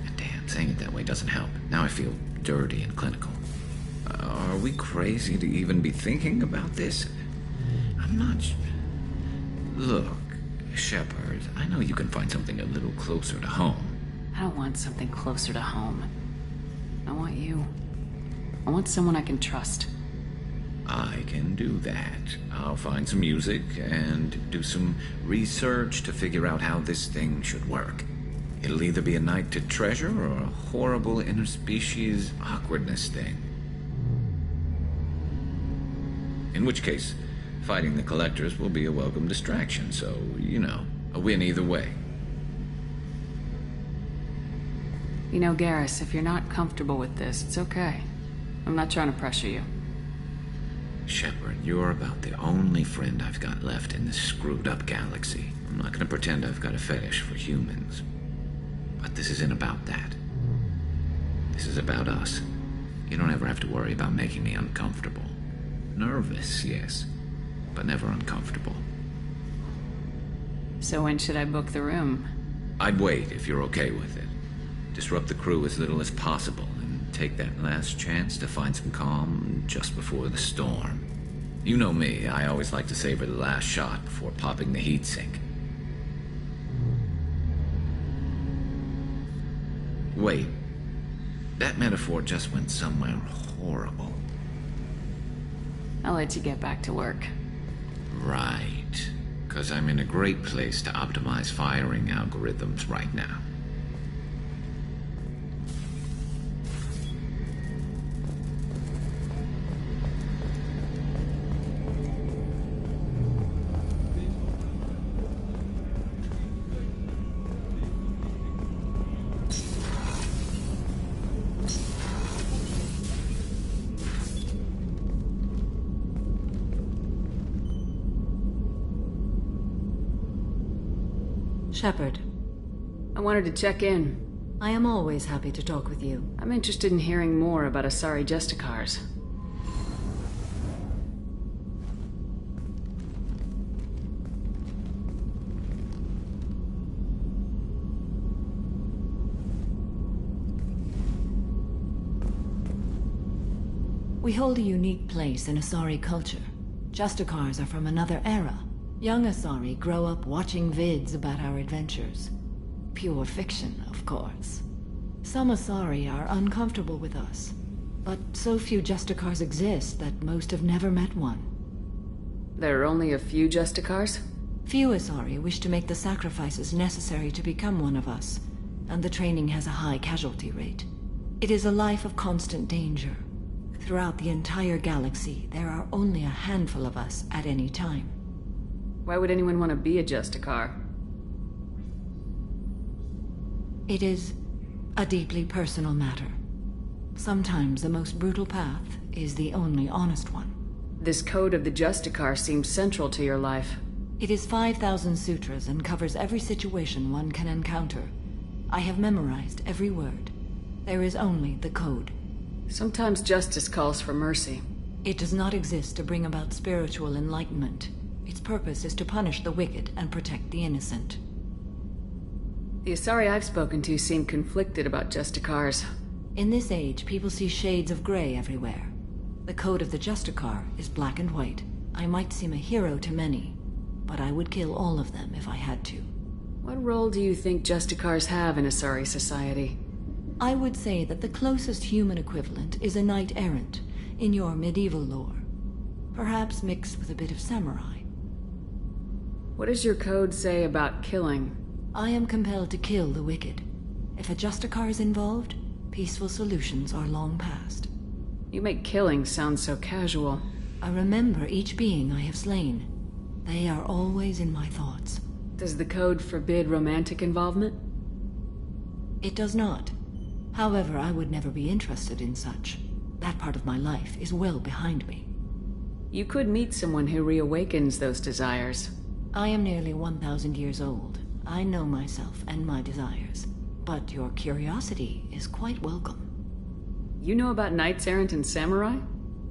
And damn, saying it that way doesn't help. Now I feel dirty and clinical. Are we crazy to even be thinking about this? I'm not... Look, Shepard, I know you can find something a little closer to home. I don't want something closer to home. I want you. I want someone I can trust. I can do that. I'll find some music and do some research to figure out how this thing should work. It'll either be a night to treasure or a horrible interspecies awkwardness thing. In which case, fighting the Collectors will be a welcome distraction, so, you know, a win either way. You know, Garrus, if you're not comfortable with this, it's okay. I'm not trying to pressure you. Shepard, you're about the only friend I've got left in this screwed-up galaxy. I'm not gonna pretend I've got a fetish for humans. But this isn't about that. This is about us. You don't ever have to worry about making me uncomfortable. Nervous, yes, but never uncomfortable. So when should I book the room? I'd wait if you're okay with it. Disrupt the crew as little as possible, and take that last chance to find some calm just before the storm. You know me, I always like to savor the last shot before popping the heatsink. Wait, that metaphor just went somewhere horrible. I'll let you get back to work. Right, because I'm in a great place to optimize firing algorithms right now. Shepard. I wanted to check in. I am always happy to talk with you. I'm interested in hearing more about Asari Justicars. We hold a unique place in Asari culture. Justicars are from another era. Young Asari grow up watching vids about our adventures. Pure fiction, of course. Some Asari are uncomfortable with us, but so few Justicars exist that most have never met one. There are only a few Justicars? Few Asari wish to make the sacrifices necessary to become one of us, and the training has a high casualty rate. It is a life of constant danger. Throughout the entire galaxy, there are only a handful of us at any time. Why would anyone want to be a Justicar? It is a deeply personal matter. Sometimes the most brutal path is the only honest one. This code of the Justicar seems central to your life. It is 5,000 sutras and covers every situation one can encounter. I have memorized every word. There is only the code. Sometimes justice calls for mercy. It does not exist to bring about spiritual enlightenment. Its purpose is to punish the wicked and protect the innocent. The Asari I've spoken to seem conflicted about Justicars. In this age, people see shades of gray everywhere. The code of the Justicar is black and white. I might seem a hero to many, but I would kill all of them if I had to. What role do you think Justicars have in Asari society? I would say that the closest human equivalent is a knight-errant in your medieval lore. Perhaps mixed with a bit of samurai. What does your code say about killing? I am compelled to kill the wicked. If a Justicar is involved, peaceful solutions are long past. You make killing sound so casual. I remember each being I have slain. They are always in my thoughts. Does the code forbid romantic involvement? It does not. However, I would never be interested in such. That part of my life is well behind me. You could meet someone who reawakens those desires. I am nearly 1,000 years old. I know myself and my desires. But your curiosity is quite welcome. You know about knights errant and samurai?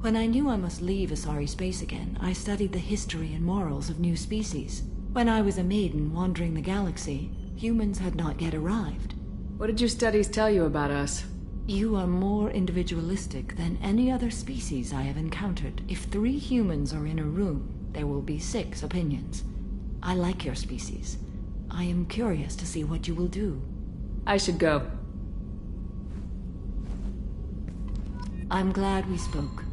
When I knew I must leave Asari space again, I studied the history and morals of new species. When I was a maiden wandering the galaxy, humans had not yet arrived. What did your studies tell you about us? You are more individualistic than any other species I have encountered. If 3 humans are in a room, there will be 6 opinions. I like your species. I am curious to see what you will do. I should go. I'm glad we spoke.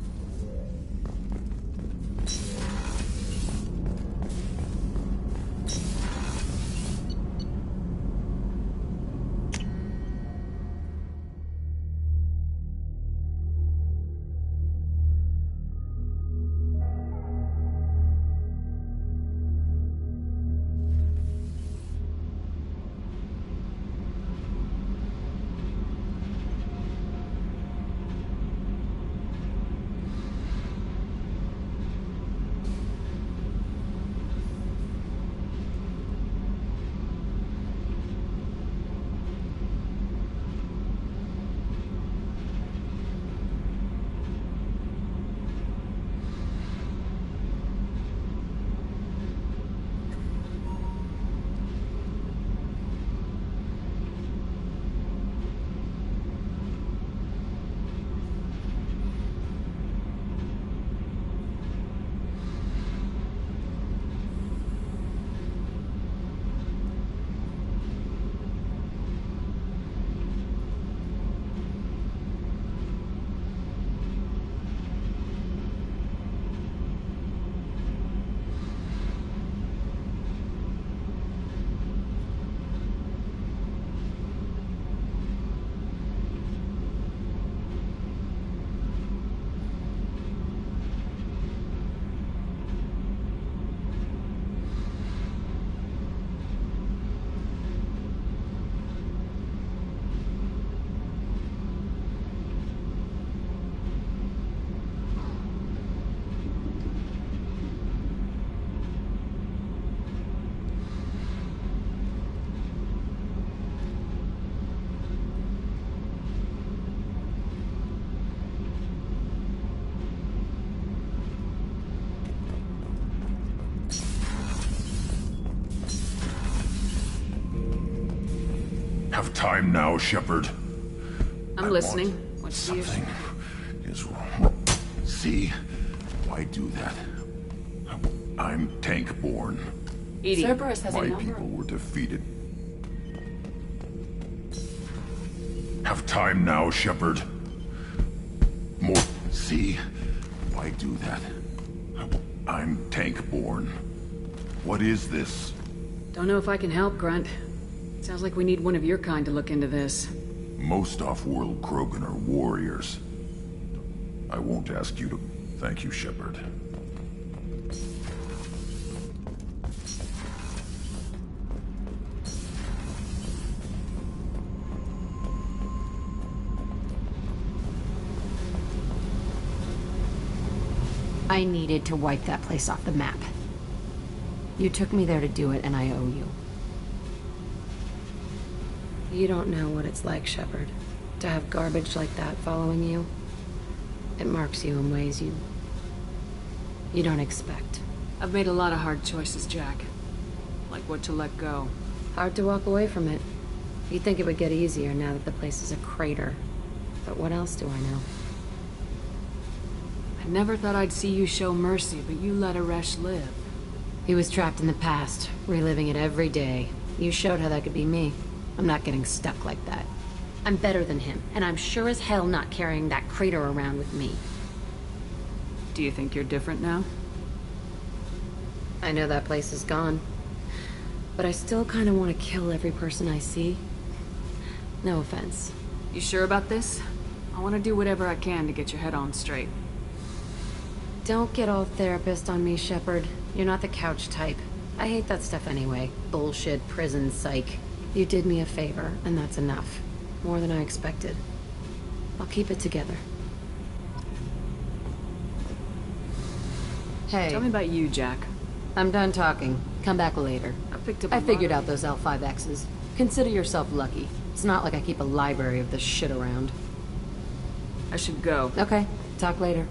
Have time now, Shepard. I'm listening. What's the issue? Something is wrong. See? Why do that? I'm tank-born. EDI. Cerberus has a My number. people were defeated. Have time now, Shepard. More. See? Why do that? I'm tank-born. What is this? Don't know if I can help, Grunt. Sounds like we need one of your kind to look into this. Most off-world Krogan are warriors. I won't ask you to... Thank you, Shepard. I needed to wipe that place off the map. You took me there to do it, and I owe you. You don't know what it's like, Shepard, to have garbage like that following you. It marks you in ways you don't expect. I've made a lot of hard choices, Jack. Like what to let go. Hard to walk away from it. You'd think it would get easier now that the place is a crater. But what else do I know? I never thought I'd see you show mercy, but you let Aresh live. He was trapped in the past, reliving it every day. You showed how that could be me. I'm not getting stuck like that. I'm better than him, and I'm sure as hell not carrying that crater around with me. Do you think you're different now? I know that place is gone. But I still kind of want to kill every person I see. No offense. You sure about this? I want to do whatever I can to get your head on straight. Don't get all therapist on me, Shepard. You're not the couch type. I hate that stuff anyway. Bullshit, prison, psych. You did me a favor, and that's enough. More than I expected. I'll keep it together. Hey. Tell me about you, Jack. I'm done talking. Come back later. I figured out those L5Xs. Consider yourself lucky. It's not like I keep a library of this shit around. I should go. Okay. Talk later.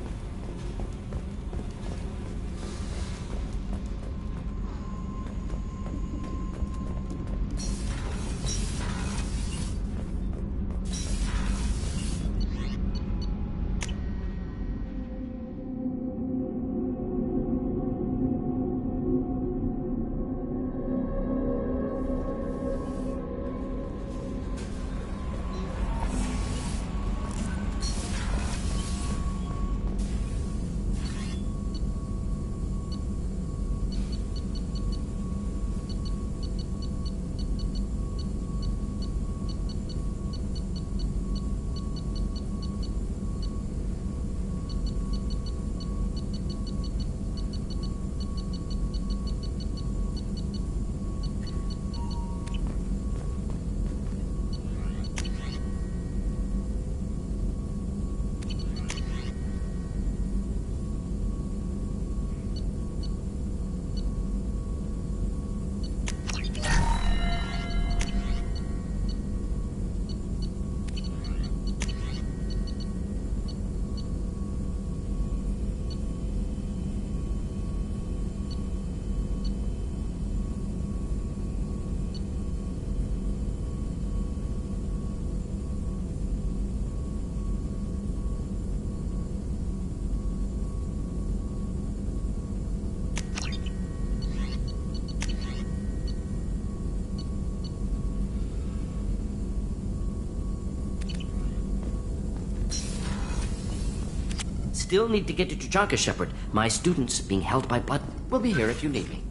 Still need to get to Tuchanka, Shepard. My student's being held by Blood. We'll be here if you need me.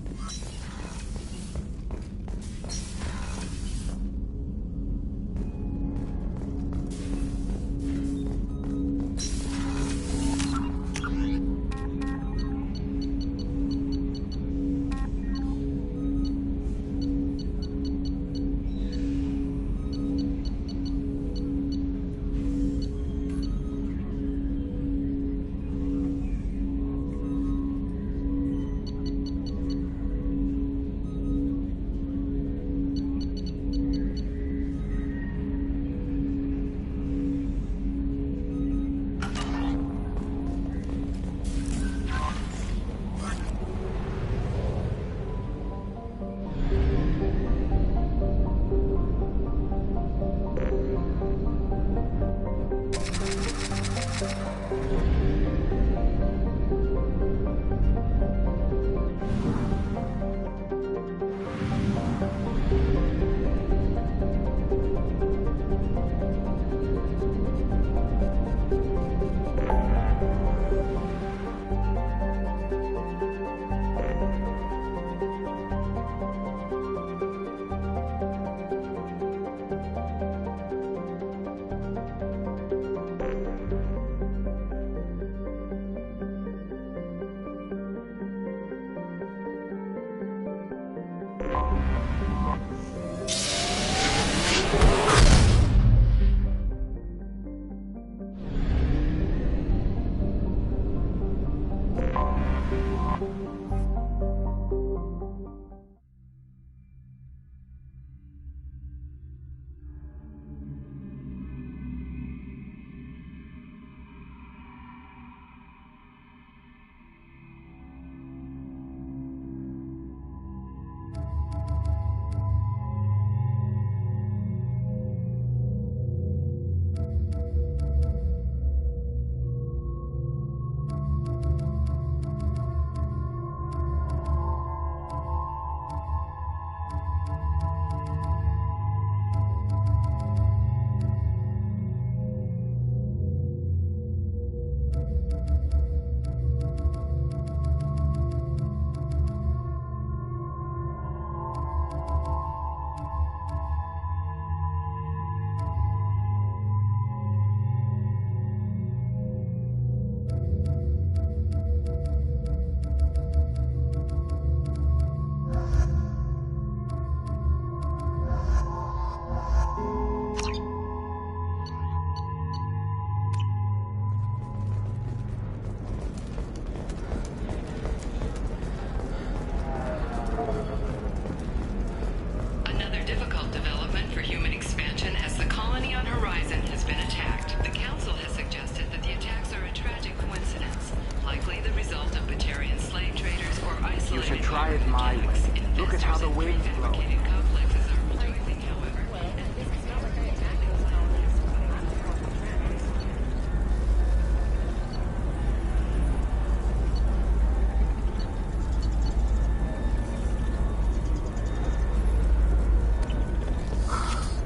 my way. Look at how the wind's blowing.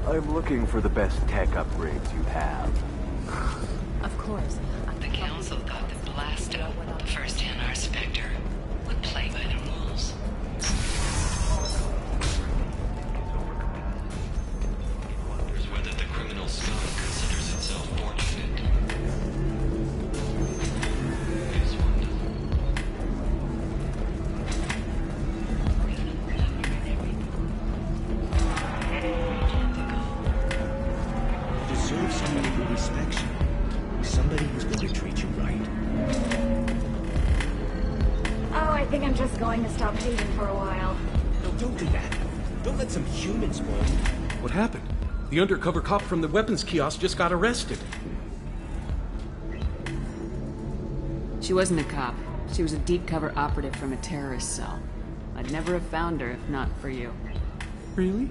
I'm looking for the best tech upgrades you have. Of course. The Council thought that Blasto, the first NR Spectre, would play by the rules. Wonders whether the criminal scum considers itself fortunate. Deserve somebody who respects you. Somebody who's going to treat you right. Oh, I think I'm just going to stop dating for a while. No, don't do that. Don't let some human spoil you. What happened? The undercover cop from the weapons kiosk just got arrested. She wasn't a cop. She was a deep cover operative from a terrorist cell. I'd never have found her if not for you. Really?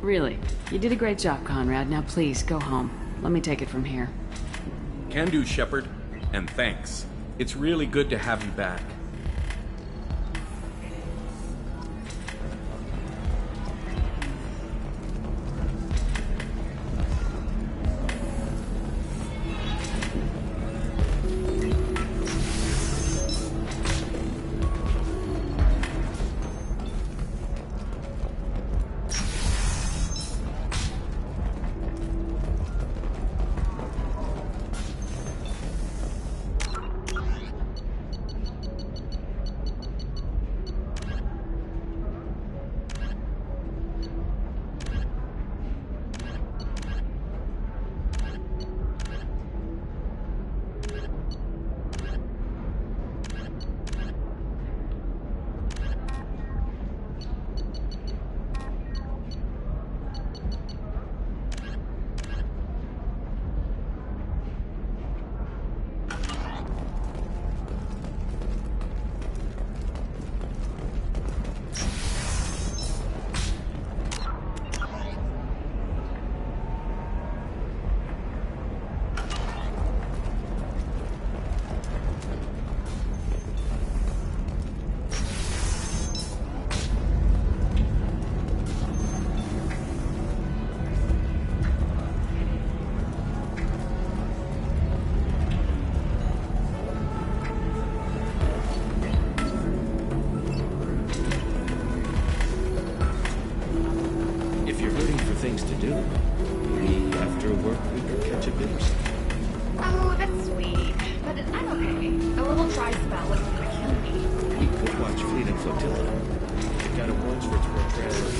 Really. You did a great job, Conrad. Now please, go home. Let me take it from here. Can do, Shepard. And thanks. It's really good to have you back. Things to do. Maybe after work we could catch a bit or something. Oh, that's sweet. But I'm okay. A little dry spell isn't gonna kill me. We could watch Fleet and Flotilla. They've got awards for its portrayal of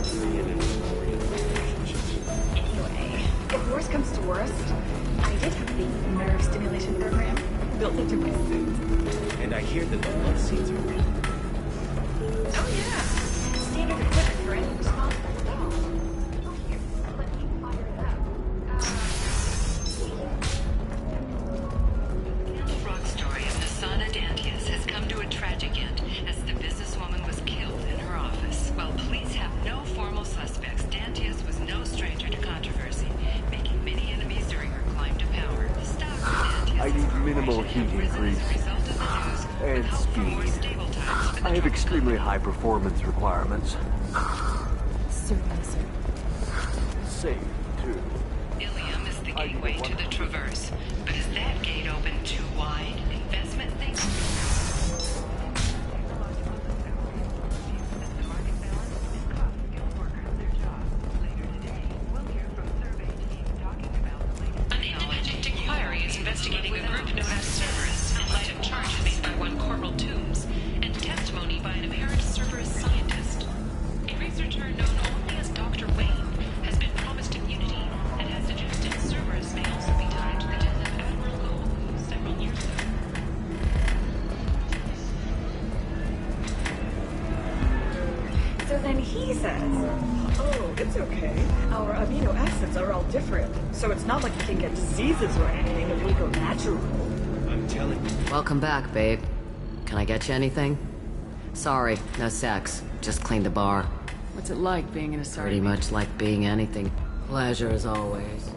Korean and Korean relationships. Anyway, if worst comes to worst, I did have the nerve stimulation program built into my suit. And I hear that the love scenes are real. Oh yeah. Standard equipment for any responsible dog. Frog story of Nasana Dantius has come to a tragic end as the businesswoman was killed in her office. While police have no formal suspects, Dantius was no stranger to controversy, making many enemies during her climb to power. The stock of Dantius I need minimal heating grease and speed. I have extremely high performance requirements. Certainly, sir. Safe, too. Ilium is the gateway to the Traverse, but is that gate open too wide? Investment things? An independent inquiry is investigating a group known as Cerberus in light of charges made by one Corporal Toombs and testimony by an apparent Cerberus scientist. A researcher known only as Dr. Wayne has been promised immunity and has suggested Cerberus may also be tied to the death of Admiral Cole several years ago. So then he says, oh, it's okay. Our amino acids are all different. So it's not like we can get diseases or anything if we go natural. I'm telling you. Welcome back, babe. Can I get you anything? Sorry, no sex. Just cleaned the bar. What's it like being in a sorry? Pretty much like being anything. Pleasure as always.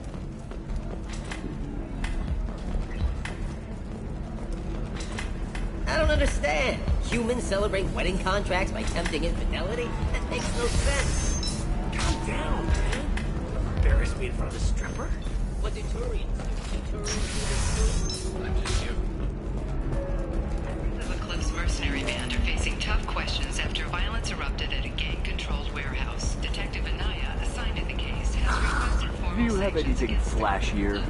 I don't understand. Humans celebrate wedding contracts by tempting infidelity? That makes no sense. Calm down, man. Embarrass me in front of a stripper? What do Turians do? I'm just you. Of a close mercenary band are facing tough questions after violence erupted at a gang-controlled warehouse. Detective Anaya, assigned to the case, has requested Do formal you have anything flashier?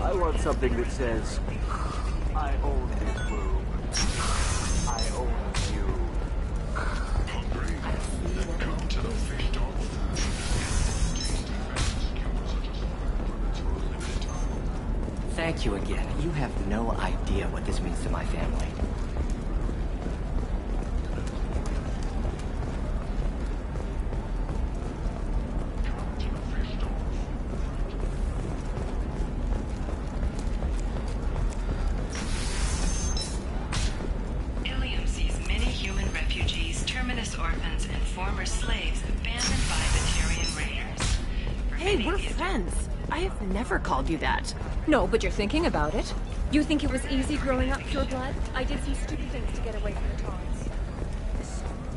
I want something that says, I own this room. I own you. Thank you again. You have no idea what this means to my family. Ilium sees many human refugees, terminus orphans, and former slaves abandoned by Batarian raiders. Hey, we're friends. I have never called you that. No, but you're thinking about it. You think it was easy growing up pure blood? I did some stupid things to get away from the Taurus.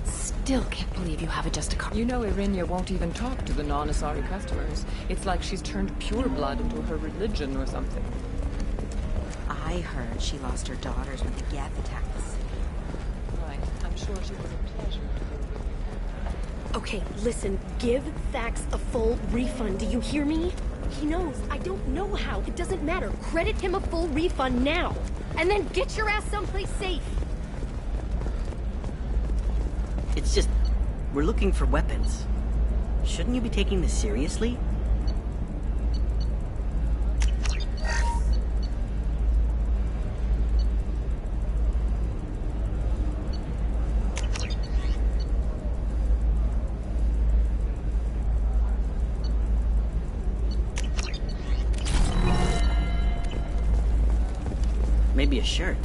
Still can't believe you have a Justicar. You know Irinia won't even talk to the non-Asari customers. It's like she's turned pure blood into her religion or something. I heard she lost her daughters when the Geth attacked the city. Right. I'm sure she was a pleasure to her. Okay, listen. Give Thax a full refund. Do you hear me? He knows. I don't know how. It doesn't matter. Credit him a full refund now. And then get your ass someplace safe. It's just, we're looking for weapons. Shouldn't you be taking this seriously? Maybe a shirt.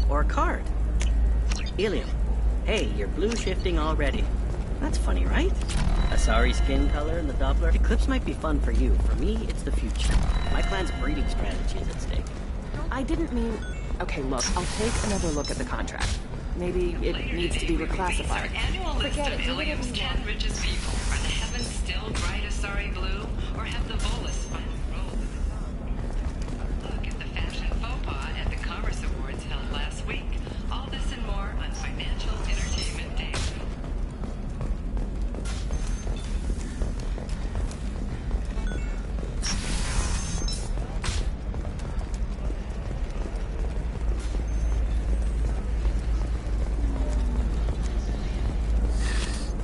Or a card. Ilium. Hey, you're blue shifting already. That's funny, right? Asari skin color and the Doppler. Eclipse might be fun for you. For me, it's the future. My clan's breeding strategy is at stake. I didn't mean... Okay, look, I'll take another look at the contract. Maybe it needs to be reclassified. Annual list of Ilium's 10 richest people. Are the heavens still bright Asari blue, or have the Volus finally rolled with the sun? Look at the fashion faux pas at the Commerce Awards held last week. All this and more on Financial Entertainment Daily.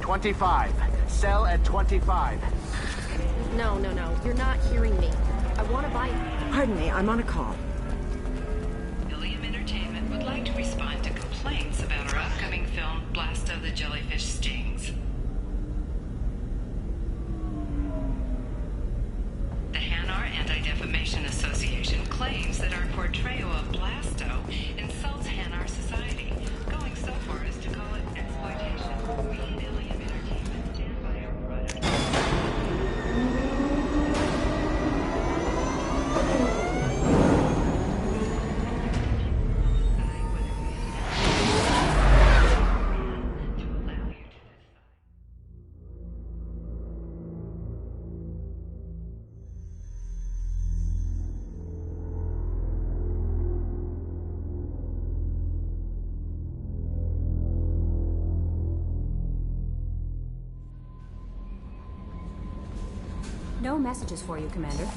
$25. Sell at $25. No. You're not hearing me. I want to buy... Pardon me, I'm on a call. Ilium Entertainment would like to respond to complaints about our upcoming film, Blast of the Jellyfish Stings. The Hanar Anti-Defamation Association claims that our portrayal of Blasto insults Hanar society, going so far as to call it exploitation. We at Ilium Entertainment stand by our product. No messages for you, Commander.